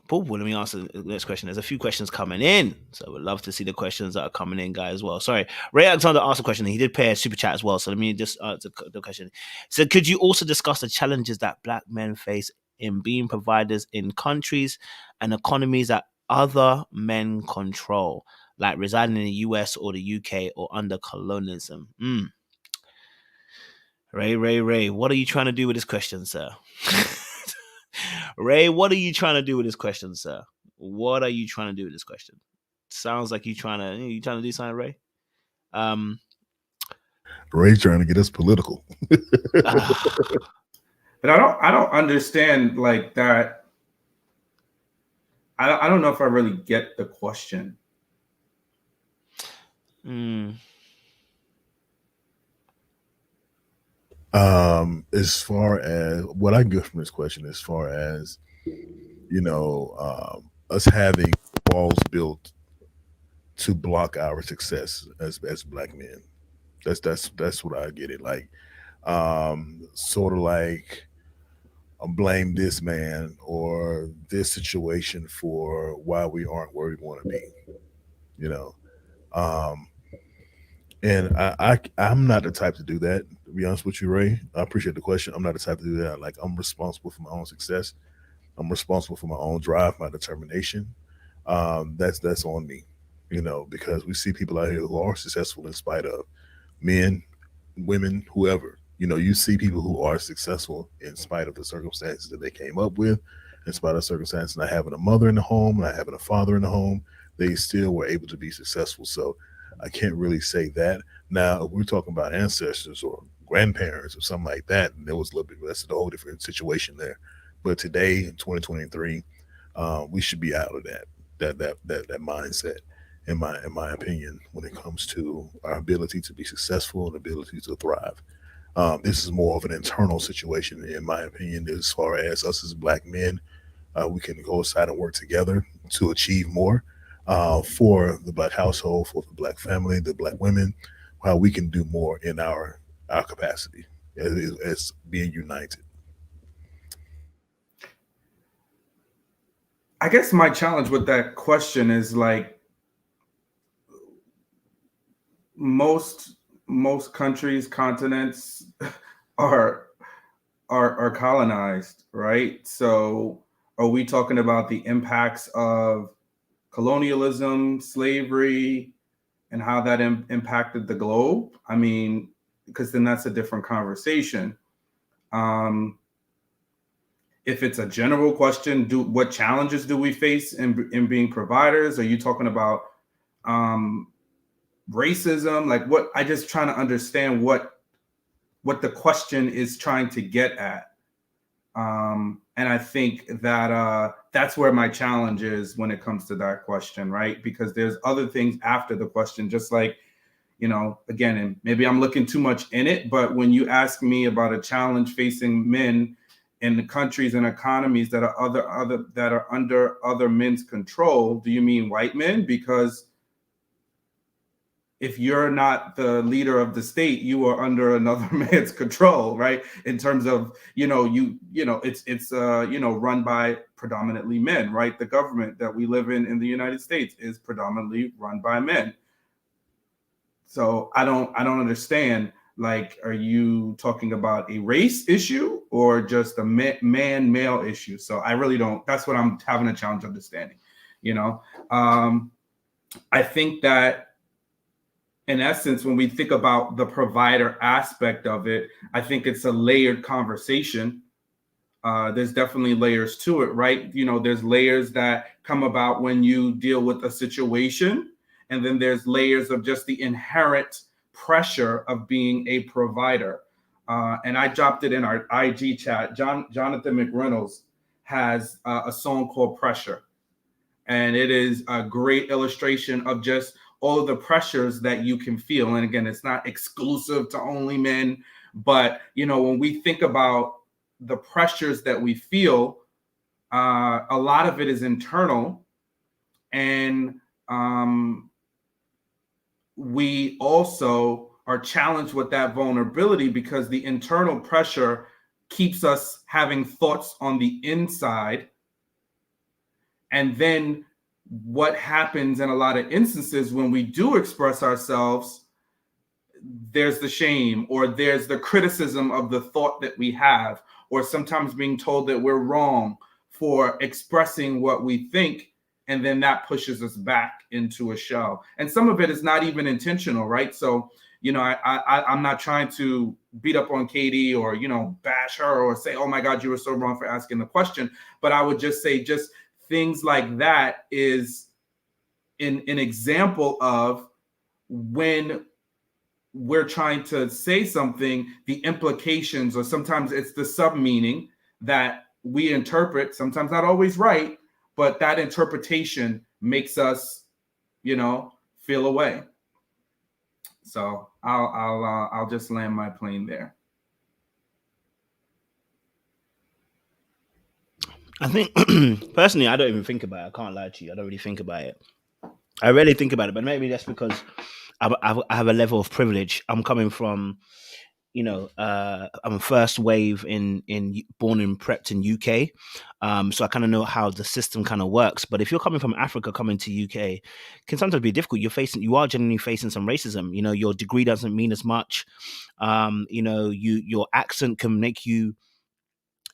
Paul, let me answer the next question. There's a few questions coming in, so we'd love to see the questions that are coming in, guys, as well. Sorry, Ray Alexander asked a question. He did pay a super chat as well, so let me just answer the question. So, could you also discuss the challenges that Black men face in being providers in countries and economies that other men control, like residing in the US or the UK or under colonialism? Ray, what are you trying to do with this question, sir? Ray, what are you trying to do with this question, sir? What are you trying to do with this question? Sounds like you trying to do something, Ray. Ray's trying to get us political. But I don't understand like that. I don't know if I really get the question. As far as what I get from this question, as far as us having walls built to block our success as Black men, that's what I get it like. Sort of like blame this man or this situation for why we aren't where we want to be, and I'm not the type to do that, to be honest with you, Ray. I appreciate the question. I'm not the type to do that. Like, I'm responsible for my own success. I'm responsible for my own drive, my determination. That's on me, because we see people out here who are successful in spite of men, women, whoever. You see people who are successful in spite of the circumstances that they came up with, in spite of circumstances not having a mother in the home, not having a father in the home. They still were able to be successful. So I can't really say that. Now, if we're talking about ancestors or grandparents or something like that, and there was a little bit, that's a whole different situation there. But today in 2023, we should be out of that mindset, in my opinion, when it comes to our ability to be successful and ability to thrive. This is more of an internal situation, in my opinion, as far as us as Black men. We can go aside and work together to achieve more for the Black household, for the Black family, the Black women, how we can do more in our capacity as being united. I guess my challenge with that question is like most countries, continents are colonized, right? So are we talking about the impacts of colonialism, slavery, and how that impacted the globe? I mean, because then that's a different conversation. If it's a general question, what challenges do we face in being providers? Are you talking about racism? Like what? I just trying to understand what the question is trying to get at. And I think that that's where my challenge is when it comes to that question, right? Because there's other things after the question, just like, again, and maybe I'm looking too much in it, but when you ask me about a challenge facing men in the countries and economies that are under other men's control, do you mean white men? Because if you're not the leader of the state, you are under another man's control, right? In terms of, it's run by predominantly men, right? The government that we live in the United States is predominantly run by men. So I don't understand. Like, are you talking about a race issue or just a man-male issue? So I really don't. That's what I'm having a challenge understanding. I think that in essence, when we think about the provider aspect of it, I think it's a layered conversation. There's definitely layers to it, right? There's layers that come about when you deal with a situation, and then there's layers of just the inherent pressure of being a provider. And I dropped it in our IG chat. Jonathan McReynolds has a song called Pressure. And it is a great illustration of just all of the pressures that you can feel. And again, it's not exclusive to only men, but when we think about the pressures that we feel, a lot of it is internal. And we also are challenged with that vulnerability because the internal pressure keeps us having thoughts on the inside. And then what happens in a lot of instances when we do express ourselves, there's the shame or there's the criticism of the thought that we have, or sometimes being told that we're wrong for expressing what we think. And then that pushes us back into a shell. And some of it is not even intentional, right? So, I'm not trying to beat up on Katie or, bash her or say, oh my God, you were so wrong for asking the question. But I would just say just things like that is an example of when we're trying to say something, the implications, or sometimes it's the sub-meaning that we interpret, sometimes not always right, but that interpretation makes us, feel away. So I'll just land my plane there. I think personally, I don't even think about it. I can't lie to you. I don't really think about it. I rarely think about it, but maybe that's because I have a level of privilege. I'm coming from, I'm first wave born and prepped in UK. So I kind of know how the system kind of works. But if you're coming from Africa, coming to UK, it can sometimes be difficult. You are generally facing some racism. Your degree doesn't mean as much. Your accent can make you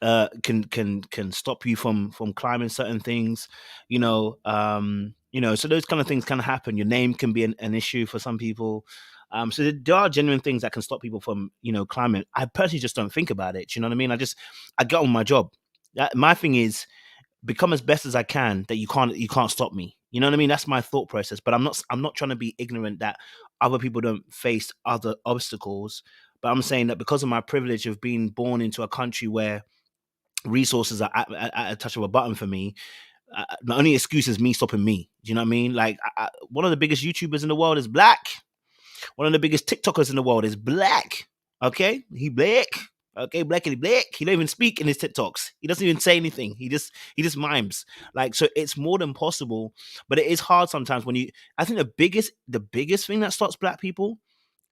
can stop you from climbing certain things, so those kind of things can happen. Your name can be an issue for some people. So there are genuine things that can stop people from climbing. I personally just don't think about it. You know what I mean? I get on my job. My thing is become as best as I can, that you can't stop me. You know what I mean? That's my thought process. But I'm not trying to be ignorant that other people don't face other obstacles. But I'm saying that because of my privilege of being born into a country where resources are at a touch of a button for me, the only excuse is me stopping me. Do you know what I mean? Like, one of the biggest YouTubers in the world is black. One of the biggest TikTokers in the world is black. Okay, he black. Okay, black. He don't even speak in his TikToks. He doesn't even say anything. He just mimes. Like, so it's more than possible, but it is hard sometimes when you. I think the biggest thing that stops black people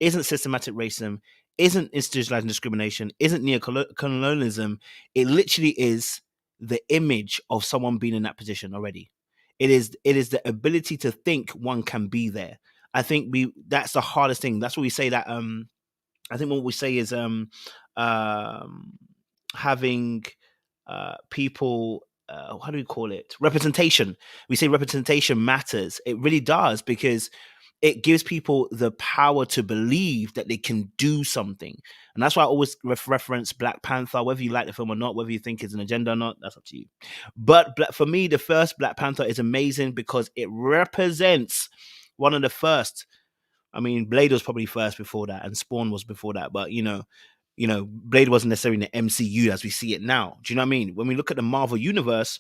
isn't systematic racism, isn't institutionalized discrimination, isn't neocolonialism. It literally is the image of someone being in that position already. It is the ability to think one can be there. I think that's the hardest thing. That's what we say that I think what we say is having people, how do we call it? Representation. We say representation matters. It really does, because it gives people the power to believe that they can do something. And that's why I always reference Black Panther, whether you like the film or not, whether you think it's an agenda or not, that's up to you. But for me, the first Black Panther is amazing because it represents one of the first. I mean, Blade was probably first before that, and Spawn was before that. But Blade wasn't necessarily in the MCU as we see it now. Do you know what I mean? When we look at the Marvel universe,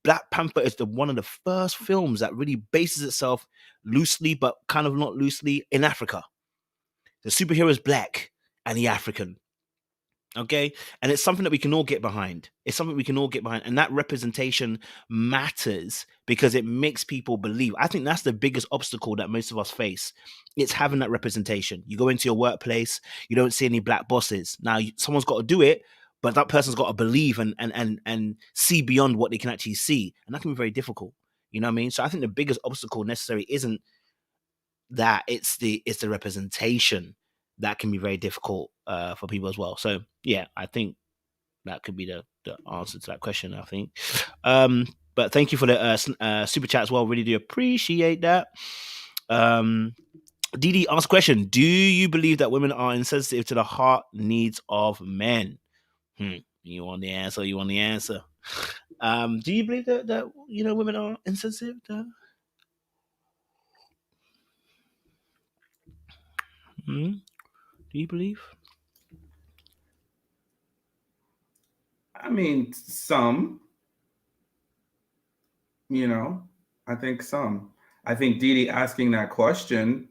Black Panther is one of the first films that really bases itself loosely, but kind of not loosely, in Africa. The superhero is black and he African. Okay, and it's something that we can all get behind. And that representation matters because it makes people believe. I think that's the biggest obstacle that most of us face. It's having that representation. You go into your workplace, you don't see any black bosses. Now, someone's got to do it, but that person's got to believe and see beyond what they can actually see, and that can be very difficult. You know what I mean? So I think the biggest obstacle necessarily isn't that; it's the representation that can be very difficult for people as well. So yeah, I think that could be the answer to that question, I think. But thank you for the super chat as well. Really do appreciate that. Didi asked a question: do you believe that women are insensitive to the heart needs of men? You want the answer? Do you believe that women are insensitive to? Do you believe? I mean, some. I think some. I think Didi asking that question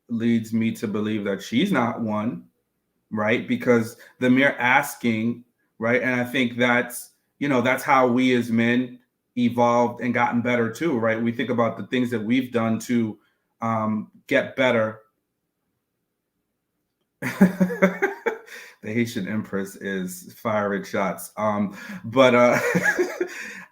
leads me to believe that she's not one, right? Because the mere asking, right? And I think that's how we as men evolved and gotten better too, right? We think about the things that we've done to get better. The Haitian Empress is firing shots. But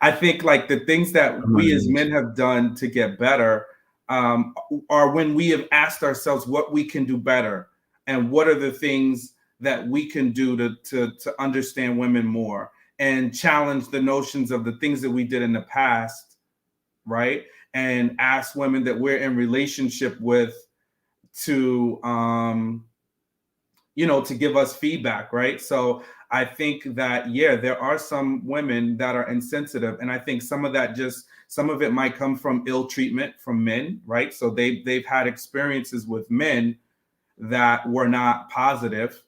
I think like the things that we as men have done to get better are when we have asked ourselves what we can do better and what are the things that we can do to understand women more and challenge the notions of the things that we did in the past, right? And ask women that we're in relationship with to to give us feedback, right? So I think that, yeah, there are some women that are insensitive. And I think some of it might come from ill treatment from men, right? So they've had experiences with men that were not positive,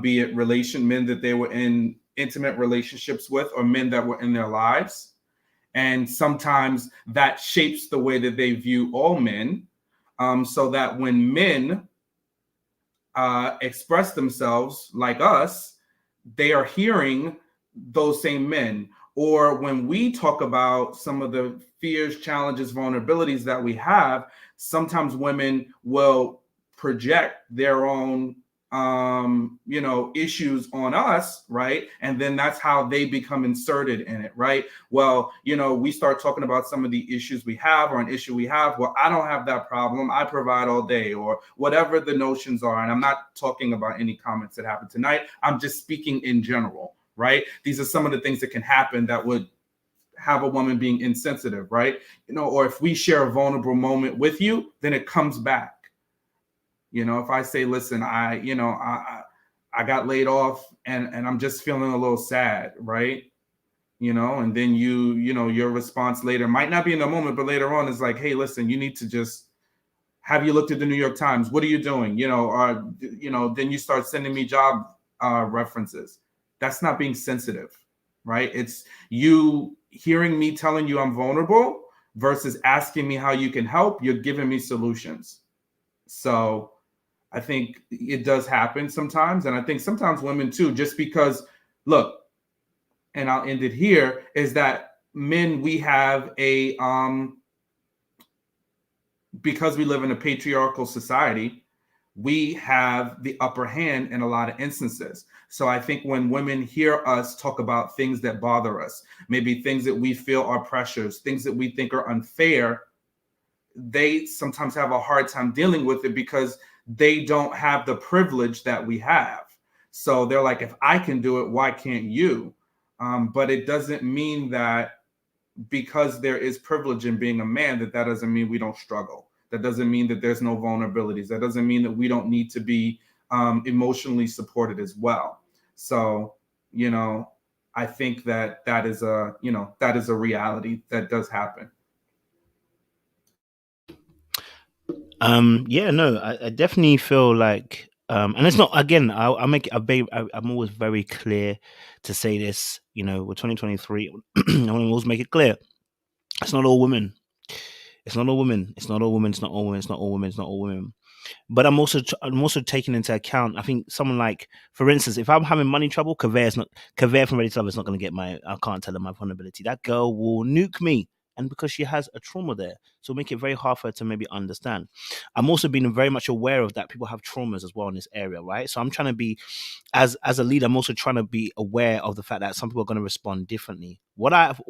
be it men that they were in intimate relationships with or men that were in their lives. And sometimes that shapes the way that they view all men, so that when men express themselves like us, they are hearing those same men. Or when we talk about some of the fears, challenges, vulnerabilities that we have, sometimes women will project their own issues on us, right? And then that's how they become inserted in it, right? Well, we start talking about some of the issues we have or an issue we have. Well, I don't have that problem. I provide all day, or whatever the notions are. And I'm not talking about any comments that happened tonight. I'm just speaking in general, right? These are some of the things that can happen that would have a woman being insensitive, right? Or if we share a vulnerable moment with you, then it comes back. If I say, listen, I got laid off and I'm just feeling a little sad, right? And then your response later might not be in the moment, but later on is like, hey, listen, you need to just, have you looked at the New York Times? What are you doing? Then you start sending me job references. That's not being sensitive, right? It's you hearing me telling you I'm vulnerable versus asking me how you can help. You're giving me solutions. So I think it does happen sometimes. And I think sometimes women too, just because, look, and I'll end it here, is that men, we have a, because we live in a patriarchal society, we have the upper hand in a lot of instances. So I think when women hear us talk about things that bother us, maybe things that we feel are pressures, things that we think are unfair, they sometimes have a hard time dealing with it because they don't have the privilege that we have. So they're like, if I can do it, why can't you? But it doesn't mean that because there is privilege in being a man, that doesn't mean we don't struggle. That doesn't mean that there's no vulnerabilities. That doesn't mean that we don't need to be emotionally supported as well. So, I think that is a reality that does happen. I definitely feel like, and it's not, again, I'm always very clear to say this, with 2023, I want to always make it clear. It's not all women. It's not all women. It's not all women. It's not all women. It's not all women. It's not all women. But I'm also taking into account, I think someone like, for instance, if I'm having money trouble, Kaveh from Ready to Love is not going to get I can't tell her my vulnerability. That girl will nuke me. And because she has a trauma there. So make it very hard for her to maybe understand. I'm also being very much aware of that people have traumas as well in this area, right? So I'm trying to be, as a leader, I'm also trying to be aware of the fact that some people are going to respond differently. What I've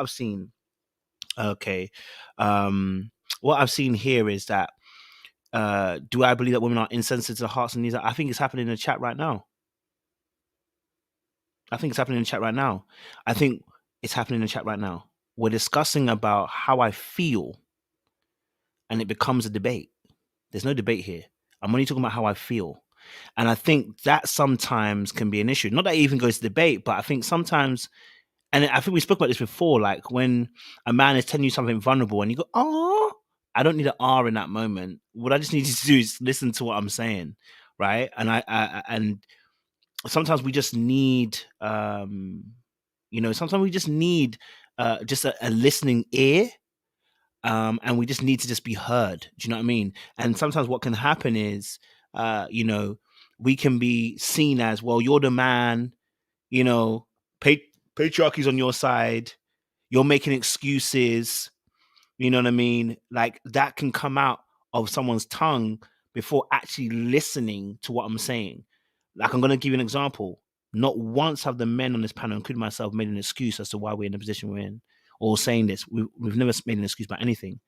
seen, okay, what I've seen here is that, do I believe that women are insensitive to the hearts and needs? I think it's happening in the chat right now. I think it's happening in the chat right now. We're discussing about how I feel, and it becomes a debate. There's no debate here. I'm only talking about how I feel. And I think that sometimes can be an issue. Not that it even goes to debate, but I think sometimes, and I think we spoke about this before, like when a man is telling you something vulnerable and you go, oh, I don't need an R in that moment. What I just need you to do is listen to what I'm saying, right? And and sometimes we just need, sometimes we just need just a listening ear, and we just need to just be heard. Do you know what I mean? And sometimes what can happen is, we can be seen as, well, you're the man, patriarchy's on your side, you're making excuses, you know what I mean? Like that can come out of someone's tongue before actually listening to what I'm saying. Like, I'm going to give you an example. Not once have the men on this panel, including myself, made an excuse as to why we're in the position we're in, or saying this. We've never made an excuse about anything.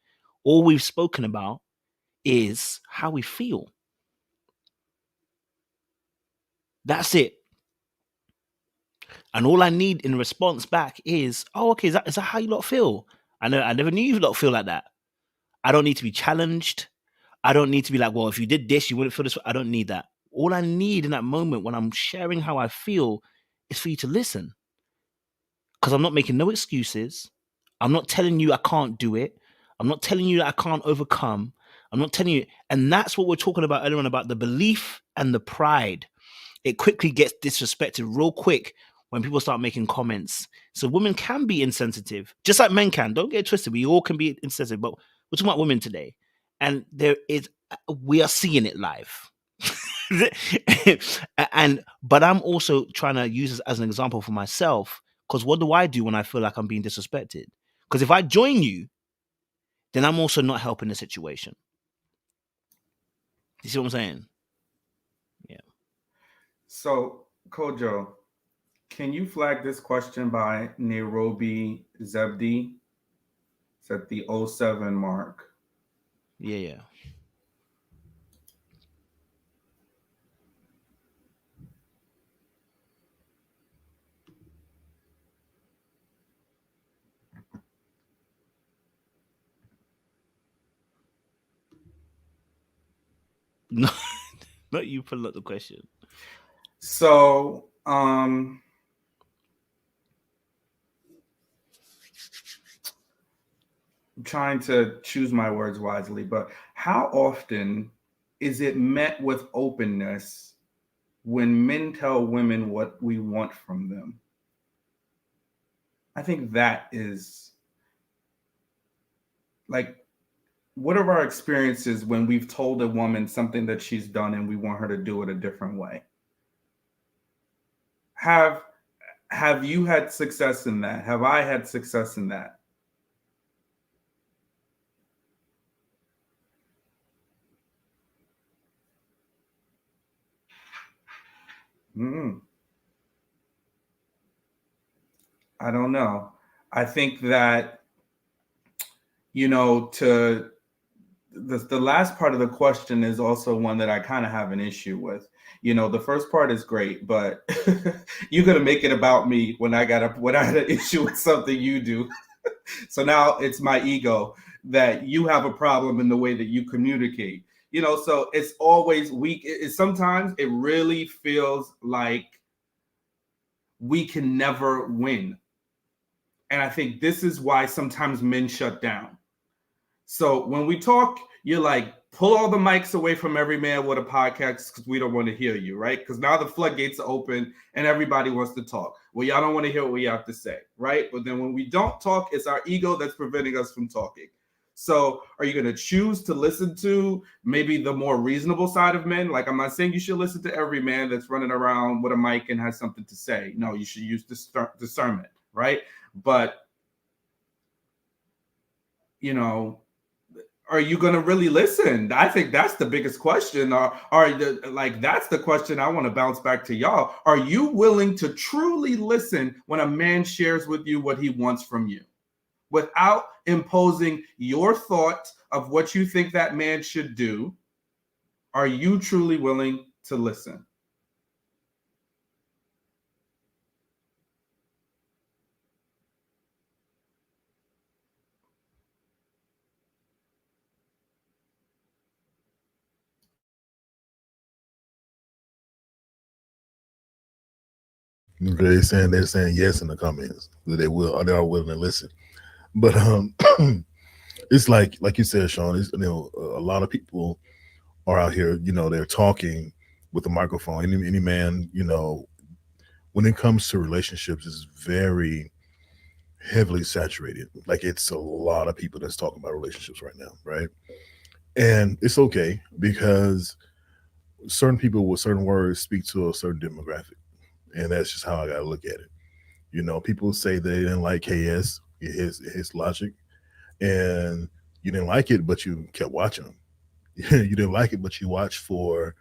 All we've spoken about is how we feel. That's it. And all I need in response back is, oh, okay, is that how you lot feel? I never knew you lot feel like that. I don't need to be challenged. I don't need to be like, well, if you did this, you wouldn't feel this way. I don't need that. All I need in that moment when I'm sharing how I feel is for you to listen. Because I'm not making no excuses. I'm not telling you I can't do it. I'm not telling you that I can't overcome. I'm not telling you. And that's what we're talking about earlier on, about the belief and the pride. It quickly gets disrespected real quick when people start making comments. So women can be insensitive, just like men can. Don't get it twisted. We all can be insensitive, but we're talking about women today. And we are seeing it live. But I'm also trying to use this as an example for myself, because what do I do when I feel like I'm being disrespected? Because if I join you, then I'm also not helping the situation. You see what I'm saying? Yeah. So, Kojo, can you flag this question by Nairobi Zebdi? It's at the 07 mark. Yeah. No, not you pulling up the question. So, I'm trying to choose my words wisely, but how often is it met with openness when men tell women what we want from them? I think that is like, what are our experiences when we've told a woman something that she's done and we want her to do it a different way? Have you had success in that? Have I had success in that? I don't know. I think that, to the last part of the question is also one that I kind of have an issue with. The first part is great, but you're gonna make it about me when I had an issue with something you do. So now it's my ego that you have a problem in the way that you communicate. So it's always weak. Sometimes it really feels like we can never win. And I think this is why sometimes men shut down. So when we talk, you're like, pull all the mics away from every man with a podcast because we don't want to hear you, right? Because now the floodgates are open and everybody wants to talk. Well, y'all don't want to hear what we have to say, right? But then when we don't talk, it's our ego that's preventing us from talking. So are you going to choose to listen to maybe the more reasonable side of men? Like, I'm not saying you should listen to every man that's running around with a mic and has something to say. No, you should use discernment, right? But, are you going to really listen? I think that's the biggest question. That's the question I want to bounce back to y'all. Are you willing to truly listen when a man shares with you what he wants from you without imposing your thought of what you think that man should do? Are you truly willing to listen? They're saying yes in the comments. They are willing to listen. But it's like you said, Sean. It's, a lot of people are out here. They're talking with a microphone. Any man, when it comes to relationships, is very heavily saturated. Like, it's a lot of people that's talking about relationships right now, right? And it's okay because certain people with certain words speak to a certain demographic, and that's just how I gotta look at it. People say they didn't like KS, his logic, and you didn't like it, but you kept watching him. You didn't like it, but you watched for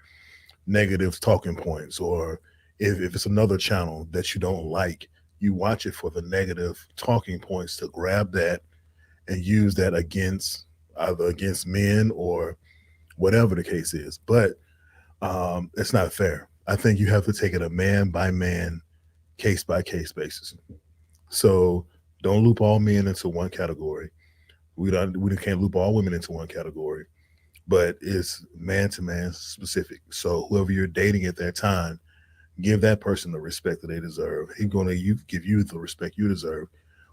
negative talking points, or if it's another channel that you don't like, you watch it for the negative talking points to grab that and use that either against men or whatever the case is. But it's not fair. I think you have to take it a man by man, case by case basis. So don't loop all men into one category. We can't loop all women into one category, but it's man to man specific. So whoever you're dating at that time, give that person the respect that they deserve. He's going to give you the respect you deserve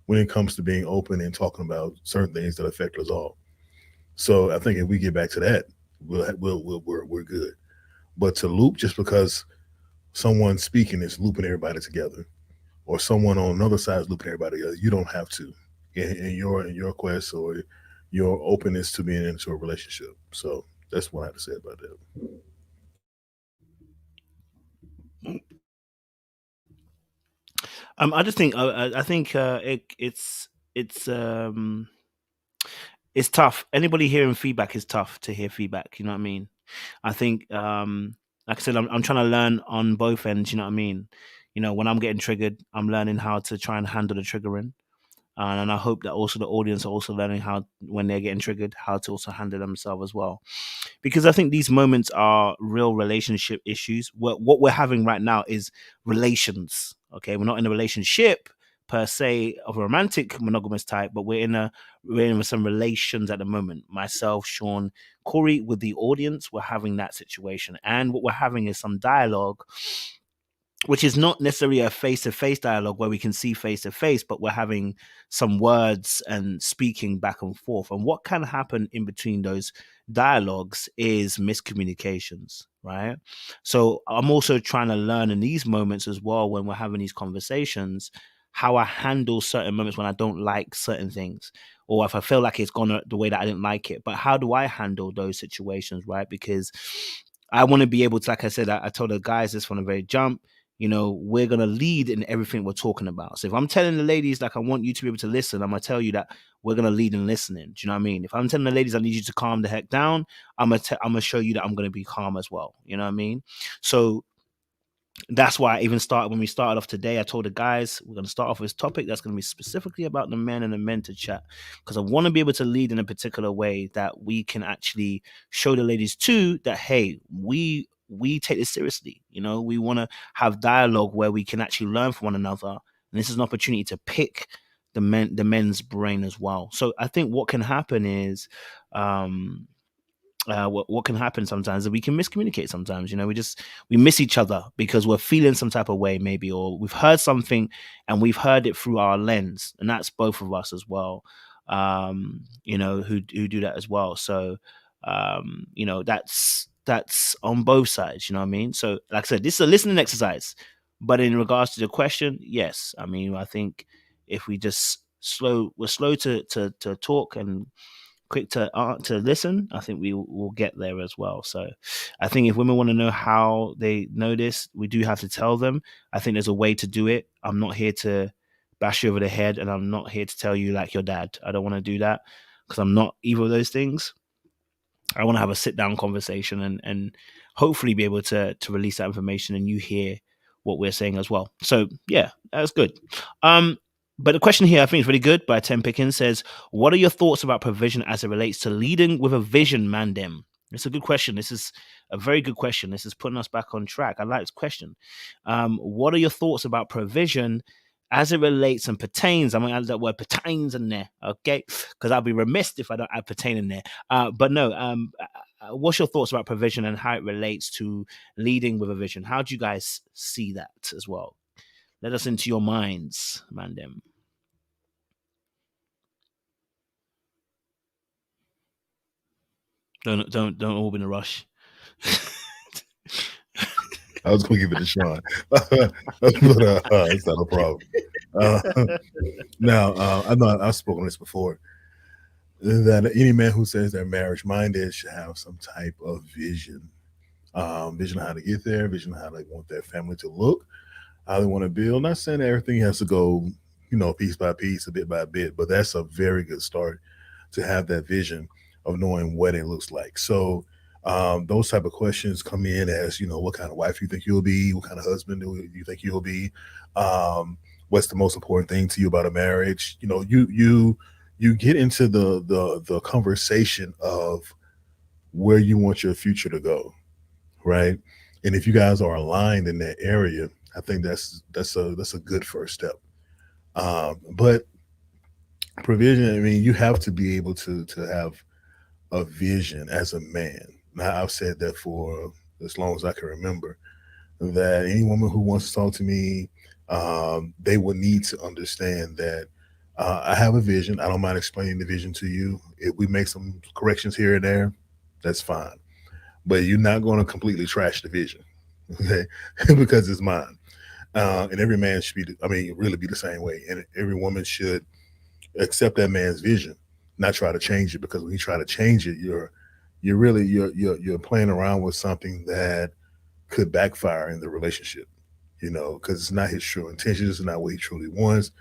when it comes to being open and talking about certain things that affect us all. So I think if we get back to that, we're good. But to loop just because someone speaking is looping everybody together, or someone on another side is looping everybody together, you don't have to in your quest or your openness to being into a relationship. So that's what I have to say about that. I just think it's tough. Anybody hearing feedback is tough to hear feedback. You know what I mean? I think, like I said, I'm trying to learn on both ends. You know what I mean? When I'm getting triggered, I'm learning how to try and handle the triggering. And I hope that also the audience are also learning how, when they're getting triggered, how to also handle themselves as well. Because I think these moments are real relationship issues. What we're having right now is relations. Okay, we're not in a relationship, per se of a romantic monogamous type, but we're in some relations at the moment. Myself, Sean, Corey, with the audience, we're having that situation, and what we're having is some dialogue, which is not necessarily a face-to-face dialogue where we can see face-to-face, but we're having some words and speaking back and forth. And what can happen in between those dialogues is miscommunications, right? So I'm also trying to learn in these moments as well, when we're having these conversations, how I handle certain moments when I don't like certain things, or if I feel like it's gone the way that I didn't like it. But how do I handle those situations, right? Because I want to be able to, like I said, I told the guys this from the very jump, we're going to lead in everything we're talking about. So if I'm telling the ladies, like, I want you to be able to listen, I'm going to tell you that we're going to lead in listening. Do you know what I mean? If I'm telling the ladies I need you to calm the heck down, I'm going to show you that I'm going to be calm as well. You know what I mean? So that's why I even started, when we started off today, I told the guys, we're going to start off with this topic that's going to be specifically about the men and the men to chat, because I want to be able to lead in a particular way that we can actually show the ladies too that, hey, we take this seriously. We want to have dialogue where we can actually learn from one another, and this is an opportunity to pick the men's brain as well. So I think what can happen is what can happen sometimes is we can miscommunicate sometimes. We miss each other because we're feeling some type of way, maybe, or we've heard something and we've heard it through our lens, and that's both of us as well, who do that as well. So that's on both sides. You know what I mean? So like I said, this is a listening exercise, but in regards to the question, yes, I mean, I think if we just we're slow to talk and quick to listen, I think we will get there as well. So I think if women want to know how they know this, we do have to tell them. I think there's a way to do it. I'm not here to bash you over the head, and I'm not here to tell you like your dad. I don't want to do that, because I'm not either of those things. I want to have a sit down conversation and hopefully be able to release that information and you hear what we're saying as well. So yeah, that's good. But the question here, I think, is really good, by Tim Pickens, says, what are your thoughts about provision as it relates to leading with a vision, Mandem? It's a good question. This is a very good question. This is putting us back on track. I like this question. What are your thoughts about provision as it relates and pertains? I'm going to add that word pertains in there, okay? Because I'll be remiss if I don't add pertain in there. But no, what's your thoughts about provision and how it relates to leading with a vision? How do you guys see that as well? Let us into your minds, Mandem. Don't all be in a rush. I was going to give it to Sean, but it's not a problem. Now, I know I've spoken this before, that any man who says they're marriage minded should have some type of vision. Vision of how to get there, vision of how they want their family to look, how they want to build. Not saying that everything has to go, piece by piece, a bit by bit, but that's a very good start to have that vision of knowing what it looks like. So those type of questions come in as, what kind of wife you think you'll be, what kind of husband do you think you'll be, what's the most important thing to you about a marriage. You get into the conversation of where you want your future to go, right? And if you guys are aligned in that area, I think that's a good first step. But provision, I mean, you have to be able to have a vision as a man. Now, I've said that for as long as I can remember, that any woman who wants to talk to me, they will need to understand that I have a vision. I don't mind explaining the vision to you. If we make some corrections here and there, that's fine. But you're not going to completely trash the vision, okay? Because it's mine. And every man should really be the same way. And every woman should accept that man's vision, not try to change it, because when you try to change it, you're playing around with something that could backfire in the relationship, because it's not his true intentions. It's not what he truly wants.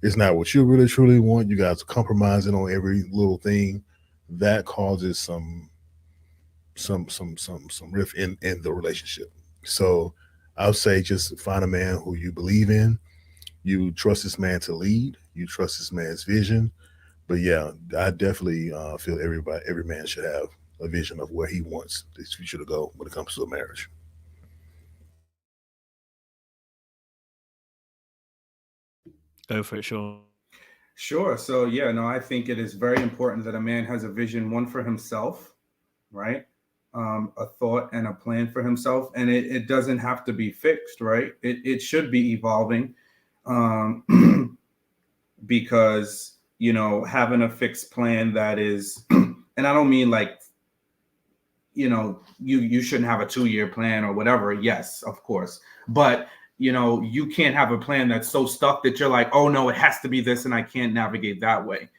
It's not what you really truly want. You guys are compromising on every little thing. That causes some rift in the relationship. So I would say just find a man who you believe in. You trust this man to lead. You trust this man's vision. But yeah, I definitely feel every man should have a vision of where he wants his future to go when it comes to a marriage. Go for it, sure. Sure. So yeah, no, I think it is very important that a man has a vision, one for himself, right? A thought and a plan for himself, and it doesn't have to be fixed, right? It should be evolving, because having a fixed plan that is, and I don't mean like you shouldn't have a 2-year plan or whatever. Yes, of course, but you can't have a plan that's so stuck that you're like, oh no, it has to be this, and I can't navigate that way,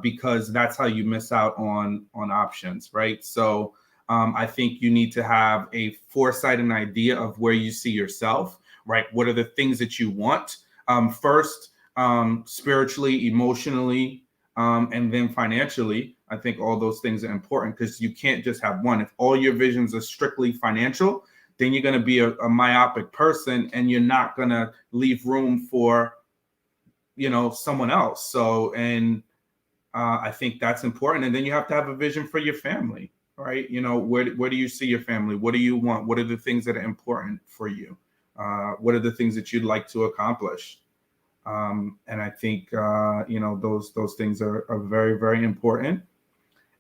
because that's how you miss out on options, right? So I think you need to have a foresight and idea of where you see yourself, right? What are the things that you want, first, spiritually, emotionally, and then financially. I think all those things are important, because you can't just have one. If all your visions are strictly financial, then you're going to be a myopic person, and you're not going to leave room for someone else. So, and I think that's important. And then you have to have a vision for your family, right? Where do you see your family? What do you want? What are the things that are important for you? What are the things that you'd like to accomplish? And I think those things are very, very important.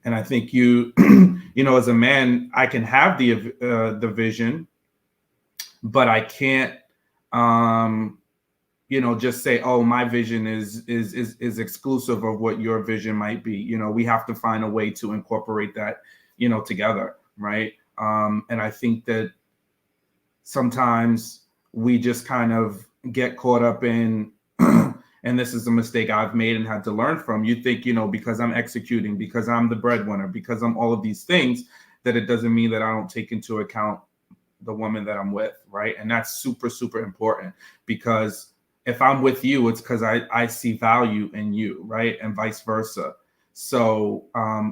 And I think you as a man, I can have the vision, but I can't just say, oh, my vision is exclusive of what your vision might be. We have to find a way to incorporate that together, right? And I think that sometimes we just kind of get caught up in and this is a mistake I've made and had to learn from. You think, because I'm executing, because I'm the breadwinner, because I'm all of these things, that it doesn't mean that I don't take into account the woman that I'm with, right? And that's super, super important, because if I'm with you, it's because I see value in you, right? And vice versa. So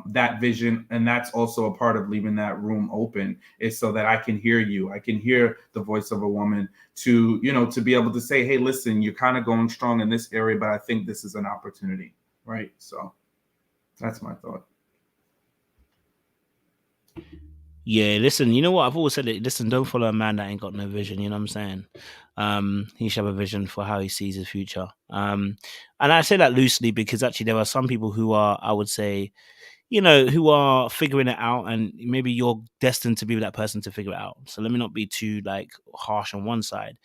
that vision, and that's also a part of leaving that room open, is so that I can hear you. I can hear the voice of a woman to be able to say, hey, listen, you're kind of going strong in this area, but I think this is an opportunity, right? So that's my thought. Yeah, listen, you know what? I've always said it. Listen, don't follow a man that ain't got no vision. You know what I'm saying? He should have a vision for how he sees his future. And I say that loosely because actually there are some people who are, I would say, who are figuring it out, and maybe you're destined to be that person to figure it out. So let me not be too harsh on one side.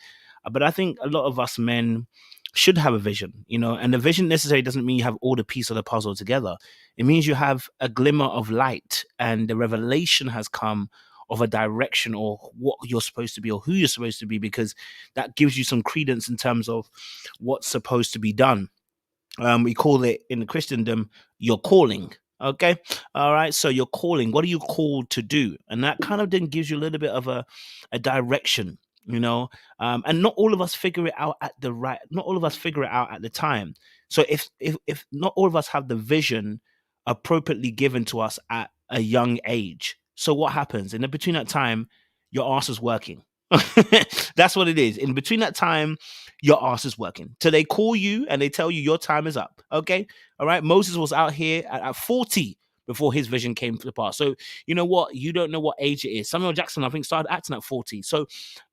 But I think a lot of us men should have a vision, and the vision necessarily doesn't mean you have all the pieces of the puzzle together. It means you have a glimmer of light, and the revelation has come of a direction or what you're supposed to be or who you're supposed to be, because that gives you some credence in terms of what's supposed to be done. We call it in Christendom your calling. Okay. All right. So your calling, what are you called to do? And that kind of then gives you a little bit of a direction, and not all of us figure it out at not all of us figure it out at the time. So if not all of us have the vision appropriately given to us at a young age, so what happens in the between that time, your ass is working. That's what it is. In between that time, your ass is working till they call you and they tell you your time is up. Okay. All right. Moses was out here at 40 before his vision came to pass. So you know what? You don't know what age it is. Samuel Jackson, I think, started acting at 40. So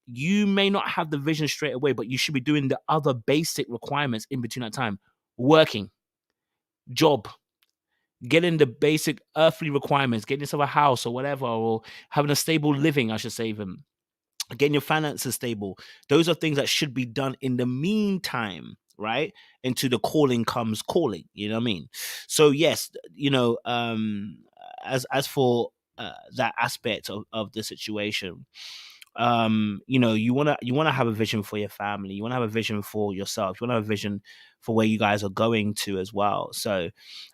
you may not have the vision straight away, but you should be doing the other basic requirements in between that time. Working, job, getting the basic earthly requirements, getting yourself a house or whatever, or having a stable living, I should say, even getting your finances stable. Those are things that should be done in the meantime, right? Into the calling comes calling. You know what I mean? So yes, as for that aspect of the situation, you wanna have a vision for your family. You wanna have a vision for yourself. You wanna have a vision for where you guys are going to as well. So,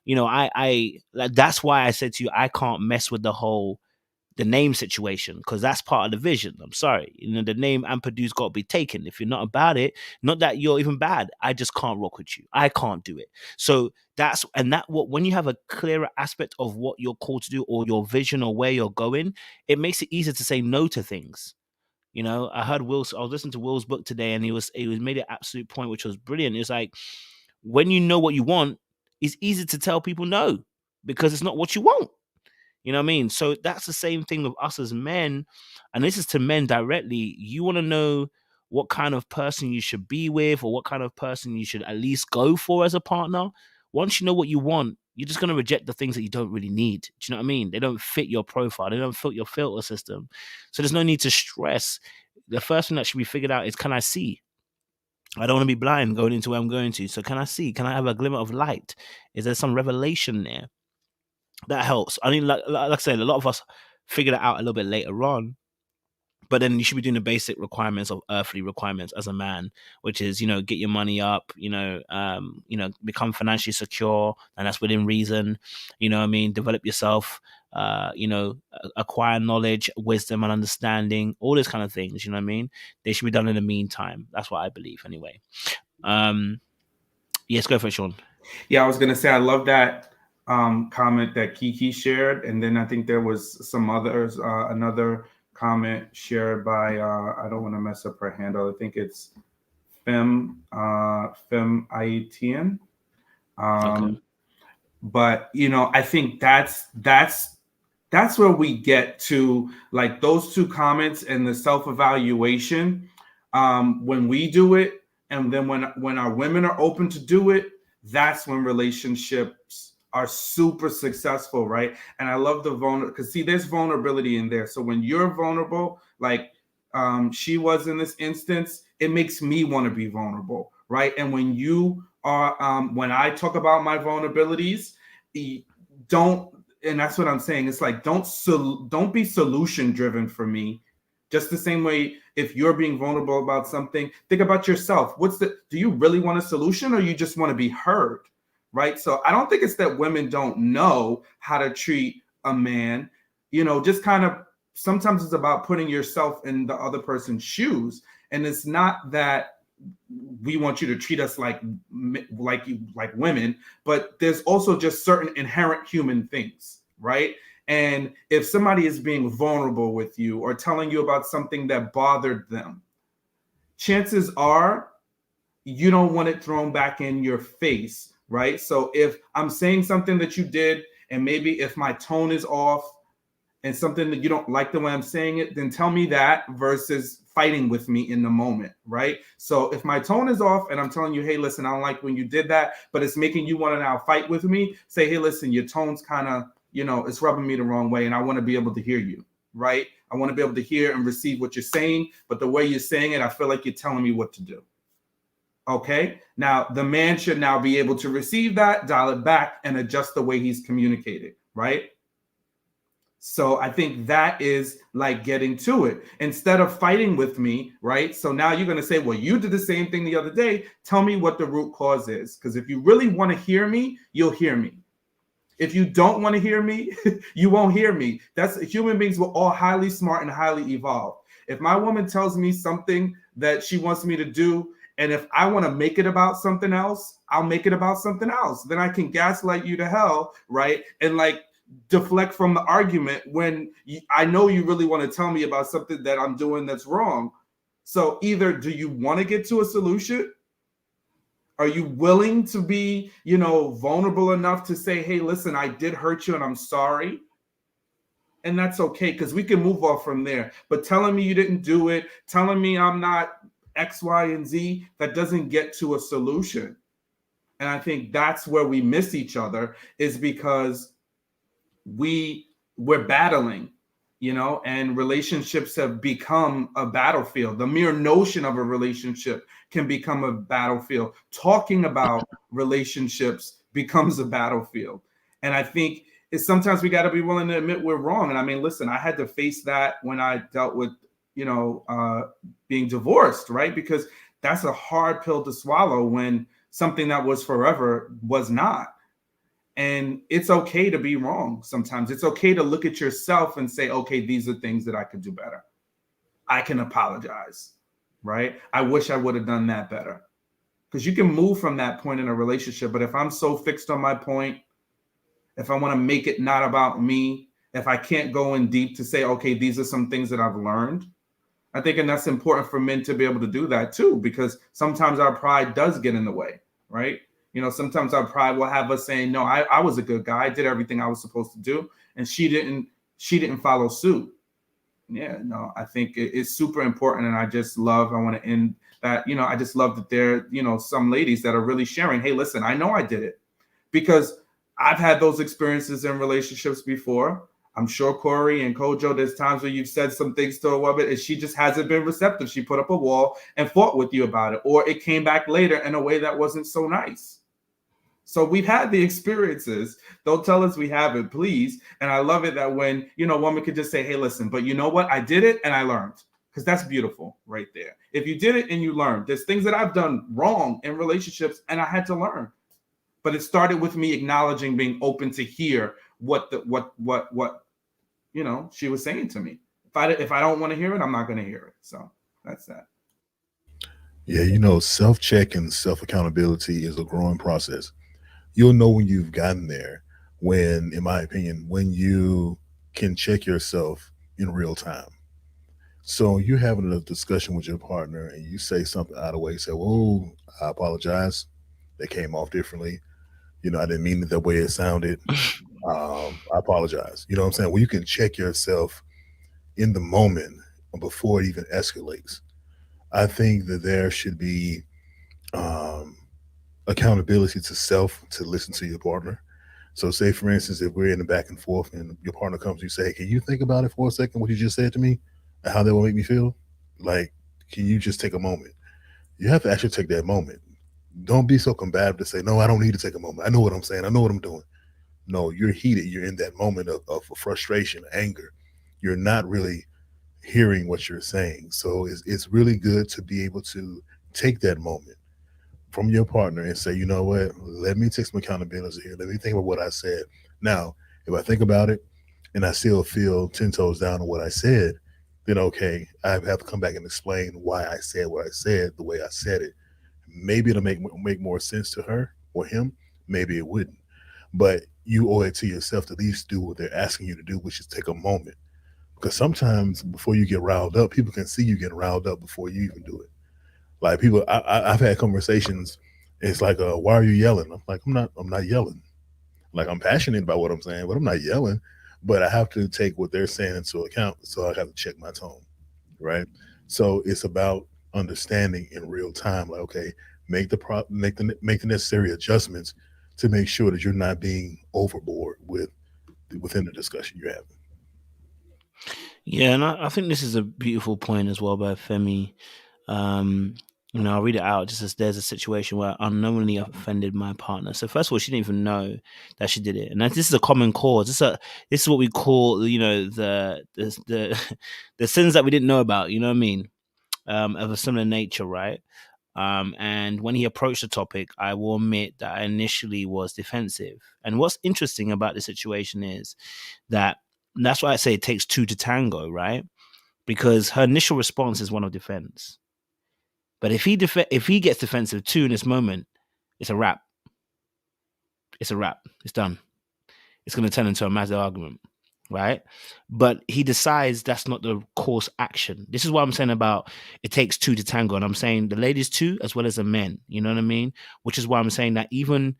I that's why I said to you, I can't mess with the name situation, because that's part of the vision. I'm sorry, the name Ampadu's got to be taken. If you're not about it, not that you're even bad, I just can't rock with you. I can't do it. So when you have a clearer aspect of what you're called to do or your vision or where you're going, it makes it easier to say no to things. I heard I was listening to Will's book today, and he was made an absolute point, which was brilliant. It's like, when you know what you want, it's easy to tell people no, because it's not what you want. You know what I mean? So that's the same thing with us as men. And this is to men directly. You want to know what kind of person you should be with, or what kind of person you should at least go for as a partner, once you know what you want, you're just going to reject the things that you don't really need. Do you know what I mean? They don't fit your profile. They don't fit your filter system. So there's no need to stress. The first thing that should be figured out is, can I see? I don't want to be blind going into where I'm going to. So can I see? Can I have a glimmer of light? Is there some revelation there? That helps. I mean, like I said, a lot of us figure that out a little bit later on. But then you should be doing the basic requirements of earthly requirements as a man, which is, get your money up, become financially secure, and that's within reason. You know what I mean? Develop yourself, acquire knowledge, wisdom, and understanding, all those kind of things. You know what I mean? They should be done in the meantime. That's what I believe, anyway. Yes, go for it, Sean. Yeah, I was gonna say I love that comment that Kiki shared, and then I think there was some others, another comment shared by I don't want to mess up her handle. I think it's Fem Aitian. Okay. But I think that's where we get to, like, those two comments and the self-evaluation. When we do it, and then when our women are open to do it, that's when relationships are super successful, right? And I love the vulnerable, because see, there's vulnerability in there. So when you're vulnerable, like she was in this instance, it makes me want to be vulnerable, right? And when you are, when I talk about my vulnerabilities, and that's what I'm saying. It's like, don't be solution driven for me. Just the same way, if you're being vulnerable about something, think about yourself. Do you really want a solution, or you just want to be heard? Right. So I don't think it's that women don't know how to treat a man, just kind of, sometimes it's about putting yourself in the other person's shoes. And it's not that we want you to treat us like women, but there's also just certain inherent human things. Right. And if somebody is being vulnerable with you or telling you about something that bothered them, chances are you don't want it thrown back in your face. Right. So if I'm saying something that you did, and maybe if my tone is off and something that you don't like the way I'm saying it, then tell me that versus fighting with me in the moment. Right. So if my tone is off and I'm telling you, hey, listen, I don't like when you did that, but it's making you want to now fight with me, say, hey, listen, your tone's kind of, it's rubbing me the wrong way, and I want to be able to hear you. Right. I want to be able to hear and receive what you're saying. But the way you're saying it, I feel like you're telling me what to do. Okay, now the man should now be able to receive that, dial it back, and adjust the way he's communicated, right? So I think that is like getting to it instead of fighting with me, right? So now you're going to say, well, you did the same thing the other day. Tell me what the root cause is. Because if you really want to hear me, you'll hear me. If you don't want to hear me, you won't hear me. Human beings. We're all highly smart and highly evolved. If my woman tells me something that she wants me to do, and if I want to make it about something else, I'll make it about something else. Then I can gaslight you to hell, right? And like deflect from the argument when I know you really want to tell me about something that I'm doing that's wrong. So either do you want to get to a solution? Are you willing to be, vulnerable enough to say, hey, listen, I did hurt you and I'm sorry? And that's okay, because we can move off from there. But telling me you didn't do it, telling me I'm not X, Y, and Z, that doesn't get to a solution. And I think that's where we miss each other, is because we're battling, and relationships have become a battlefield. The mere notion of a relationship can become a battlefield. Talking about relationships becomes a battlefield. And I think sometimes we got to be willing to admit we're wrong. And I mean, listen, I had to face that when I dealt with being divorced, right? Because that's a hard pill to swallow when something that was forever was not. And it's okay to be wrong. Sometimes it's okay to look at yourself and say, okay, these are things that I could do better. I can apologize, right? I wish I would have done that better. Because you can move from that point in a relationship. But if I'm so fixed on my point, if I want to make it not about me, if I can't go in deep to say, okay, these are some things that I've learned, I think, and that's important for men to be able to do that too, because sometimes our pride does get in the way, right? Sometimes our pride will have us saying, no, I was a good guy. I did everything I was supposed to do. And she didn't follow suit. Yeah, no, I think it's super important. And I want to end that, I just love that there, some ladies that are really sharing, hey, listen, I know I did it, because I've had those experiences in relationships before. I'm sure Corey and Kojo, there's times where you've said some things to a woman and she just hasn't been receptive. She put up a wall and fought with you about it, or it came back later in a way that wasn't so nice. So we've had the experiences. Don't tell us we haven't, please. And I love it that when, a woman could just say, hey, listen, but you know what? I did it and I learned, because that's beautiful right there. If you did it and you learned, there's things that I've done wrong in relationships and I had to learn. But it started with me acknowledging, being open to hear what she was saying to me. If I don't want to hear it, I'm not going to hear it. So that's that. Yeah, self-check and self-accountability is a growing process. You'll know when you've gotten there when, in my opinion, when you can check yourself in real time. So you're having a discussion with your partner and you say something out of the way, you say, "Whoa, I apologize. That came off differently. I didn't mean it the way it sounded. I apologize." You know what I'm saying? Well, you can check yourself in the moment before it even escalates. I think that there should be accountability to self to listen to your partner. So say, for instance, if we're in the back and forth and your partner comes to you, say, "Can you think about it for a second, what you just said to me and how that will make me feel? Like, can you just take a moment?" You have to actually take that moment. Don't be so combative to say, "No, I don't need to take a moment. I know what I'm saying. I know what I'm doing." No, you're heated. You're in that moment of frustration, anger. You're not really hearing what you're saying. So it's really good to be able to take that moment from your partner and say, "You know what, let me take some accountability here. Let me think about what I said. Now, if I think about it and I still feel 10 toes down on what I said, then okay, I have to come back and explain why I said what I said the way I said it. Maybe it'll make more sense to her or him. Maybe it wouldn't. But you owe it to yourself to at least do what they're asking you to do, which is take a moment. Because sometimes before you get riled up, people can see you getting riled up before you even do it. Like people, I've had conversations. It's like, "Why are you yelling?" I'm like, I'm not yelling. Like, I'm passionate about what I'm saying, but I'm not yelling. But I have to take what they're saying into account, so I have to check my tone, right? So it's about understanding in real time. Like, okay, make the necessary adjustments to make sure that you're not being overboard within the discussion you're having. Yeah, and I think this is a beautiful point as well by Femi. I'll read it out. Just as there's a situation where I unknowingly offended my partner. So first of all, she didn't even know that she did it, and this is a common cause. This is what we call, the the sins that we didn't know about. You know what I mean? Of a similar nature, right? And when he approached the topic, I will admit that I initially was defensive. And what's interesting about the situation is that's why I say it takes two to tango, right? Because her initial response is one of defense. But if he gets defensive too in this moment, it's a wrap. It's a wrap. It's done. It's going to turn into a massive argument, right? But he decides that's not the course action. This is what I'm saying about it takes two to tango. And I'm saying the ladies too, as well as the men. You know what I mean? Which is why I'm saying that even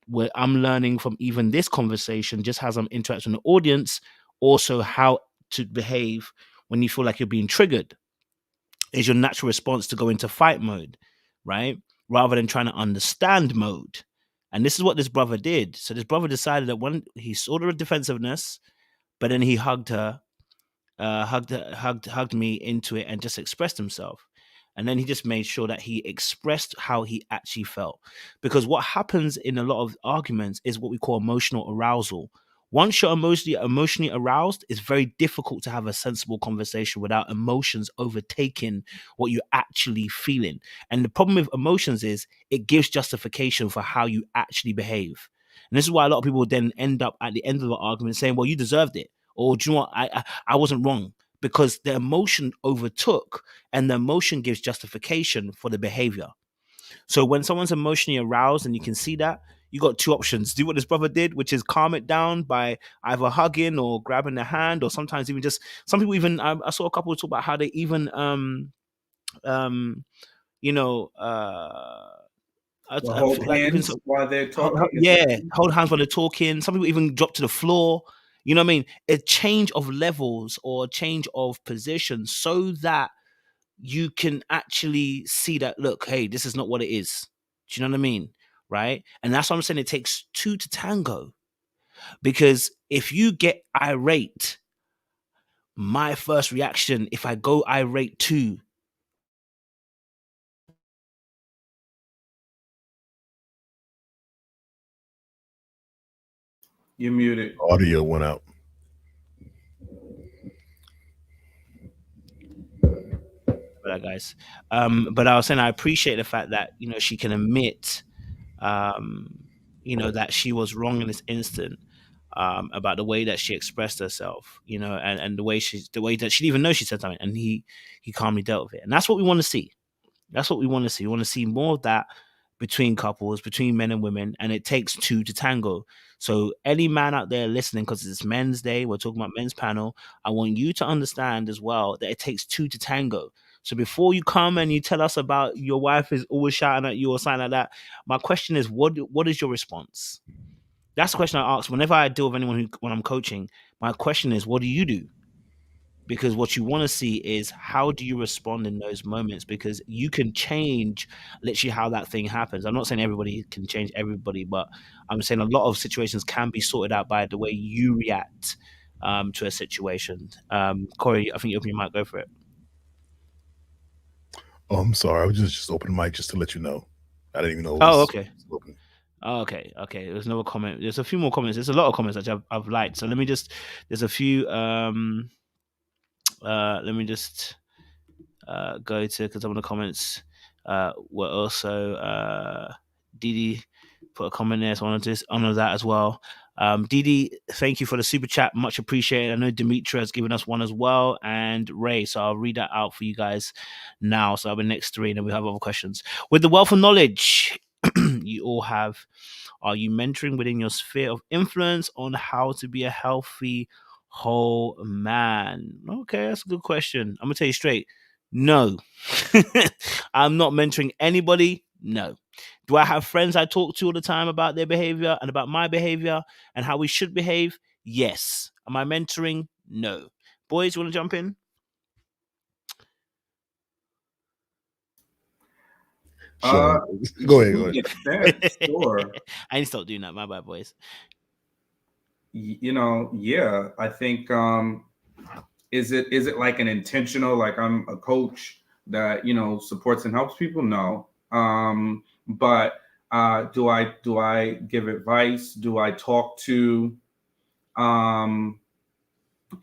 where I'm learning from even this conversation, just as I'm interacting with the audience, also how to behave when you feel like you're being triggered. Is your natural response to go into fight mode, right? Rather than trying to understand mode. And this is what this brother did. So this brother decided that when he saw the defensiveness, but then he hugged me into it and just expressed himself. And then he just made sure that he expressed how he actually felt. Because what happens in a lot of arguments is what we call emotional arousal. Once you're emotionally aroused, it's very difficult to have a sensible conversation without emotions overtaking what you're actually feeling. And the problem with emotions is it gives justification for how you actually behave. And this is why a lot of people then end up at the end of the argument saying, "Well, you deserved it," or "Do you know what? I wasn't wrong," because the emotion overtook, and the emotion gives justification for the behavior. So when someone's emotionally aroused and you can see that, you got two options. Do what this brother did, which is calm it down by either hugging or grabbing the hand, or sometimes even just some people even I saw a couple talk about how they even you know hold like even hands while they're talking. hold hands while they're talking. Some people even drop to the floor. You know what I mean? A change of levels or a change of position so that you can actually see that, look, hey, this is not what it is. Do you know what I mean? Right? And that's what I'm saying. It takes two to tango. Because if you get irate, my first reaction, if I go irate too, you're muted. Audio went out. Guys. But I was saying I appreciate the fact that, you know, she can admit, you know, that she was wrong in this instant, about the way that she expressed herself, you know, and the way that she didn't even know she said something, and he calmly dealt with it. And that's what we want to see. That's what we want to see. We want to see more of that between couples, between men and women, and it takes two to tango. So any man out there listening, because it's Men's Day, we're talking about men's panel, I want you to understand as well that it takes two to tango. So before you come and you tell us about your wife is always shouting at you or something like that, my question is, what is your response? That's the question I ask whenever I deal with anyone when I'm coaching. My question is, what do you do? Because what you want to see is, how do you respond in those moments? Because you can change literally how that thing happens. I'm not saying everybody can change everybody, but I'm saying a lot of situations can be sorted out by the way you react to a situation. Corey, I think you open your mic, go for it. Oh, I'm sorry. I was just opening the mic just to let you know. I didn't even know. Okay. Okay. There's another comment. There's a few more comments. There's a lot of comments that I've liked. So let me just. There's a few. Let me just go to, because some of the comments were also Didi put a comment there, so I wanted to honor that as well. Didi, thank you for the super chat, much appreciated. I know Dimitri has given us one as well, and Ray, so I'll read that out for you guys now. So I'll be next three, and then we have other questions. With the wealth of knowledge you all have, are you mentoring within your sphere of influence on how to be a healthy whole man? Okay, that's a good question. I'm gonna tell you straight, no. I'm not mentoring anybody. No. Do I have friends I talk to all the time about their behavior and about my behavior and how we should behave? Yes. Am I mentoring? No. Boys, you want to jump in? Sure. Go ahead. Sure. I need to stop doing that. My bad, boys. You know, yeah, I think is it like an intentional, like I'm a coach that, you know, supports and helps people? No. But do I give advice? Do I talk to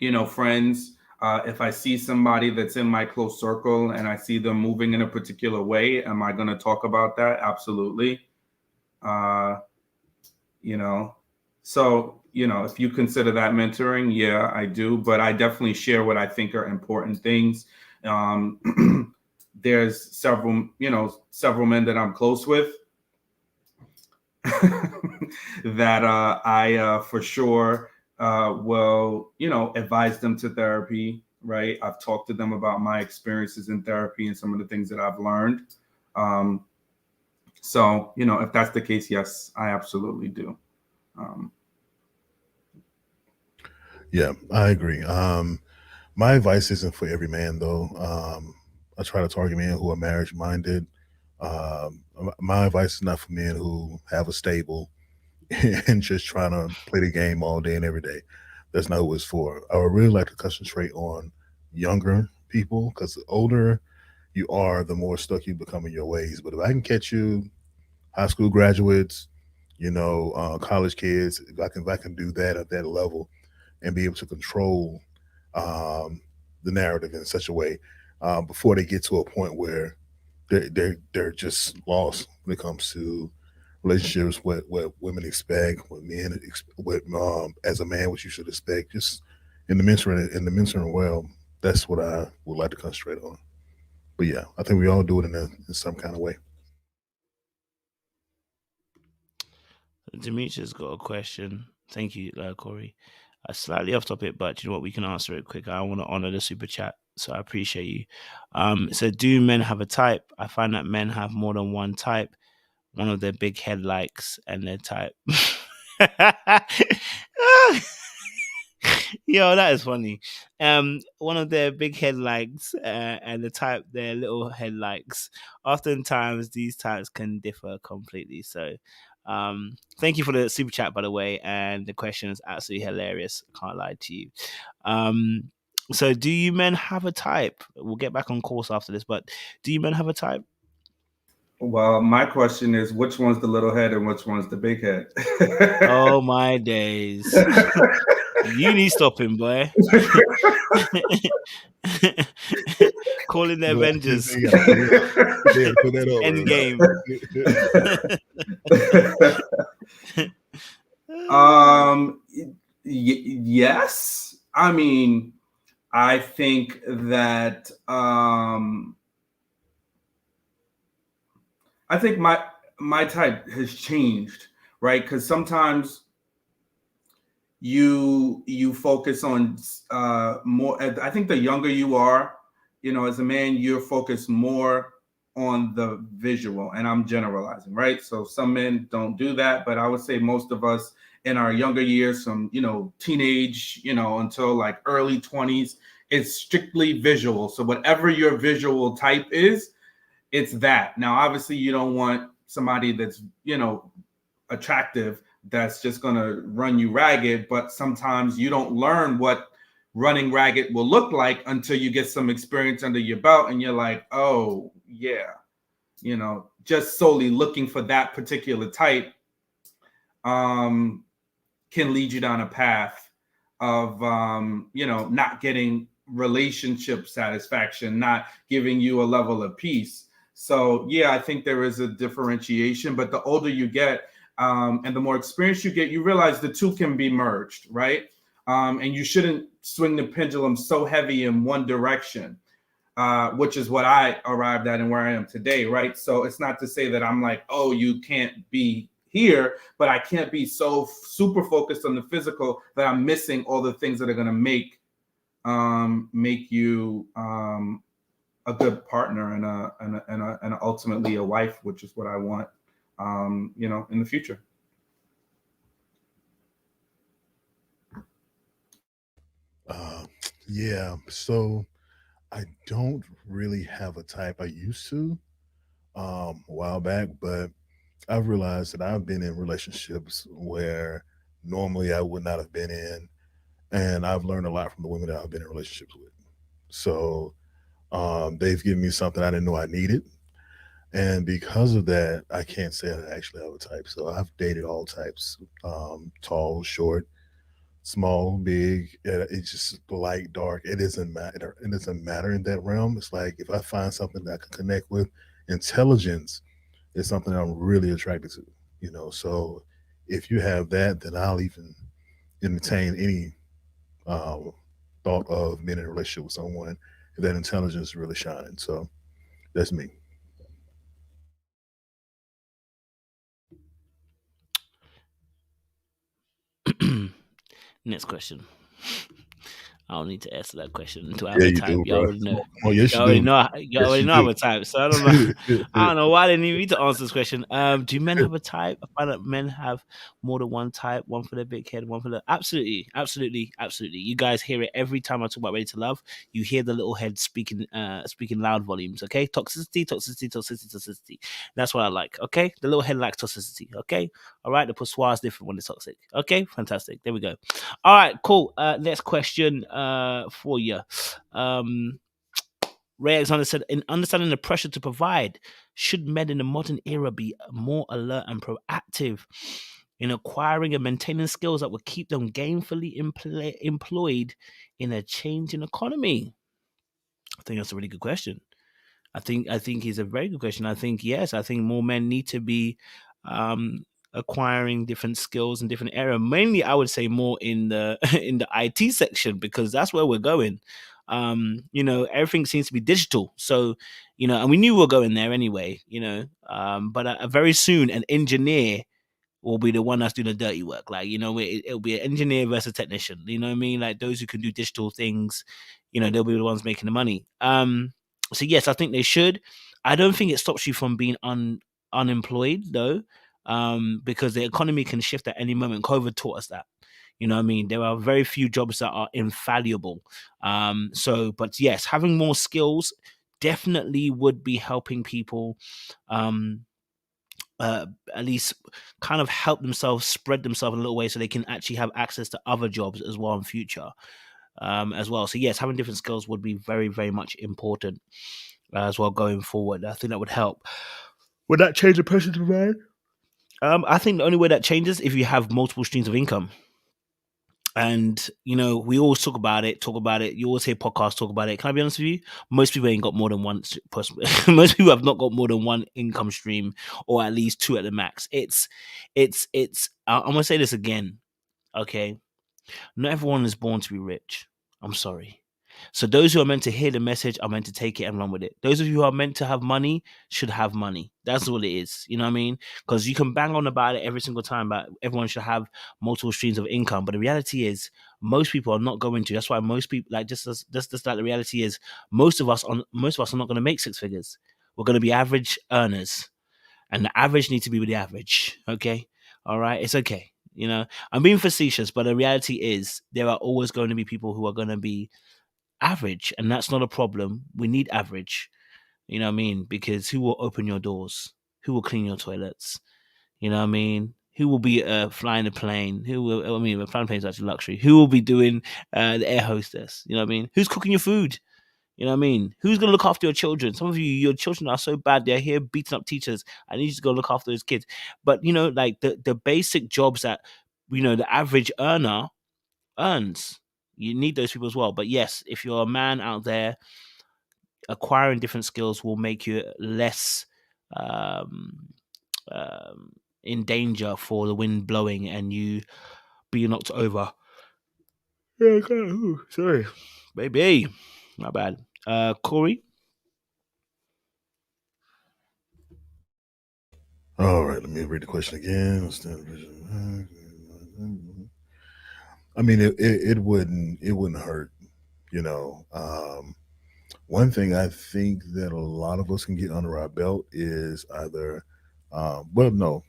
you know, friends? If I see somebody that's in my close circle and I see them moving in a particular way, am I going to talk about that? Absolutely. You know, so, you know, if you consider that mentoring, yeah, I do. But I definitely share what I think are important things. There's several men that I'm close with that I for sure will, you know, advise them to therapy, right? I've talked to them about my experiences in therapy and some of the things that I've learned. So, you know, if that's the case, yes, I absolutely do. Yeah, I agree. My advice isn't for every man, though. I try to target men who are marriage minded. My advice is not for men who have a stable and just trying to play the game all day and every day. That's not what it's for. I would really like to concentrate on younger people, because the older you are, the more stuck you become in your ways. But if I can catch you, high school graduates, you know, college kids, if I can do that at that level and be able to control the narrative in such a way before they get to a point where they're just lost when it comes to relationships, what women expect, what men what as a man, what you should expect, just in the mentoring realm. That's what I would like to concentrate on. But yeah, I think we all do it in some kind of way. Demetrius got a question. Thank you, Corey. Slightly off topic, but you know what? We can answer it quick. I want to honor the super chat, so I appreciate you. So, do men have a type? I find that men have more than one type. One of their big head likes and their type. Yo, that is funny. One of their big headlights and the type their little headlights. Oftentimes, these types can differ completely. So, thank you for the super chat, by the way, and the question is absolutely hilarious. Can't lie to you. So do you men have a type? We'll get back on course after this, but do you men have a type? Well, my question is, which one's the little head and which one's the big head? Oh my days. You need stopping, boy. Calling the Avengers. Endgame. Yes. I mean, I think that I think my type has changed, right? Because sometimes you focus on more. I think the younger you are, as a man, you're focused more on the visual, and I'm generalizing, right? So some men don't do that, but I would say most of us in our younger years, from teenage, until like early 20s, it's strictly visual. So whatever your visual type is, it's that. Now, obviously, you don't want somebody that's attractive that's just going to run you ragged, but sometimes you don't learn what running ragged will look like until you get some experience under your belt, and you're like, oh yeah, just solely looking for that particular type can lead you down a path of not getting relationship satisfaction, not giving you a level of peace. So yeah, I think there is a differentiation, but the older you get, and the more experience you get, you realize the two can be merged, right? And you shouldn't swing the pendulum so heavy in one direction, which is what I arrived at and where I am today, right? So it's not to say that I'm like, oh, you can't be here, but I can't be so super focused on the physical that I'm missing all the things that are going to make you a good partner and ultimately a wife, which is what I want. In the future. Yeah. So I don't really have a type. I used to a while back, but I've realized that I've been in relationships where normally I would not have been in, and I've learned a lot from the women that I've been in relationships with. So they've given me something I didn't know I needed. And because of that, I can't say I actually have a type. So I've dated all types, tall, short, small, big. It's just light, dark. It doesn't matter. It doesn't matter in that realm. It's like if I find something that I can connect with, intelligence is something I'm really attracted to. So if you have that, then I'll even entertain any thought of being in a relationship with someone if that intelligence is really shining. So that's me. Next question. I don't need to answer that question. Do I Yeah, have a you type? do, Y'all bro. already know. Oh, yes, You you already do. know. You Yes, already you know I have do. a type. So I don't know. I don't know why they need me to answer this question. Do men have a type? I find that men have more than one type. One for the big head, one for the absolutely. You guys hear it every time I talk about Ready to Love. You hear the little head speaking loud volumes. Okay, toxicity. That's what I like. Okay, the little head likes toxicity. Okay, all right. The poissoir is different when it's toxic. Okay, fantastic. There we go. All right, cool. Next question for you. Ray Alexander said, in understanding the pressure to provide, should men in the modern era be more alert and proactive in acquiring and maintaining skills that will keep them gainfully employed in a changing economy? I think that's a really good question. I think it's a very good question. I think yes. I think more men need to be acquiring different skills in different areas. Mainly, I would say more in the in the IT section because that's where we're going. Everything seems to be digital. So, and we knew we were going there anyway. But very soon, an engineer will be the one that's doing the dirty work. Like, it'll be an engineer versus technician. You know what I mean? Like those who can do digital things, they'll be the ones making the money. So yes, I think they should. I don't think it stops you from being unemployed though, because the economy can shift at any moment. COVID taught us that. You know what I mean? There are very few jobs that are infallible. But yes, having more skills definitely would be helping people um, at least kind of help themselves spread themselves a little way so they can actually have access to other jobs as well in future as well. So yes, having different skills would be very, very much important as well going forward. I think that would help. Would that change the person's mind? I think the only way that changes if you have multiple streams of income. And we always talk about it. You always hear podcasts talk about it. Can I be honest with you? Most people ain't got more than one. Most people have not got more than one income stream, or at least two at the max. It's. I'm gonna say this again. Okay, not everyone is born to be rich. I'm sorry. So those who are meant to hear the message are meant to take it and run with it. Those of you who are meant to have money should have money. That's what it is. You know what I mean? Because you can bang on about it every single time, but everyone should have multiple streams of income. But the reality is, most people are not going to. That's why most people, like, just like the reality is, most of us are not going to make six figures. We're going to be average earners, and the average needs to be with the average. Okay, all right, it's okay. I'm being facetious, but the reality is there are always going to be people who are going to be average, and that's not a problem. We need average. You know what I mean? Because who will open your doors? Who will clean your toilets? You know what I mean? Who will be flying a plane? The flying plane is actually luxury. Who will be doing the air hostess? You know what I mean? Who's cooking your food? You know what I mean? Who's going to look after your children? Some of you, your children are so bad. They're here beating up teachers. I need you to go look after those kids. But, like the basic jobs that, the average earner earns, you need those people as well. But yes, if you're a man out there, acquiring different skills will make you less um, in danger for the wind blowing and you being knocked over. Yeah, sorry, baby, my bad. Corey. All right, let me read the question again. I mean, it wouldn't hurt, one thing I think that a lot of us can get under our belt is either,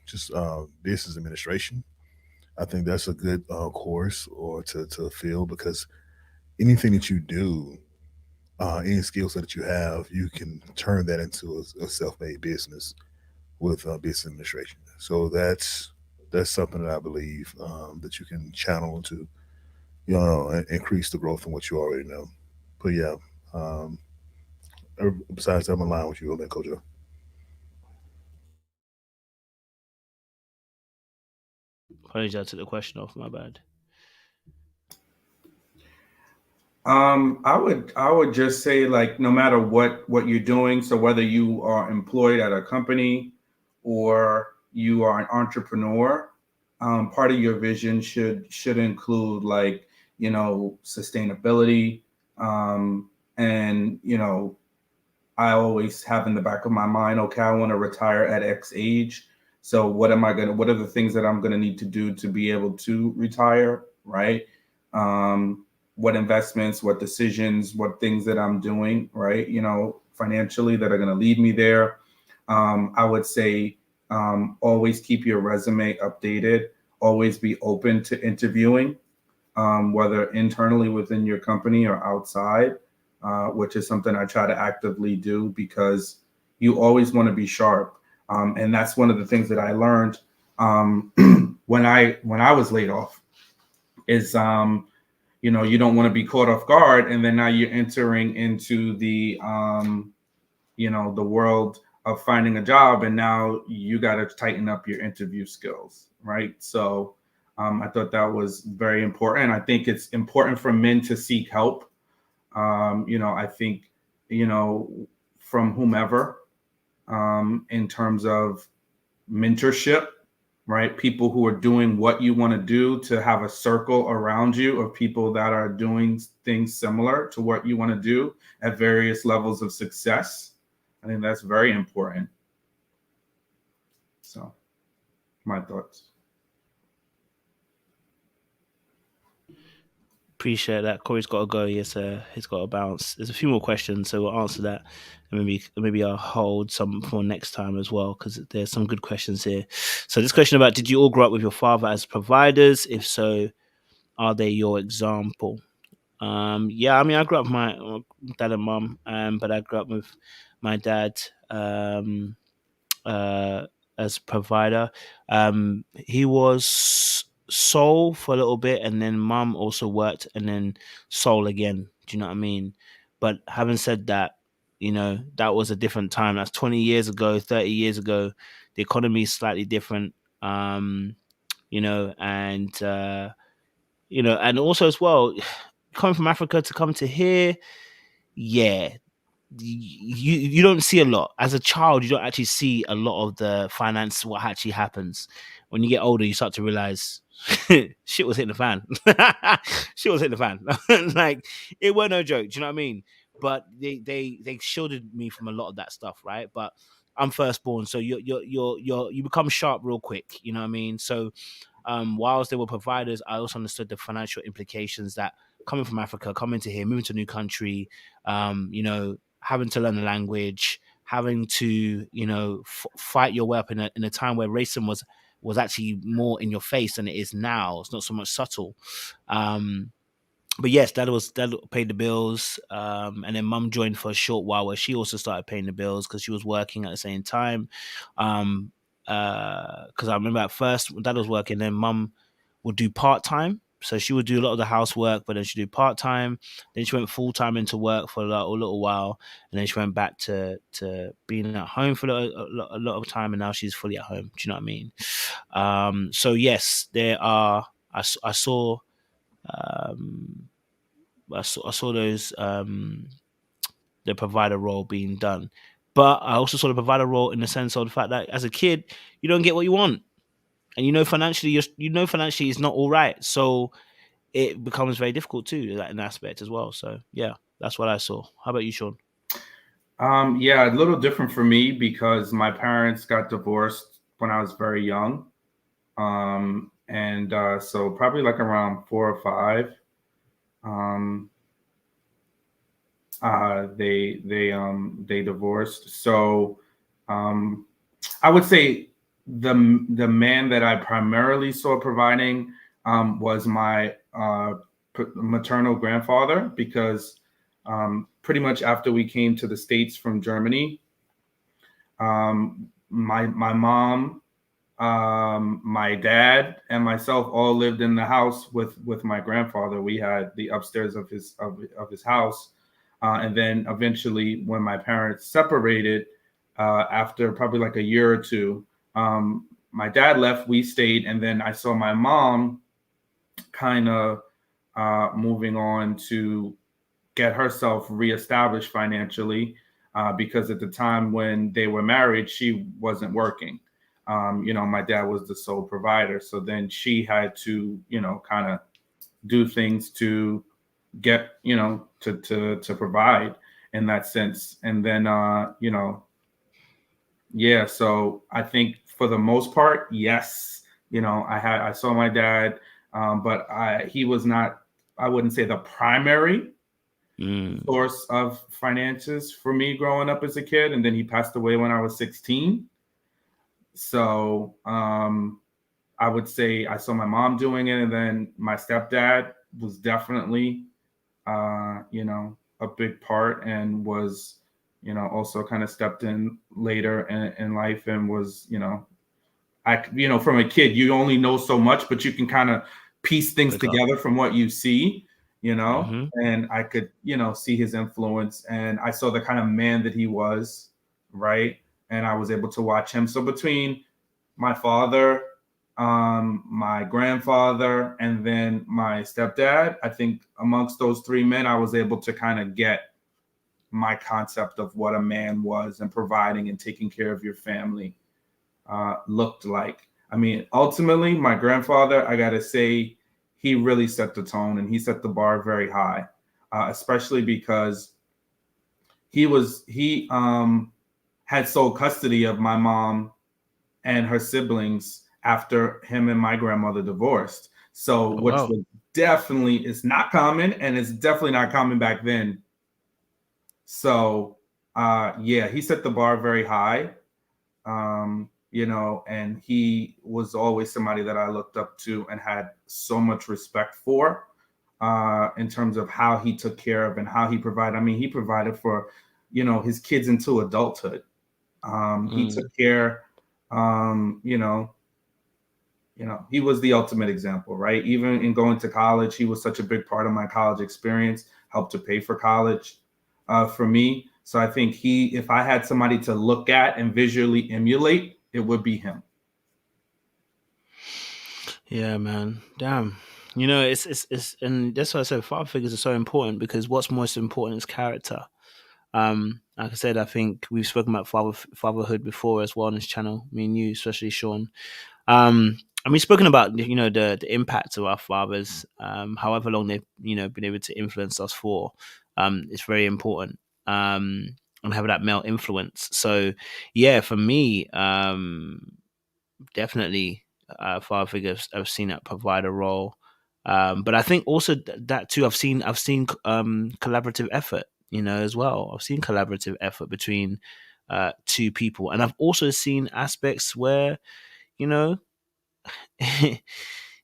just business administration. I think that's a good course or to feel, because anything that you do, any skill set that you have, you can turn that into a self-made business with business administration. So that's something that I believe that you can channel into, increase the growth in what you already know. But yeah, besides that, I'm in line with you on that, Coach. Apologize, I took the question off. My bad. I would just say, like, no matter what you're doing, so whether you are employed at a company or you are an entrepreneur, part of your vision should include, like, sustainability. And I always have in the back of my mind, okay, I want to retire at X age. So what are the things that I'm gonna need to do to be able to retire, right? What investments, what decisions, what things that I'm doing, right? Financially, that are going to lead me there. I would say always keep your resume updated. Always be open to interviewing, whether internally within your company or outside, which is something I try to actively do, because you always want to be sharp. And that's one of the things that I learned when I was laid off is you don't want to be caught off guard, and then now you're entering into the the world of finding a job, and now you got to tighten up your interview skills, right? So I thought that was very important. I think it's important for men to seek help. I think from whomever, in terms of mentorship, right? People who are doing what you want to do, to have a circle around you of people that are doing things similar to what you want to do at various levels of success. I think that's very important. So, my thoughts. Appreciate that. Corey's got to go. Yes, he's got to bounce. There's a few more questions, so we'll answer that, and maybe I'll hold some for next time as well, because there's some good questions here. So this question about, did you all grow up with your father as providers? If so, are they your example? Yeah, I mean, I grew up with my dad and mom, but I grew up with my dad as provider. He was sole for a little bit, and then mum also worked, and then sole again. Do you know what I mean? But having said that, that was a different time. That's 20 years ago, 30 years ago. The economy is slightly different. And and also as well, coming from Africa to come to here, yeah, you don't see a lot as a child. You don't actually see a lot of the finance, what actually happens. When you get older, you start to realize shit was hitting the fan. Shit was hitting the fan. Like, it were no joke. Do you know what I mean? But they shielded me from a lot of that stuff, right? But I'm firstborn, so you become sharp real quick. You know what I mean? So whilst they were providers, I also understood the financial implications that coming from Africa, coming to here, moving to a new country, having to learn the language, having to, fight your way up in a time where racism was actually more in your face than it is now. It's not so much subtle. But yes, dad paid the bills, and then mum joined for a short while where she also started paying the bills because she was working at the same time. Because I remember at first when dad was working, then mum would do part time. So she would do a lot of the housework, but then she'd do part time. Then she went full time into work for a little while, and then she went back to being at home for a lot of time, and now she's fully at home. Do you know what I mean? So yes, there are. I saw. I saw those the provider role being done, but I also saw the provider role in the sense of the fact that as a kid you don't get what you want, and financially financially it's not all right, so it becomes very difficult too, in that aspect as well. So yeah, that's what I saw. How about you, Sean? Yeah, a little different for me because my parents got divorced when I was very young, and so probably like around 4 or 5. They divorced. So I would say the man that I primarily saw providing was my maternal grandfather, because pretty much after we came to the States from Germany, my mom, my dad, and myself all lived in the house with my grandfather. We had the upstairs of his house, and then eventually, when my parents separated, after probably like a year or two, my dad left. We stayed, and then I saw my mom kind of moving on to get herself reestablished financially, because at the time when they were married, she wasn't working. My dad was the sole provider. So then she had to, kind of do things to get, to provide in that sense. And then, yeah, so I think for the most part, yes, I saw my dad, but he was not, I wouldn't say the primary source of finances for me growing up as a kid. And then he passed away when I was 16. So I would say I saw my mom doing it, and then my stepdad was definitely, a big part, and was, also kind of stepped in later in life, and was, from a kid, you only know so much, but you can kind of piece things together from what you see, and I could, see his influence, and I saw the kind of man that he was, right? And I was able to watch him. So between my father, my grandfather, and then my stepdad, I think amongst those 3 men, I was able to kind of get my concept of what a man was, and providing and taking care of your family looked like. I mean, ultimately, my grandfather, I got to say, he really set the tone, and he set the bar very high, especially because he had sole custody of my mom and her siblings after him and my grandmother divorced. So, which was definitely is not common, and it's definitely not common back then. So, yeah, he set the bar very high. you know, and he was always somebody that I looked up to and had so much respect for, in terms of how he took care of and how he provided. I mean, he provided for, you know, his kids into adulthood. He took care, you know, he was the ultimate example, right? Even in going to college, he was such a big part of my college experience, helped to pay for college for me. So I think if I had somebody to look at and visually emulate, it would be him. Yeah, man. Damn. You know, it's and that's why I said father figures are so important, because what's most important is character. Like I said, I think we've spoken about fatherhood before as well on this channel. Me and you, especially Sean. And we've spoken about, you know, the impact of our fathers, however long they've, you know, been able to influence us for. It's very important. And have that male influence. So yeah, for me, definitely father figures I've seen that provide a role. But I think also that too, I've seen collaborative effort, you know, as well. I've seen collaborative effort between two people, and I've also seen aspects where, you know,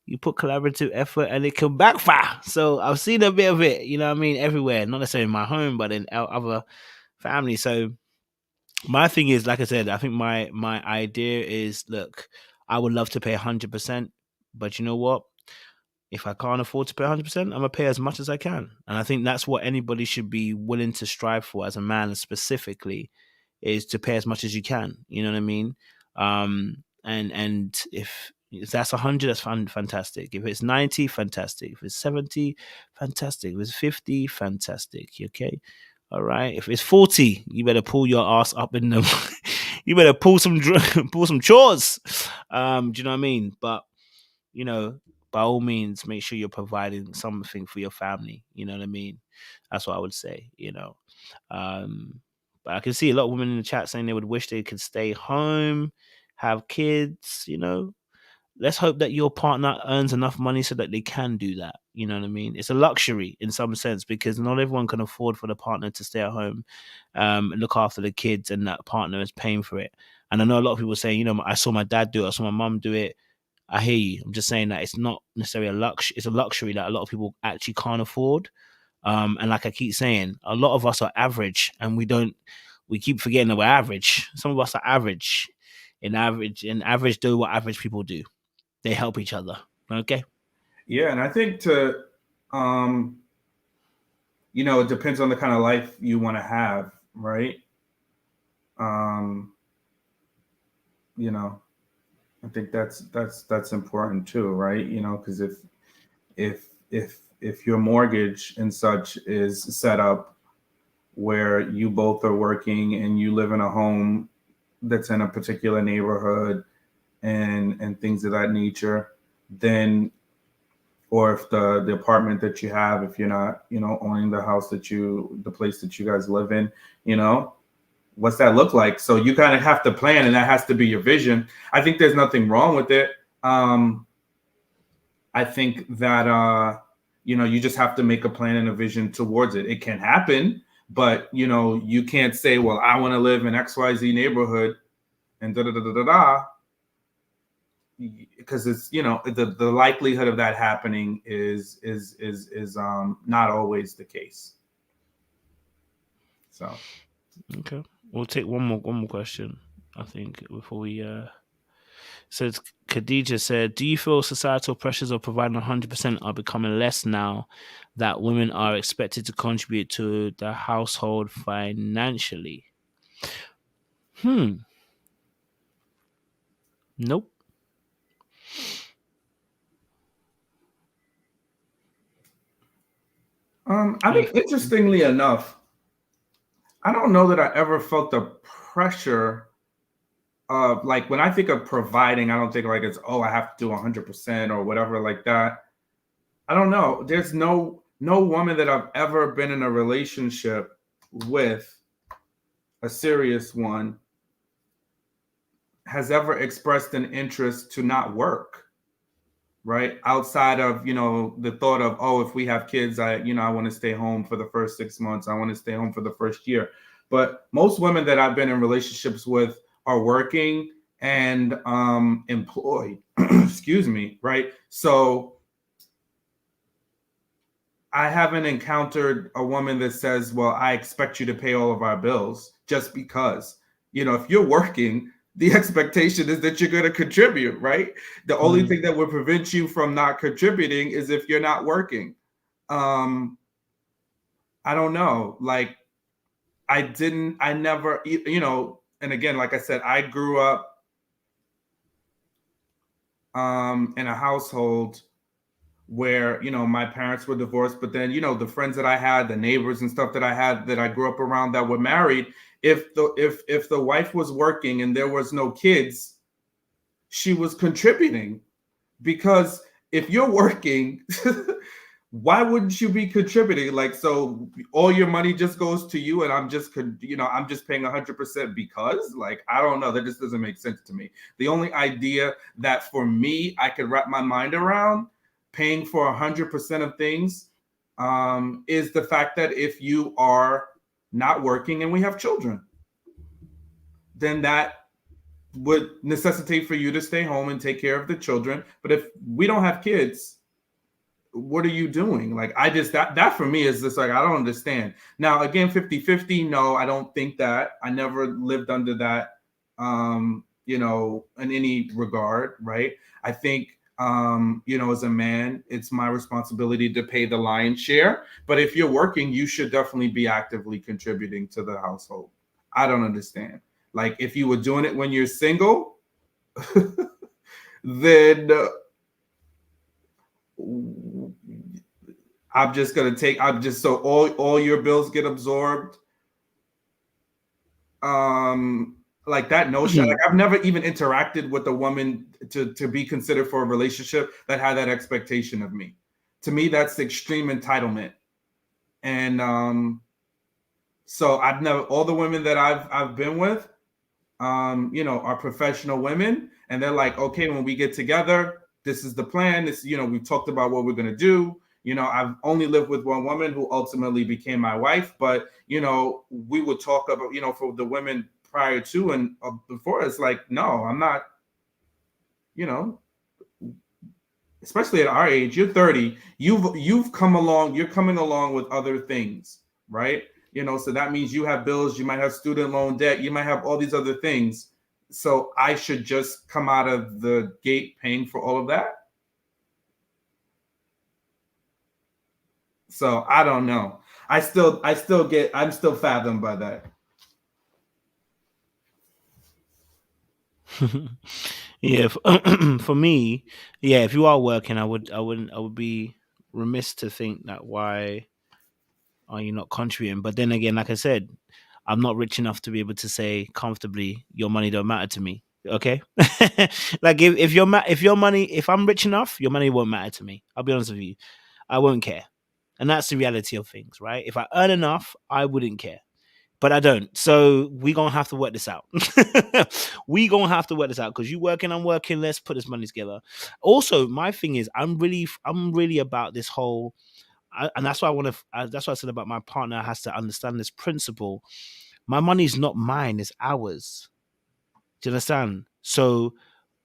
you put collaborative effort and it can backfire. So I've seen a bit of it, you know what I mean, everywhere, not necessarily in my home, but in other families. So my thing is, like I said, I think my idea is, look, I would love to pay 100%, but you know what? If I can't afford to pay 100%, I'm gonna pay as much as I can, and I think that's what anybody should be willing to strive for, as a man specifically, is to pay as much as you can. You know what I mean? And if that's 100, that's fantastic. If it's 90, fantastic. If it's 70, fantastic. If it's 50, fantastic. Okay. All right. If it's 40, you better pull your ass up in them. You better pull some chores. Do you know what I mean? But, you know, by all means, make sure you're providing something for your family. You know what I mean? That's what I would say, you know. But I can see a lot of women in the chat saying they would wish they could stay home, have kids, you know. Let's hope that your partner earns enough money so that they can do that. You know what I mean? It's a luxury in some sense, because not everyone can afford for the partner to stay at home and look after the kids, and that partner is paying for it. And I know a lot of people saying, you know, I saw my dad do it, I saw my mum do it. I hear you. I'm just saying that it's not necessarily a luxury. It's a luxury that a lot of people actually can't afford. And like I keep saying, a lot of us are average, and we keep forgetting that we're average. Some of us are average. And average do what average people do. They help each other. Okay. Yeah, and I think you know, it depends on the kind of life you want to have, right? You know, I think that's important too, right? You know, because if your mortgage and such is set up where you both are working and you live in a home that's in a particular neighborhood and things of that nature, then, or if the apartment that you have, if you're not, you know, owning the house the place that you guys live in, you know, what's that look like? So you kind of have to plan, and that has to be your vision. I think there's nothing wrong with it. I think that, you know, you just have to make a plan and a vision towards it. It can happen, but, you know, you can't say, well, I want to live in XYZ neighborhood and da-da-da-da-da-da, because it's, you know, the likelihood of that happening is not always the case. So okay, we'll take one more question, I think, before we so Khadija said, do you feel societal pressures of providing 100% are becoming less now that women are expected to contribute to the household financially? Nope. I think, interestingly enough, I don't know that I ever felt the pressure of, like, when I think of providing, I don't think like it's, oh, I have to do 100% or whatever like that. I don't know. There's no woman that I've ever been in a relationship with, a serious one, has ever expressed an interest to not work, right? Outside of, you know, the thought of, oh, if we have kids, I want to stay home for the first 6 months. I want to stay home for the first year. But most women that I've been in relationships with are working and employed. Excuse me, right? So I haven't encountered a woman that says, well, I expect you to pay all of our bills just because. If you're working, the expectation is that you're going to contribute, right? The only thing that would prevent you from not contributing is if you're not working. I don't know. Like, I never, and again, like I said, I grew up in a household where, my parents were divorced, but then, the friends that I had, the neighbors and stuff that I had that I grew up around that were married, if the wife was working and there was no kids, she was contributing. Because if you're working, why wouldn't you be contributing? Like, so all your money just goes to you and I'm just paying 100% because, like, I don't know, that just doesn't make sense to me. The only idea that for me, I could wrap my mind around paying for 100% of things is the fact that if you are not working and we have children, then that would necessitate for you to stay home and take care of the children. But if we don't have kids, what are you doing? Like, I just, that for me is just like, I don't understand. Now, again, 50-50, no, I don't think that. I never lived under that, in any regard, right? I think, as a man, it's my responsibility to pay the lion's share. But if you're working, you should definitely be actively contributing to the household. I don't understand. Like, if you were doing it when you're single, then I'm just going to so all your bills get absorbed. Like that notion, like I've never even interacted with a woman to be considered for a relationship that had that expectation of me. To me, that's extreme entitlement. And so I've never, all the women that I've been with, are professional women, and they're like, okay, when we get together, this is the plan. This, we've talked about what we're going to do. I've only lived with one woman who ultimately became my wife, but, we would talk about, for the women prior to and before, it's like, no, I'm not, especially at our age, you're 30, you've come along, you're coming along with other things, right? So that means you have bills, you might have student loan debt, you might have all these other things. So I should just come out of the gate paying for all of that. So I don't know. I'm still fathomed by that. Yeah, for me, yeah, if you are working, I would be remiss to think that why are you not contributing? But then again, like I said, I'm not rich enough to be able to say comfortably, your money don't matter to me. Okay, like if your money, if I'm rich enough, your money won't matter to me. I'll be honest with you, I won't care, and that's the reality of things, right? If I earn enough, I wouldn't care. But I don't. So we gonna have to work this out. We gonna have to work this out because you working, I'm working. Let's put this money together. Also, my thing is, I'm really about this whole, and that's why I want to. That's what I said about my partner has to understand this principle. My money's not mine; it's ours. Do you understand? So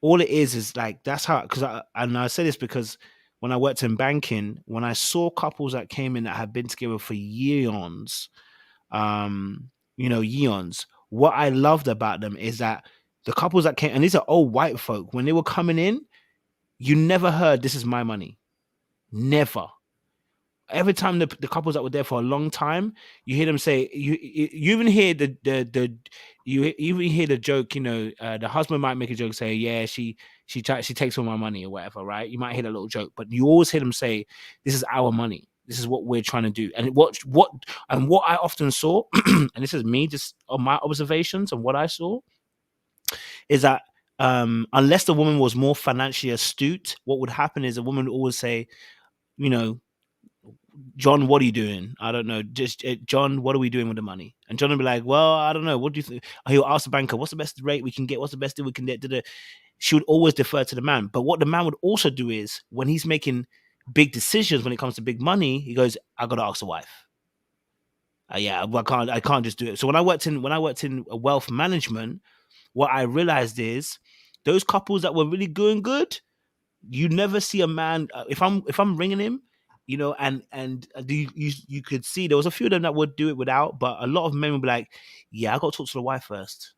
all it is like that's how. And I say this because when I worked in banking, when I saw couples that came in that had been together for years, yeons. What I loved about them is that the couples that came, and these are old white folk, when they were coming in, you never heard this is my money. Never. Every time the couples that were there for a long time, you hear them say, you even hear you even hear the joke, the husband might make a joke, say, yeah, she takes all my money or whatever, right? You might hear a little joke, but you always hear them say, this is our money. This is what we're trying to do. And what I often saw, and this is me just on my observations and what I saw, is that unless the woman was more financially astute, what would happen is a woman would always say, John, what are you doing? I don't know. Just John, what are we doing with the money? And John will be like, well, I don't know. What do you think? He'll ask the banker, what's the best rate we can get? What's the best deal we can get? She would always defer to the man. But what the man would also do is when he's making big decisions, when it comes to big money, he goes, I got to ask the wife. Yeah, I can't just do it. So when I worked in wealth management, what I realized is those couples that were really doing good, you never see a man. If I'm ringing him, you know, and you could see there was a few of them that would do it without, but a lot of men would be like, yeah, I got to talk to the wife first.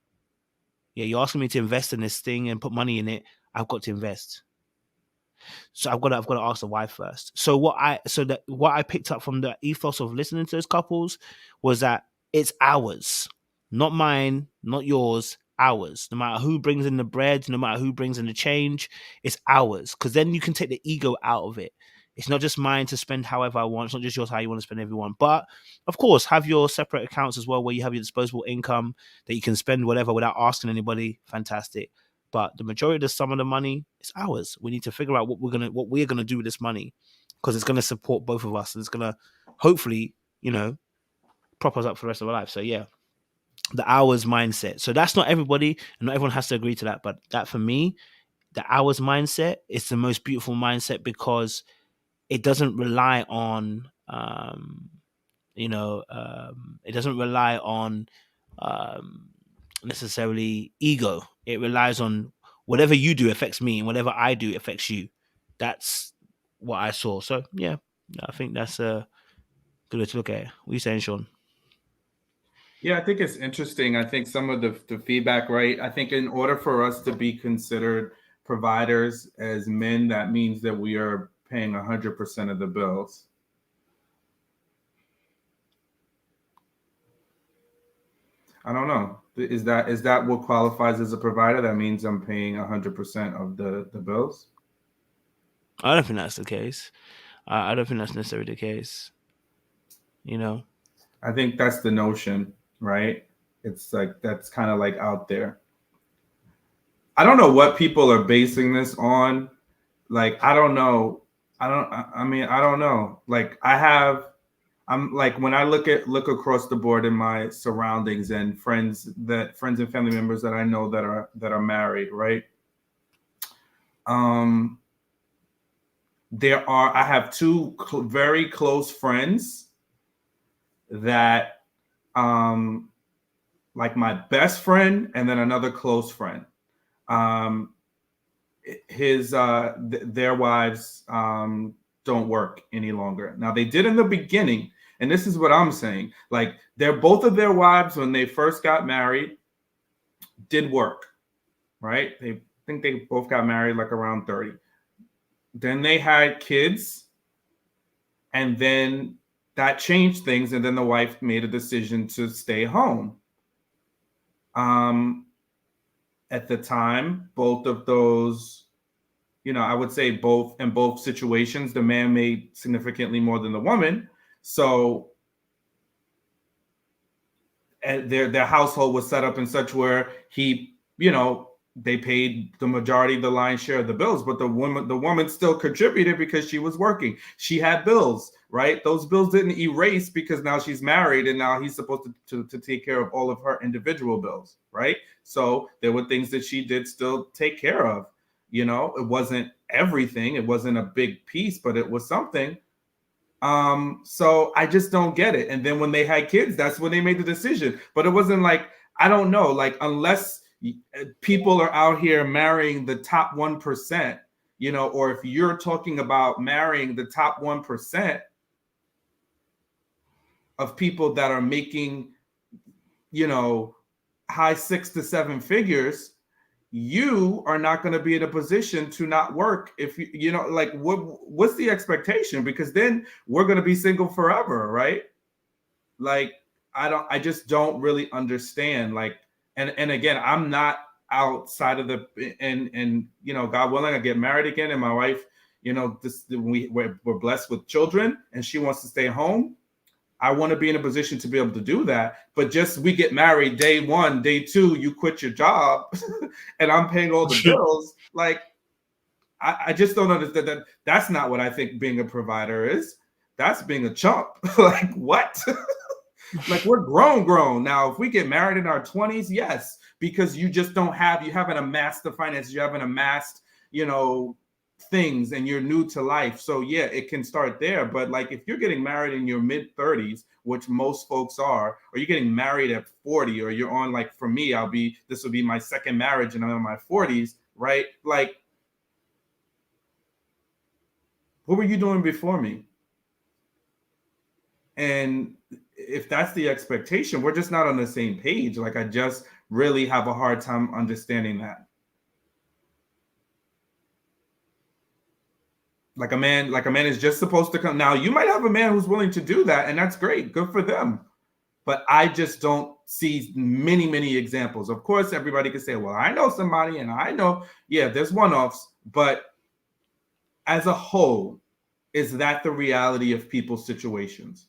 Yeah, you're asking me to invest in this thing and put money in it. I've got to invest. So I've got to ask the wife first. So what I picked up from the ethos of listening to those couples was that it's ours, not mine, not yours, ours. No matter who brings in the bread, no matter who brings in the change, it's ours. Because then you can take the ego out of it. It's not just mine to spend however I want. It's not just yours how you want to spend everyone. But of course, have your separate accounts as well, where you have your disposable income that you can spend whatever without asking anybody. Fantastic. But the majority of the sum of the money is ours. We need to figure out what we're gonna do with this money, because it's gonna support both of us, and it's gonna hopefully, you know, prop us up for the rest of our life. So yeah, the hours mindset. So that's not everybody, and not everyone has to agree to that. But that for me, the hours mindset is the most beautiful mindset, because it doesn't rely on, it doesn't rely on necessarily ego. It relies on whatever you do affects me, and whatever I do affects you. That's what I saw. So yeah, I think that's a good way to look at it. What are you saying, Sean? Yeah, I think it's interesting. I think some of the feedback, right? I think in order for us to be considered providers as men, that means that we are paying 100% of the bills. I don't know. Is that what qualifies as a provider? That means I'm paying 100% of the bills? I don't think that's the case. I don't think that's necessarily the case. You know? I think that's the notion, right? It's like, that's kind of like out there. I don't know what people are basing this on. Like, I don't know. I don't know. Like, I'm like, when I look across the board in my surroundings and friends and family members that I know that are married, right? I have two very close friends that, like my best friend and then another close friend. Their wives don't work any longer. Now, they did in the beginning, and this is what I'm saying. Like, both of their wives, when they first got married, did work, right? I think they both got married like around 30. Then they had kids, and then that changed things, and then the wife made a decision to stay home. At the time, both of those, I would say in both situations, the man made significantly more than the woman. So their household was set up in such where they paid the majority of the lion's share of the bills, but the woman still contributed because she was working. She had bills, right? Those bills didn't erase because now she's married and now he's supposed to take care of all of her individual bills, right? So there were things that she did still take care of. It wasn't everything. It wasn't a big piece, but it was something. So I just don't get it. And then when they had kids, that's when they made the decision. But it wasn't like, I don't know, like, unless people are out here marrying the top 1%, or if you're talking about marrying the top 1% of people that are making, high 6 to 7 figures, you are not going to be in a position to not work. If like, what's the expectation? Because then we're going to be single forever, right? Like, I just don't really understand. Like, and again, I'm not outside of and God willing, I get married again, and my wife, we're blessed with children, and she wants to stay home. I want to be in a position to be able to do that. But just, we get married day 1, day 2, you quit your job and I'm paying all the bills. Like, I just don't understand that. That's not what I think being a provider is. That's being a chump. Like, what? Like, we're grown. Now, if we get married in our 20s, yes, because you haven't amassed the finances, you haven't amassed, things, and you're new to life. So yeah, it can start there. But like, if you're getting married in your mid 30s, which most folks are, or you're getting married at 40, or you're on, like, for me, this will be my second marriage and I'm in my 40s, right? Like, what were you doing before me? And if that's the expectation, we're just not on the same page. Like, I just really have a hard time understanding that. Like a man is just supposed to come. Now, you might have a man who's willing to do that, and that's great. Good for them. But I just don't see many, many examples. Of course, everybody could say, well, I know somebody, and I know, yeah, there's one-offs. But as a whole, is that the reality of people's situations?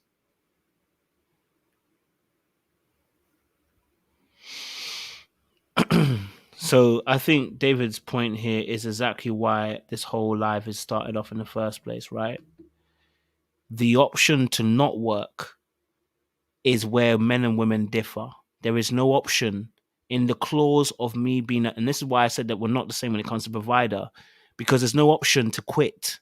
So I think David's point here is exactly why this whole live is started off in the first place, right? The option to not work is where men and women differ. There is no option in the clause of me being, and this is why I said that we're not the same when it comes to provider, because there's no option to quit.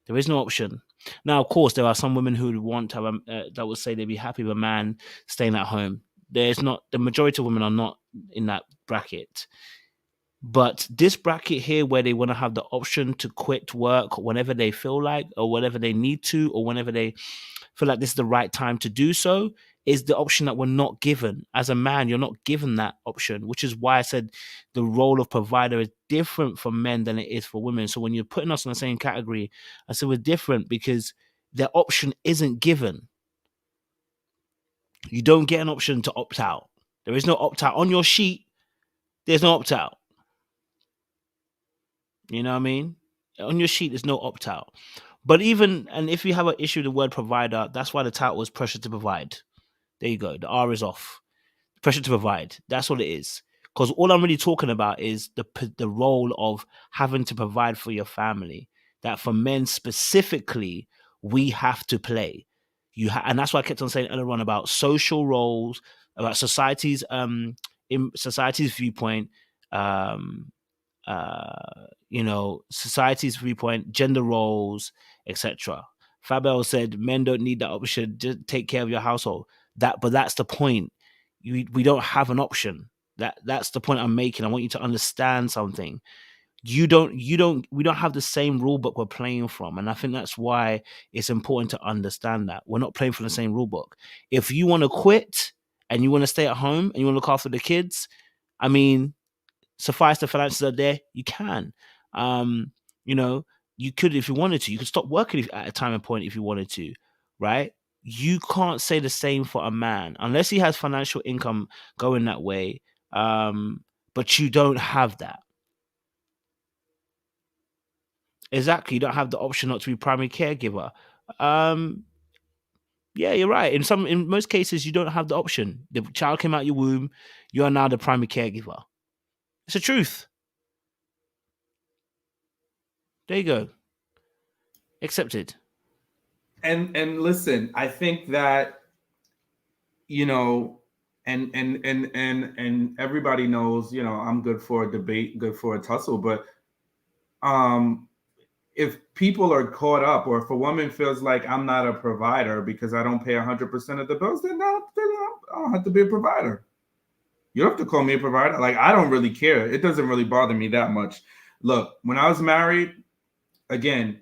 There is no option. Now, of course, there are some women who would want to have that would say they'd be happy with a man staying at home. There's not, the majority of women are not in that bracket. But this bracket here, where they want to have the option to quit work whenever they feel like, or whenever they need to, or whenever they feel like this is the right time to do so, is the option that we're not given. As a man, you're not given that option, which is why I said the role of provider is different for men than it is for women. So when you're putting us in the same category, I said we're different because the option isn't given. You don't get an option to opt out. There is no opt out. On your sheet, there's no opt out. You know what I mean? On your sheet, there's no opt out. But even, and if you have an issue with the word provider, that's why the title was pressure to provide. There you go. The R is off. Pressure to provide. That's what it is. Because all I'm really talking about is the role of having to provide for your family. That for men specifically, we have to play. And that's why I kept on saying earlier on about social roles, about society's in society's viewpoint, society's viewpoint, gender roles, etc. Fabel said men don't need that option, just take care of your household. But that's the point. We don't have an option. That's the point I'm making. I want you to understand something. We don't have the same rule book we're playing from. And I think that's why it's important to understand that. We're not playing from the same rule book. If you want to quit and you want to stay at home and you want to look after the kids, I mean, suffice the finances are there, you can. You could, if you wanted to, you could stop working at a time and point if you wanted to, right? You can't say the same for a man unless he has financial income going that way. But you don't have that. Exactly. You don't have the option not to be primary caregiver. Yeah, you're right. In most cases, you don't have the option. The child came out your womb. You are now the primary caregiver. It's the truth. There you go. Accepted. And listen, I think that, and everybody knows, I'm good for a debate, good for a tussle, but if people are caught up, or if a woman feels like I'm not a provider because I don't pay 100% of the bills, then I don't have to be a provider. You don't have to call me a provider. Like, I don't really care. It doesn't really bother me that much. Look, when I was married, again,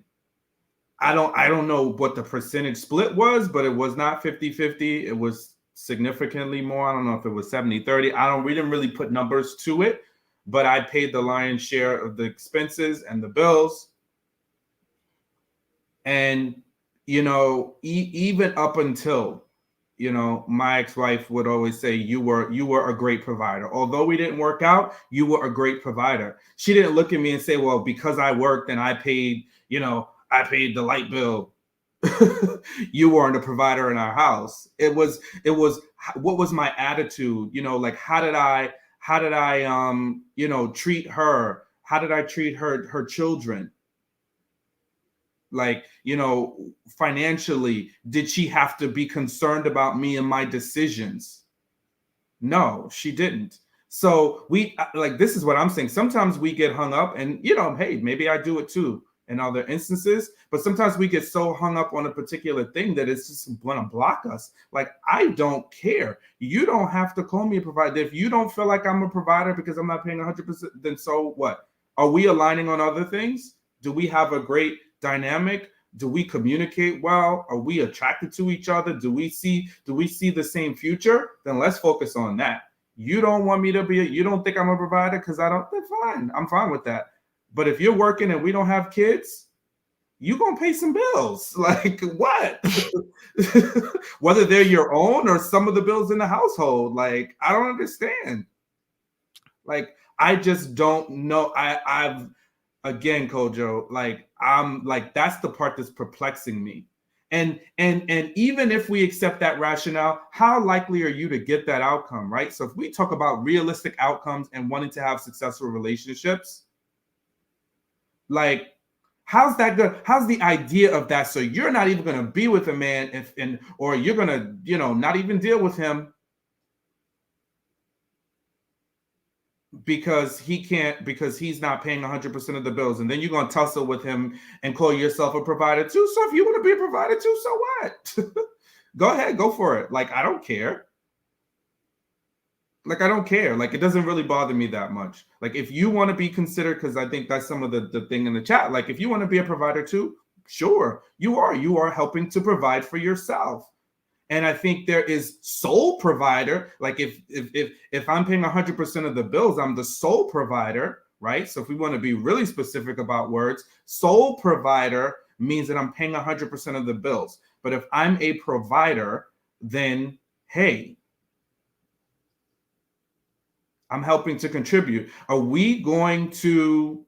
I don't know what the percentage split was, but it was not 50-50. It was significantly more. I don't know if it was 70-30. We didn't really put numbers to it, but I paid the lion's share of the expenses and the bills. And, even up until, my ex-wife would always say, you were a great provider. Although we didn't work out, you were a great provider. She didn't look at me and say, well, because I worked and I paid, I paid the light bill. You weren't a provider in our house. It was, what was my attitude? Like, how did I treat her? How did I treat her children? Like, financially, did she have to be concerned about me and my decisions? No, she didn't. So this is what I'm saying. Sometimes we get hung up and, hey, maybe I do it too. in other instances. But sometimes we get so hung up on a particular thing that it's just going to block us. Like, I don't care. You don't have to call me a provider. If you don't feel like I'm a provider because I'm not paying 100%, then so what? Are we aligning on other things? Do we have a great dynamic? Do we communicate well? Are we attracted to each other? Do we see the same future? Then let's focus on that. You don't want me to be, you don't think I'm a provider because I don't, then fine. I'm fine with that. But if you're working and we don't have kids, you're going to pay some bills. Like, what? Whether they're your own or some of the bills in the household. Like, I don't understand. Like, I just don't know. I've, again, Kojo, like, I'm like, that's the part that's perplexing me. And even if we accept that rationale, how likely are you to get that outcome, right? So if we talk about realistic outcomes and wanting to have successful relationships, like, how's that good? How's the idea of that? So you're not even going to be with a man or you're going to, you know, not even deal with him because he's not paying 100% of the bills, and then you're going to tussle with him and call yourself a provider too. So if you want to be a provider too, so what? Go ahead, go for it. Like, I don't care. Like, I don't care. Like, it doesn't really bother me that much. Like, if you want to be considered, because I think that's some of the thing in the chat, like, if you want to be a provider too, sure, you are helping to provide for yourself. And I think there is sole provider. Like, if I'm paying 100% of the bills, I'm the sole provider, right? So if we want to be really specific about words, sole provider means that I'm paying 100% of the bills. But if I'm a provider, then, hey, I'm helping to contribute. Are we going to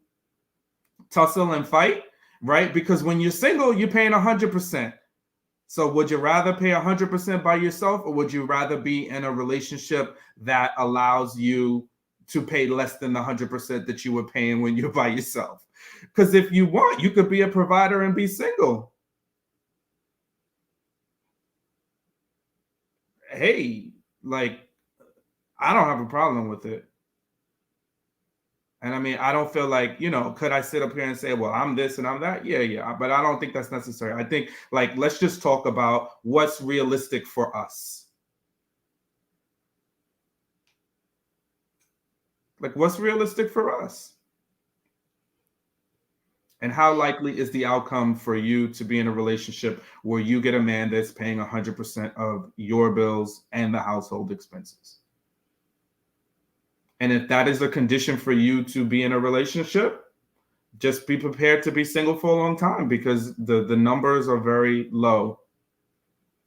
tussle and fight, right? Because when you're single, you're paying 100%. So would you rather pay 100% by yourself, or would you rather be in a relationship that allows you to pay less than the 100% that you were paying when you're by yourself? Because if you want, you could be a provider and be single. Hey, like, I don't have a problem with it. And I mean, I don't feel like, you know, could I sit up here and say, well, I'm this and I'm that? Yeah. But I don't think that's necessary. I think, like, let's just talk about what's realistic for us. Like, what's realistic for us? And how likely is the outcome for you to be in a relationship where you get a man that's paying 100% of your bills and the household expenses? And if that is a condition for you to be in a relationship, just be prepared to be single for a long time, because the numbers are very low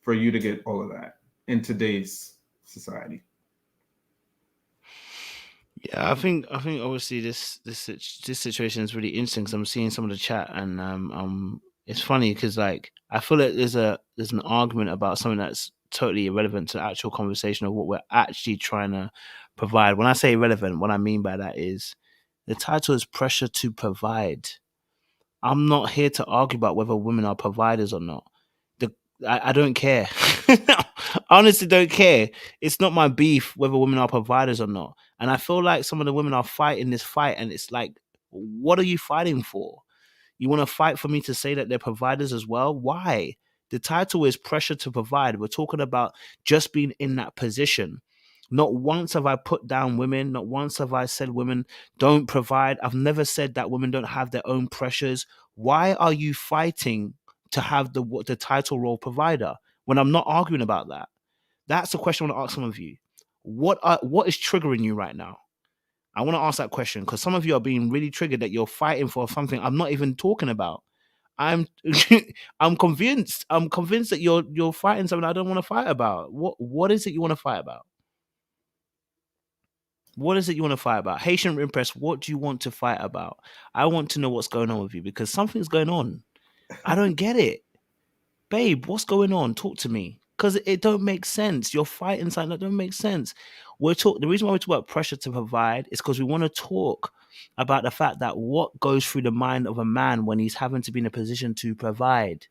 for you to get all of that in today's society. Yeah, I think obviously this situation is really interesting, because I'm seeing some of the chat, and it's funny because, like, I feel like there's an argument about something that's totally irrelevant to the actual conversation of what we're actually trying to provide. When I say irrelevant, what I mean by that is the title is pressure to provide. I'm not here to argue about whether women are providers or not. I don't care. I honestly don't care. It's not my beef whether women are providers or not. And I feel like some of the women are fighting this fight, and it's like, what are you fighting for? You want to fight for me to say that they're providers as well? Why? The title is pressure to provide. We're talking about just being in that position. Not once have I put down women. Not once have I said women don't provide. I've never said that women don't have their own pressures. Why are you fighting to have the title role provider when I'm not arguing about that? That's the question I want to ask some of you. What is triggering you right now? I want to ask that question, because some of you are being really triggered that you're fighting for something I'm not even talking about. I'm convinced that you're fighting something I don't want to fight about. What is it you want to fight about? What is it you want to fight about? Haitian Impress, what do you want to fight about? I want to know what's going on with you, because something's going on. I don't get it. Babe, what's going on? Talk to me. Because it don't make sense. You're fighting something that don't make sense. The reason why we talk about pressure to provide is because we want to talk about the fact that what goes through the mind of a man when he's having to be in a position to provide.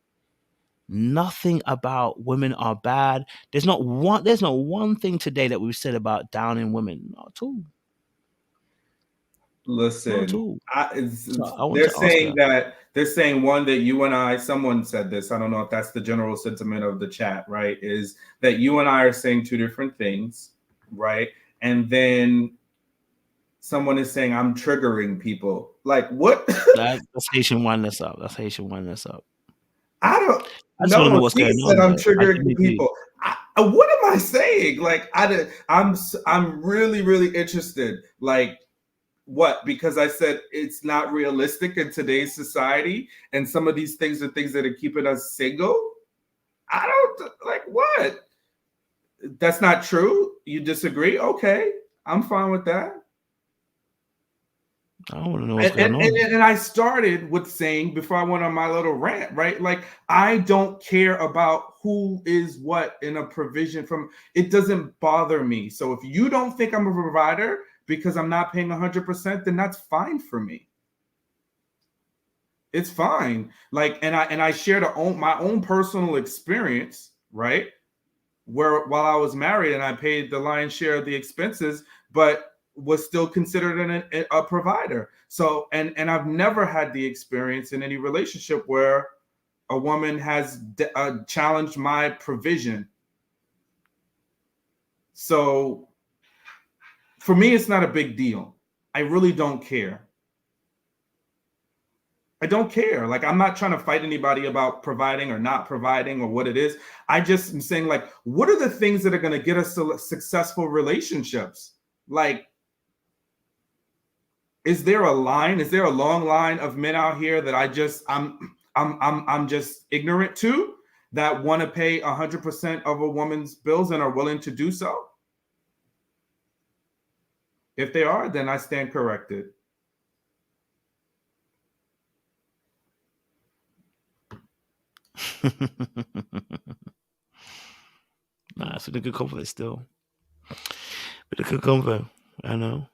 Nothing about women are bad. There's not one thing today that we've said about downing women. Not at all. Listen, So they're saying one that you and I, someone said this, I don't know if that's the general sentiment of the chat, right? Is that you and I are saying two different things, right? And then someone is saying I'm triggering people. Like, what? That's Haitian oneness up. That's Haitian oneness up. I don't just want to know what's going on. I'm triggering people. What am I saying? Like, I'm really, really interested. Like, what? Because I said it's not realistic in today's society, and some of these things are things that are keeping us single. I don't like what. That's not true. You disagree? Okay, I'm fine with that. I don't want to know what's going on. And I started with saying before I went on my little rant, right? Like, I don't care about who is what in a provision from, it doesn't bother me. So if you don't think I'm a provider because I'm not paying 100%, then that's fine for me. It's fine. Like, and I shared my own personal experience, right? Where while I was married and I paid the lion's share of the expenses, but was still considered a provider. So, and I've never had the experience in any relationship where a woman has challenged my provision. So for me, it's not a big deal. I really don't care. I don't care. Like, I'm not trying to fight anybody about providing or not providing or what it is. I just am saying, like, what are the things that are going to get us to successful relationships? Like, is there a line? Is there a long line of men out here that I'm just ignorant to, that want to pay 100% of a woman's bills and are willing to do so? If they are, then I stand corrected. Nah, it's a good convo still. But a good convo, I know.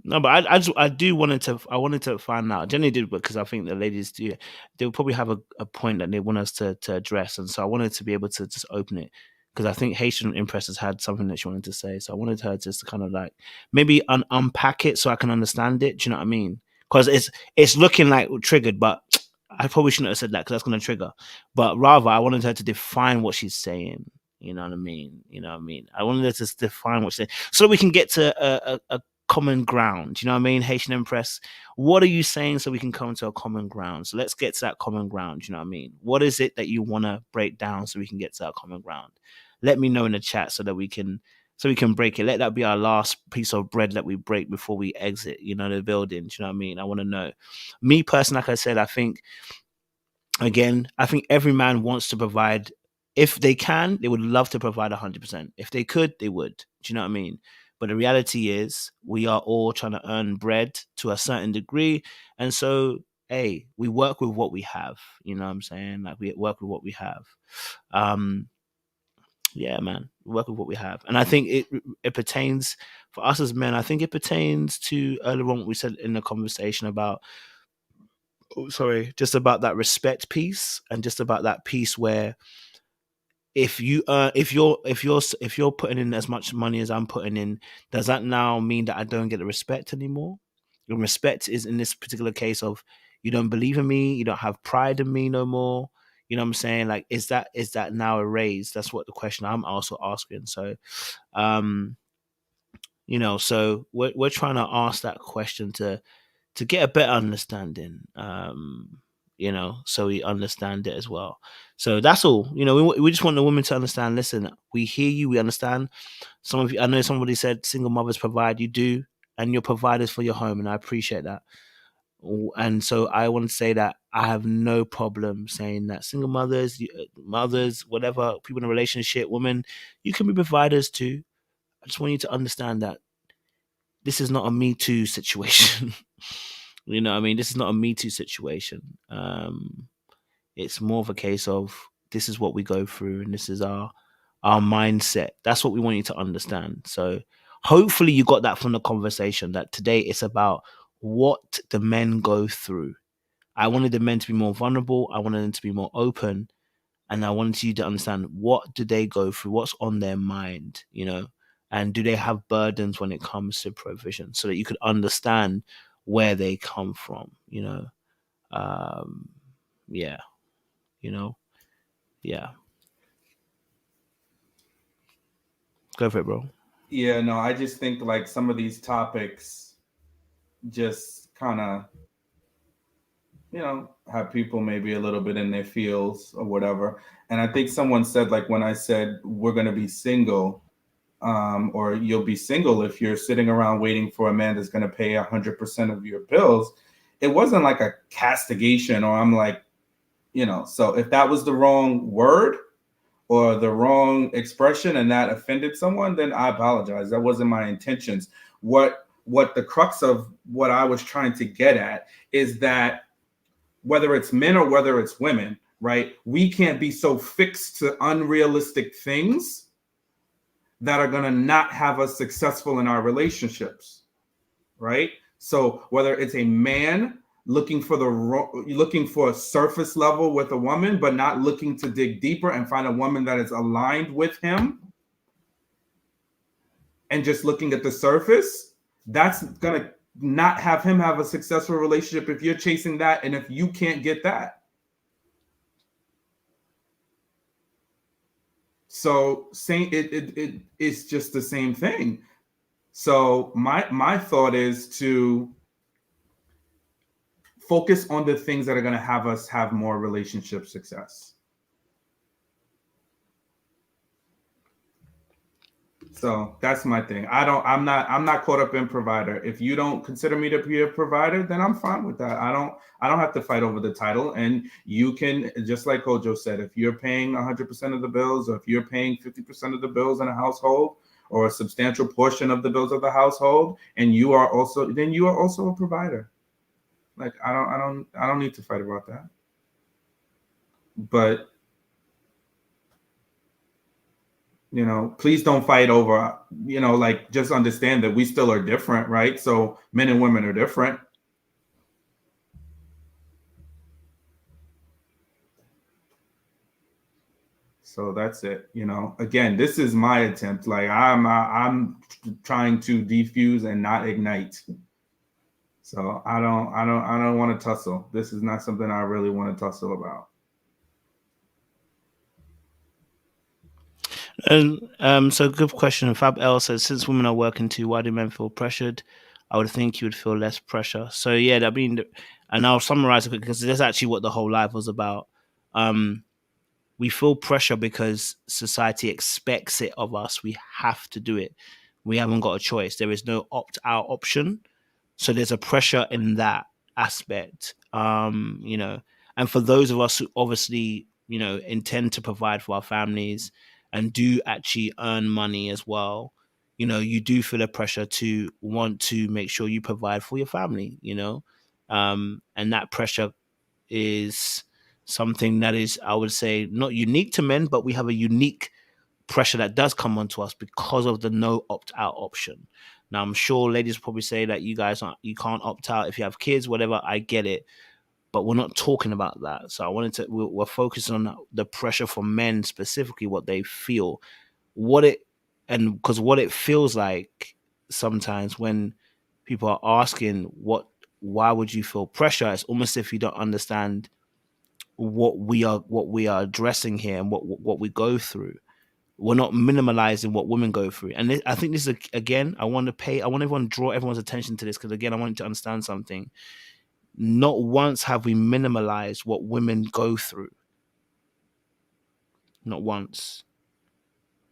No, but I wanted to find out. Jenny did, because I think the ladies they'll probably have a point that they want us to address, and so I wanted to be able to just open it, because I think Haitian Empress has had something that she wanted to say, so I wanted her just to kind of like maybe unpack it so I can understand it. Do you know what I mean? Because it's looking like triggered, but I probably shouldn't have said that, because that's going to trigger. But rather, I wanted her to define what she's saying. You know what I mean? I wanted her to define what she's saying so that we can get to a common ground. You know what I mean? Haitian Empress, what are you saying so we can come to a common ground? So let's get to that common ground. You know what I mean? What is it that you want to break down so we can get to that common ground? Let me know in the chat so that we can break it. Let that be our last piece of bread that we break before we exit, the building. Do you know what I mean? I want to know. Me personally, like I said, I think every man wants to provide. If they can, they would love to provide 100%. If they could, they would. Do you know what I mean? But the reality is, we are all trying to earn bread to a certain degree. And so, hey, we work with what we have. You know what I'm saying? Like, we work with what we have. Yeah, man, we work with what we have. And I think it pertains, for us as men, I think it pertains to earlier on what we said in the conversation about, just about that respect piece, and just about that piece where, if you're putting in as much money as I'm putting in, does that now mean that I don't get the respect anymore? The respect is, in this particular case, of you don't believe in me, you don't have pride in me no more. You know what I'm saying? Like, is that now erased? That's what the question I'm also asking. So, so we're trying to ask that question to get a better understanding. So we understand it as well. So that's all. We just want the women to understand. Listen, we hear you, we understand. Some of you, I know somebody said single mothers provide. You do, and you're providers for your home, and I appreciate that. And so I want to say that I have no problem saying that single mothers, whatever, people in a relationship, women, you can be providers too. I just want you to understand that this is not a Me Too situation. You know what I mean? This is not a Me Too situation. It's more of a case of, this is what we go through, and this is our mindset. That's what we want you to understand. So hopefully you got that from the conversation, that today it's about what the men go through. I wanted the men to be more vulnerable. I wanted them to be more open. And I wanted you to understand, what do they go through? What's on their mind? and do they have burdens when it comes to provision, so that you could understand where they come from, yeah, yeah. Go for it, bro. Yeah, no, I just think like some of these topics just kind of, have people maybe a little bit in their feels or whatever. And I think someone said, like, when I said we're going to be single, or you'll be single if you're sitting around waiting for a man that's going to pay 100% of your bills, it wasn't like a castigation, or I'm like, so if that was the wrong word or the wrong expression and that offended someone, then I apologize. That wasn't my intentions. What the crux of what I was trying to get at is that whether it's men or whether it's women, right? We can't be so fixed to unrealistic things that are going to not have us successful in our relationships, right? So whether it's a man looking for a surface level with a woman, but not looking to dig deeper and find a woman that is aligned with him, and just looking at the surface, that's going to not have him have a successful relationship if you're chasing that and if you can't get that. So saying it's just the same thing. So my thought is to focus on the things that are going to have us have more relationship success. So that's my thing. I'm not caught up in provider. If you don't consider me to be a provider, then I'm fine with that. I don't have to fight over the title. And you can, just like Kojo said, if you're paying 100% of the bills, or if you're paying 50% of the bills in a household, or a substantial portion of the bills of the household, and you are also a provider. Like I don't need to fight about that. But please don't fight over, like, just understand that we still are different, right? So men and women are different. So that's it. Again, this is my attempt. Like I'm trying to defuse and not ignite. So I don't want to tussle. This is not something I really want to tussle about. And so good question. Fab L says, since women are working too, why do men feel pressured? I would think you would feel less pressure. So yeah, I mean, and I'll summarize it because that's actually what the whole life was about. We feel pressure because society expects it of us. We have to do it. We haven't got a choice. There is no opt-out option. So there's a pressure in that aspect. And for those of us who obviously, intend to provide for our families and do actually earn money as well, you do feel a pressure to want to make sure you provide for your family, and that pressure is something that is, I would say, not unique to men, but we have a unique pressure that does come onto us because of the no opt-out option. Now, I'm sure ladies probably say that you can't opt out if you have kids, whatever. I get it, but we're not talking about that. So we're focusing on the pressure for men specifically, what they feel, because what it feels like sometimes when people are asking why would you feel pressure? It's almost if you don't understand what we are addressing here and what we go through. We're not minimalizing what women go through. And I think this is, again, I want everyone to draw everyone's attention to this, because again, I want you to understand something. Not once have we minimalized what women go through. Not once.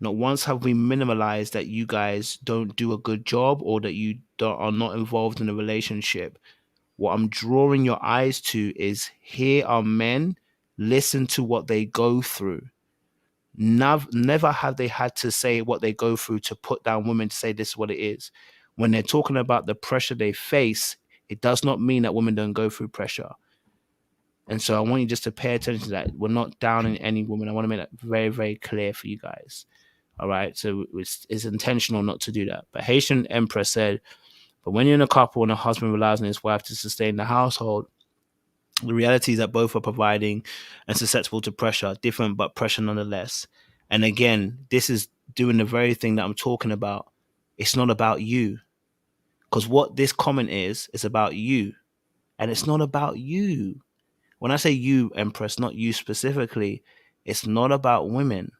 Not once have we minimalized that you guys don't do a good job or that you are not involved in a relationship. What I'm drawing your eyes to is, here are men, listen to what they go through. Never have they had to say what they go through to put down women to say this is what it is. When they're talking about the pressure they face, it does not mean that women don't go through pressure. And so I want you just to pay attention to that. We're not downing any woman. I want to make that very, very clear for you guys. All right. So it's intentional not to do that. But Haitian Empress said, but when you're in a couple and a husband relies on his wife to sustain the household, the reality is that both are providing and susceptible to pressure, different but pressure nonetheless. And again, this is doing the very thing that I'm talking about. It's not about you. Because what this comment is about you. And it's not about you. When I say you, Empress, not you specifically, it's not about women.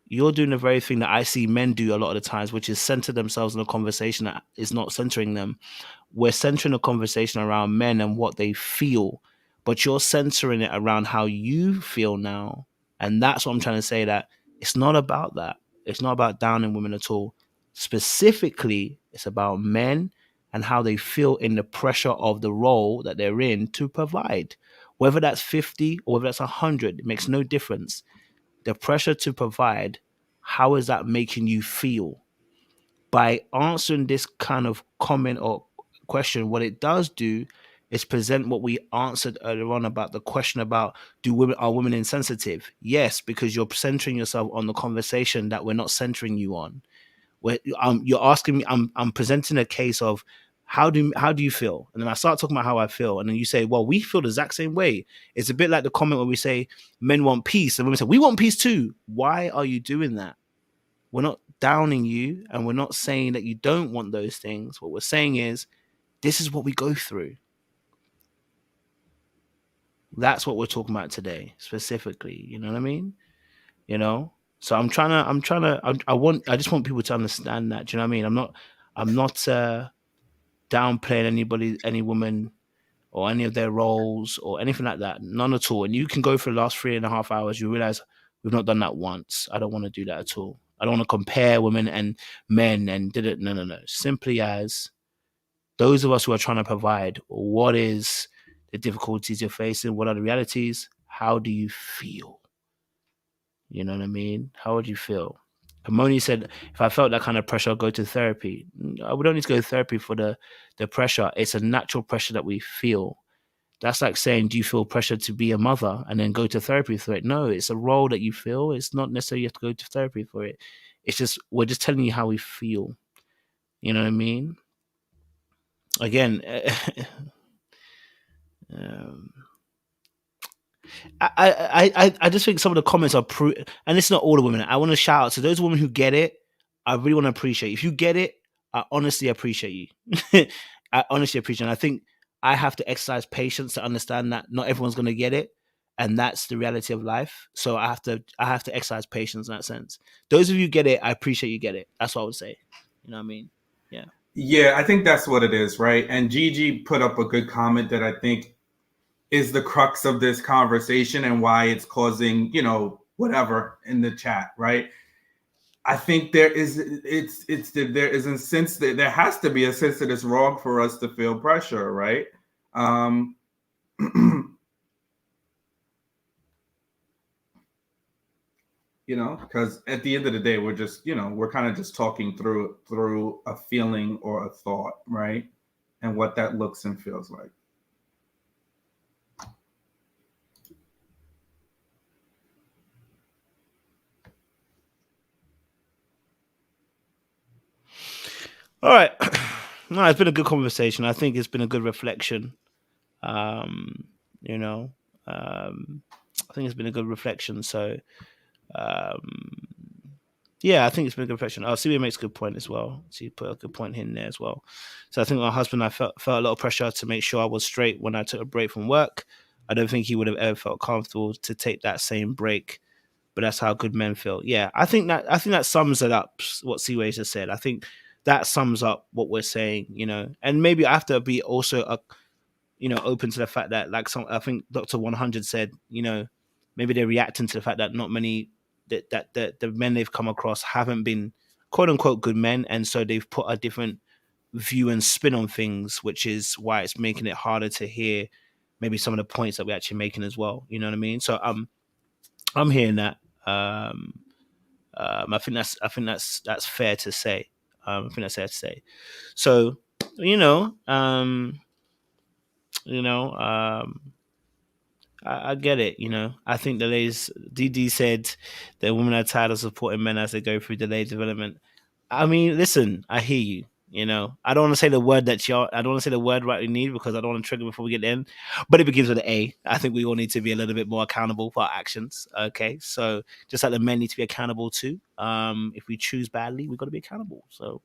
You're doing the very thing that I see men do a lot of the times, which is center themselves in a conversation that is not centering them. We're centering a conversation around men and what they feel, but you're centering it around how you feel now. And that's what I'm trying to say, that it's not about that. It's not about downing women at all. Specifically, it's about men and how they feel in the pressure of the role that they're in to provide. Whether that's 50 or whether that's 100, it makes no difference. The pressure to provide, how is that making you feel? By answering this kind of comment or question, what it does do is present what we answered earlier on about the question about are women insensitive? Yes, because you're centering yourself on the conversation that we're not centering you on. Where you're asking me, I'm presenting a case of how do you feel? And then I start talking about how I feel. And then you say, well, we feel the exact same way. It's a bit like the comment where we say men want peace. And women say, we want peace too. Why are you doing that? We're not downing you, and we're not saying that you don't want those things. What we're saying is, this is what we go through. That's what we're talking about today, specifically. You know what I mean? You know? So I just want people to understand that. Do you know what I mean? I'm not downplaying any woman or any of their roles or anything like that. None at all. And you can go for the last 3.5 hours, you realize we've not done that once. I don't want to do that at all. I don't want to compare women and men and did it. No. Simply as those of us who are trying to provide, what is the difficulties you're facing? What are the realities? How do you feel? You know what I mean? How would you feel? Pomoni said, if I felt that kind of pressure, I'd go to therapy. We don't need to go to therapy for the pressure. It's a natural pressure that we feel. That's like saying, do you feel pressure to be a mother and then go to therapy for it? No, it's a role that you feel. It's not necessarily you have to go to therapy for it. It's just, we're just telling you how we feel. You know what I mean? Again, I just think some of the comments are and it's not all the women. I want to shout out to those women who get it. I really want to appreciate. If you get it, I honestly appreciate you. I honestly appreciate it. I think I have to exercise patience to understand that not everyone's going to get it, and that's the reality of life. So I have to exercise patience in that sense. Those of you who get it, I appreciate you get it. That's what I would say. You know what I mean? Yeah. Yeah, I think that's what it is, right? And Gigi put up a good comment that I think is the crux of this conversation and why it's causing, whatever in the chat, right? I think there is a sense that there has to be a sense that it's wrong for us to feel pressure, right? Because at the end of the day, we're just, we're kind of just talking through a feeling or a thought, right? And what that looks and feels like. All right. No, it's been a good conversation. I think it's been a good reflection. I think it's been a good reflection. So, yeah, I think it's been a good reflection. Sylvia makes a good point as well. She put a good point in there as well. So I think my husband, I felt a lot of pressure to make sure I was straight when I took a break from work. I don't think he would have ever felt comfortable to take that same break. But that's how good men feel. Yeah, I think that sums it up. What Seaway just said. I think that sums up what we're saying. And maybe I have to be also open to the fact that, like, I think Dr. 100 said, maybe they're reacting to the fact that not many that the men they've come across haven't been quote unquote good men, and so they've put a different view and spin on things, which is why it's making it harder to hear maybe some of the points that we're actually making as well. You know what I mean? So I'm hearing that. I think that's fair to say. I think that's fair to say. So, I get it. I think the ladies. DD said that women are tired of supporting men as they go through delayed development. I mean, listen, I hear you. You know, I don't want to say the word I don't want to say the word right we need, because I don't want to trigger before we get in. But it begins with an A. I think we all need to be a little bit more accountable for our actions. Okay, so just like the men need to be accountable too. If we choose badly, we've got to be accountable. So,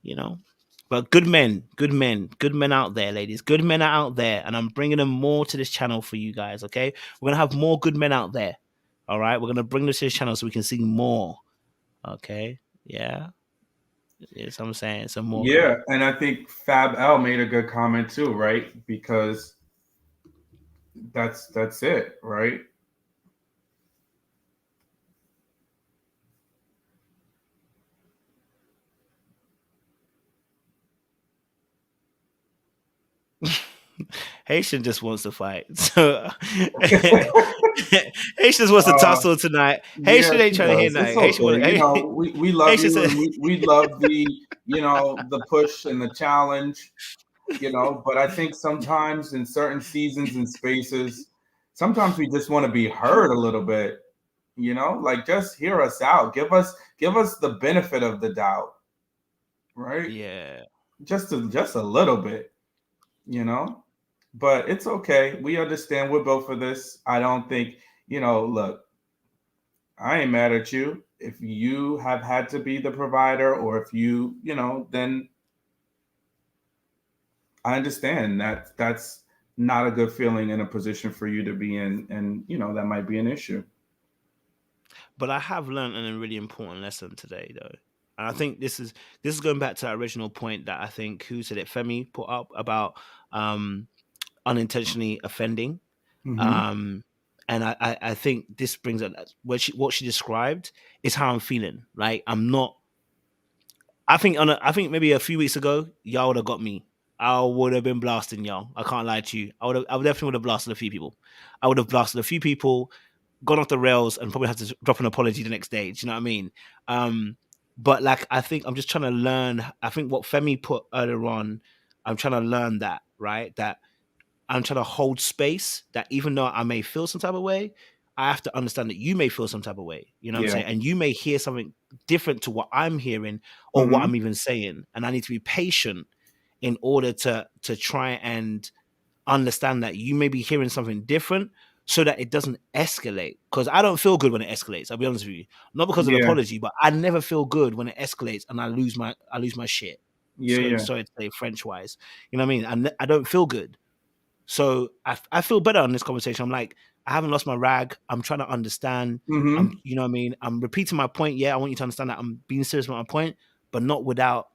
you know. But good men out there, ladies. Good men are out there, and I'm bringing them more to this channel for you guys. Okay, we're gonna have more good men out there. All right, we're gonna bring this to this channel so we can see more. Okay, yeah, yes, I'm saying some more. Yeah, and I think Fab L made a good comment too, right? Because that's it, right? Haitian just wants to fight. So Haitian just wants to tussle tonight. Haitian ain't trying to hear that. Okay. We love Haitian you, and we love the the push and the challenge. But I think sometimes in certain seasons and spaces, sometimes we just want to be heard a little bit. Like, just hear us out. Give us the benefit of the doubt, right? Yeah, just a little bit. But it's okay. We understand. We're built for this. I don't think, look, I ain't mad at you. If you have had to be the provider, or if you, then I understand that that's not a good feeling in a position for you to be in. And, that might be an issue. But I have learned a really important lesson today, though. And I think this is going back to our original point that I think, who said it? Femi put up about unintentionally offending. Mm-hmm. And I think this brings up what she described is how I'm feeling. Like, I'm not. I think maybe a few weeks ago, y'all would have got me. I would have been blasting y'all. I can't lie to you. I definitely would have blasted a few people. I would have blasted a few people, gone off the rails, and probably had to drop an apology the next day. Do you know what I mean? But like, I think I'm just trying to learn. I think what Femi put earlier on, I'm trying to learn that, right? That I'm trying to hold space, that even though I may feel some type of way, I have to understand that you may feel some type of way. You know what I'm saying? And you may hear something different to what I'm hearing, or what I'm even saying. And I need to be patient in order to try and understand that you may be hearing something different, so that it doesn't escalate. Because I don't feel good when it escalates. I'll be honest with you. Not because of the apology, but I never feel good when it escalates and I lose my shit. Sorry to say, French wise. You know what I mean? I don't feel good. So I feel better on this conversation. I'm like, I haven't lost my rag. I'm trying to understand. Mm-hmm. You know what I mean? I'm repeating my point. Yeah, I want you to understand that I'm being serious about my point, but not without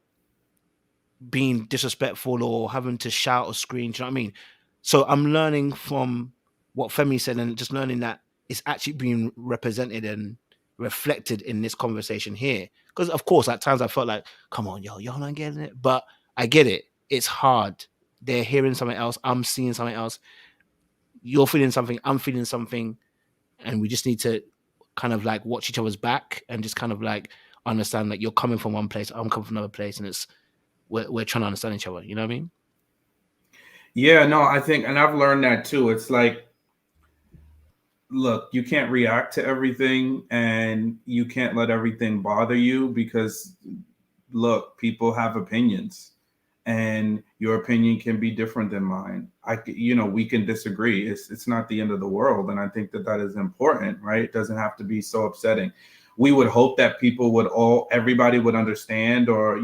being disrespectful or having to shout or scream. Do you know what I mean? So I'm learning from what Femi said, and just learning that it's actually being represented and reflected in this conversation here. Because of course, at times I felt like, come on, y'all not getting it. But I get it. It's hard. They're hearing something else. I'm seeing something else. You're feeling something. I'm feeling something. And we just need to kind of like watch each other's back and just kind of like understand that you're coming from one place, I'm coming from another place, and we're trying to understand each other. You know what I mean? Yeah, no, I think, and I've learned that too. It's like, look, you can't react to everything, and you can't let everything bother you, because look, people have opinions, and your opinion can be different than mine. We can disagree. It's not the end of the world. And I think that is important, right? It doesn't have to be so upsetting. We would hope that everybody would understand, or,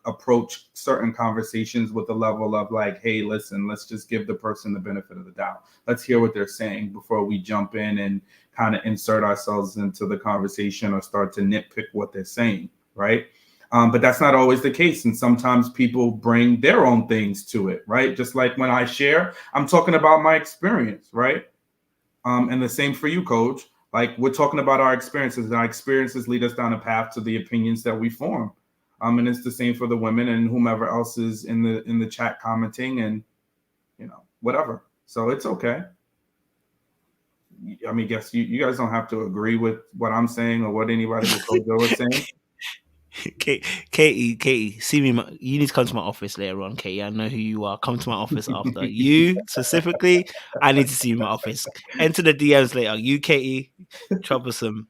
approach certain conversations with a level of like, hey, listen, let's just give the person the benefit of the doubt. Let's hear what they're saying before we jump in and kind of insert ourselves into the conversation or start to nitpick what they're saying, right? But that's not always the case. And sometimes people bring their own things to it, right? Just like when I share, I'm talking about my experience, right? And the same for you, Coach. Like, we're talking about our experiences, and our experiences lead us down a path to the opinions that we form. And it's the same for the women and whomever else is in the chat commenting, and, whatever. So it's okay. I mean, guess you guys don't have to agree with what I'm saying or what anybody was saying. Katie, see me. You need to come to my office later on, Katie. I know who you are. Come to my office after. You specifically, I need to see you in my office. Enter the DMs later. You, Katie, troublesome.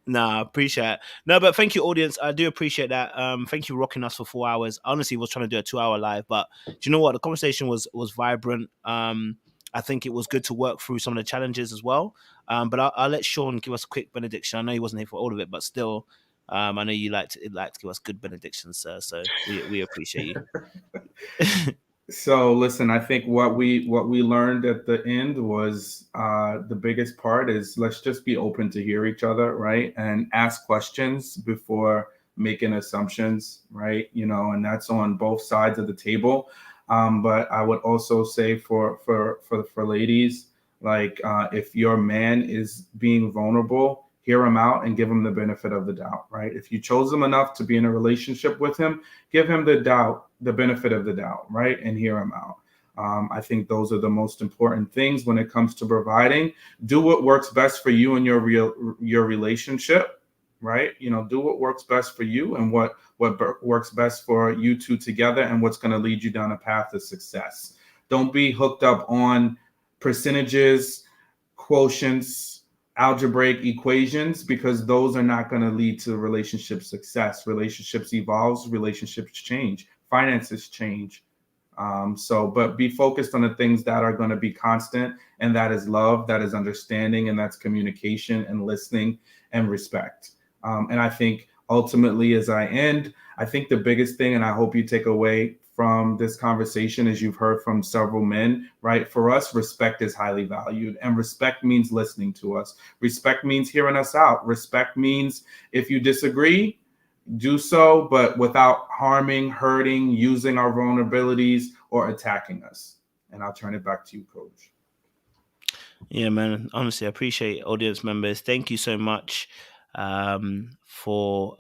Nah, I appreciate it. No, but thank you, audience. I do appreciate that. Thank you for rocking us for 4 hours. I honestly was trying to do a 2 hour live, but do you know what? The conversation was vibrant. I think it was good to work through some of the challenges as well. But I'll let Sean give us a quick benediction. I know he wasn't here for all of it, but still, I know you like to give us good benedictions, sir. So we appreciate you. So listen, I think what we learned at the end was the biggest part is let's just be open to hear each other, right? And ask questions before making assumptions, right? You know, and that's on both sides of the table. But I would also say for ladies, like if your man is being vulnerable, hear him out and give him the benefit of the doubt, right? If you chose him enough to be in a relationship with him, give him the benefit of the doubt, right? And hear him out. I think those are the most important things when it comes to providing. Do what works best for you and your relationship, right? You know, do what works best for you and what works best for you two together and what's going to lead you down a path of success. Don't be hooked up on percentages, quotients, algebraic equations, because those are not going to lead to relationship success. Relationships evolve, relationships change, finances change. But be focused on the things that are going to be constant, and that is love, that is understanding, and that's communication and listening and respect. And I think ultimately, as I end, I think the biggest thing, and I hope you take away from this conversation, as you've heard from several men, right? For us, respect is highly valued, and respect means listening to us. Respect means hearing us out. Respect means if you disagree, do so, but without harming, hurting, using our vulnerabilities, or attacking us. And I'll turn it back to you, Coach. Yeah, man. Honestly, I appreciate audience members. Thank you so much for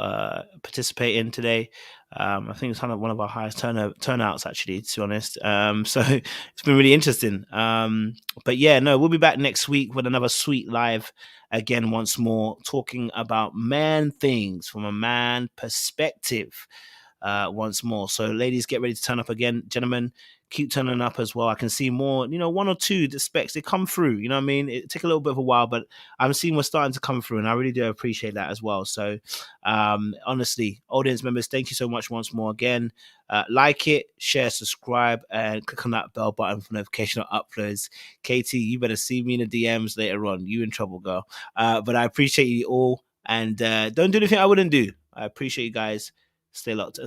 participating today. I think it's kind of one of our highest turnouts, actually, to be honest. So it's been really interesting. But yeah, no, we'll be back next week with another sweet live again, once more, talking about man things from a man perspective. Once more. So ladies, get ready to turn up again. Gentlemen, keep turning up as well. I can see more, one or two the specs, they come through, you know what I mean? It take a little bit of a while, but I'm seeing we're starting to come through, and I really do appreciate that as well. So honestly, audience members, thank you so much once more again. Like it, share, subscribe, and click on that bell button for notification of uploads. KT, you better see me in the DMs later on. You in trouble, girl. But I appreciate you all, and don't do anything I wouldn't do. I appreciate you guys. Stay locked.